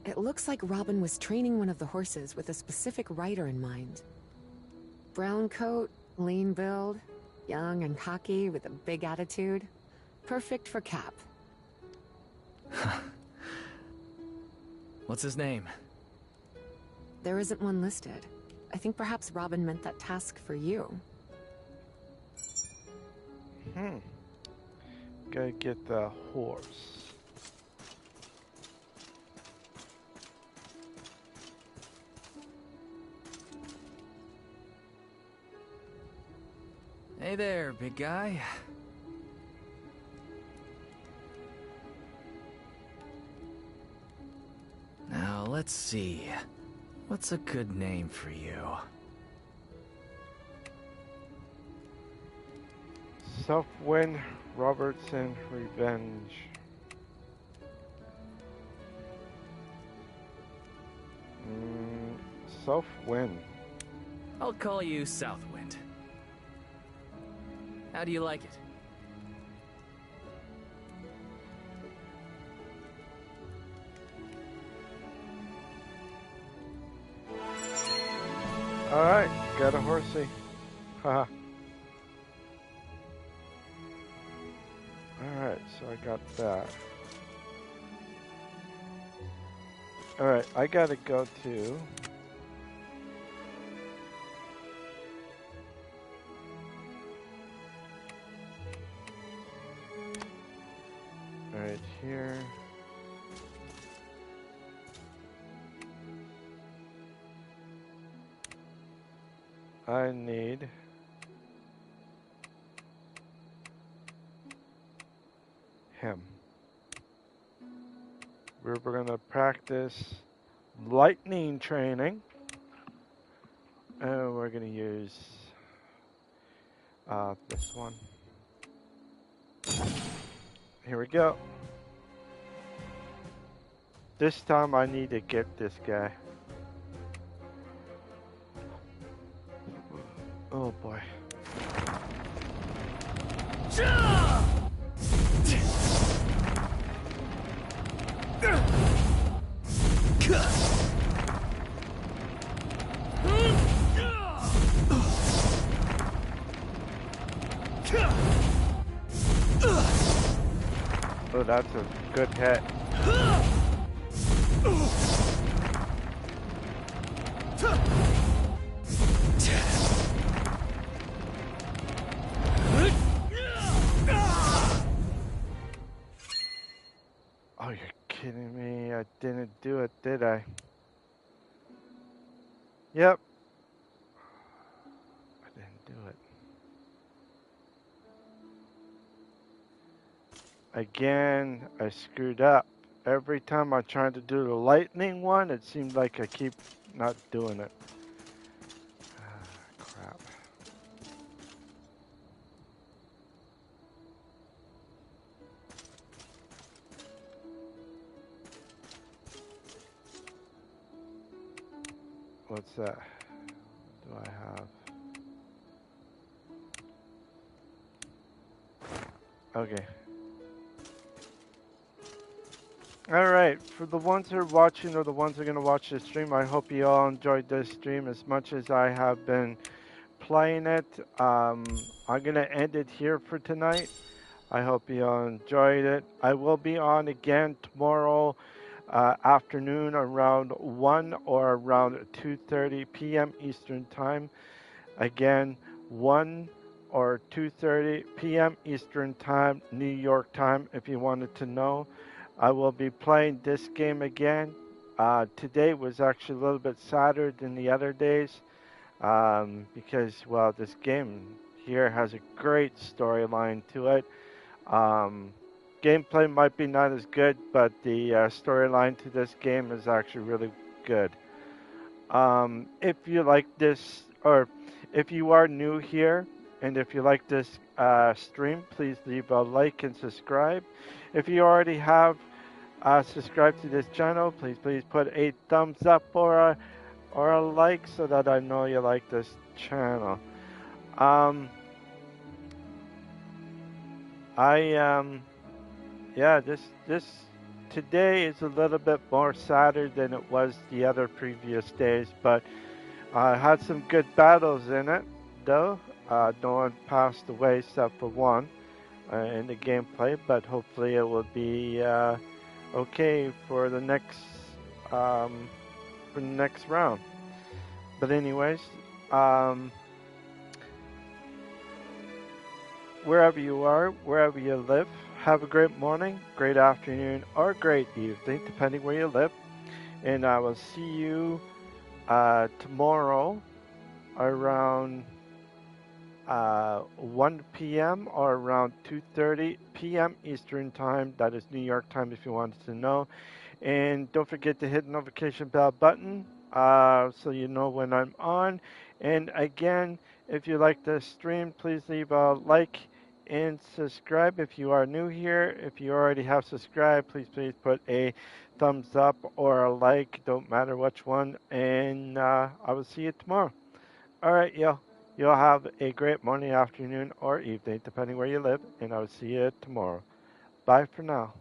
It looks like Robin was training one of the horses with a specific rider in mind. Brown coat, lean build, young and cocky with a big attitude. Perfect for Cap. What's his name? There isn't one listed. I think perhaps Robin meant that task for you. Gotta get the horse. Hey there, big guy. Now, let's see. What's a good name for you? Self-win, Robertson, revenge. Self-win. I'll call you Southwind. How do you like it? Alright, got a horsey. Haha. Alright, so I got that. Alright, I gotta go to... Right here. I need him. We're gonna practice lightning training, and we're gonna use this one. Here we go. This time I need to get this guy. Oh boy. Oh, that's a good hit. Oh, you're kidding me. I didn't do it, did I? Yep. I didn't do it. Again, I screwed up. Every time I tried to do the lightning one, it seemed like I keep not doing it. Crap. What's that? What do I have? Okay. Alright, for the ones who are watching or the ones who are going to watch this stream, I hope you all enjoyed this stream as much as I have been playing it. I'm going to end it here for tonight. I hope you all enjoyed it. I will be on again tomorrow afternoon around 1 or around 2:30 p.m. Eastern Time. Again, 1 or 2:30 p.m. Eastern Time, New York time, if you wanted to know. I will be playing this game again. Today was actually a little bit sadder than the other days because, well, this game here has a great storyline to it. Gameplay might be not as good, but the storyline to this game is actually really good. If you like this, or if you are new here, and if you like this stream, please leave a like and subscribe. If you already have subscribed to this channel, please put a thumbs up or a like so that I know you like this channel. Yeah, this today is a little bit more sadder than it was the other previous days, but I had some good battles in it, though. No one passed away except for one in the gameplay, but hopefully it will be okay for the next round. But anyways, wherever you are, wherever you live, have a great morning, great afternoon, or great evening, depending where you live. And I will see you tomorrow around 1 p.m. or around 2:30 p.m. Eastern Time. That is New York time if you wanted to know. And don't forget to hit the notification bell button so you know when I'm on. And again, if you like this stream, please leave a like and subscribe if you are new here. If you already have subscribed, please put a thumbs up or a like. Don't matter which one. And I will see you tomorrow. All right, y'all. You'll have a great morning, afternoon, or evening, depending where you live. And I will see you tomorrow. Bye for now.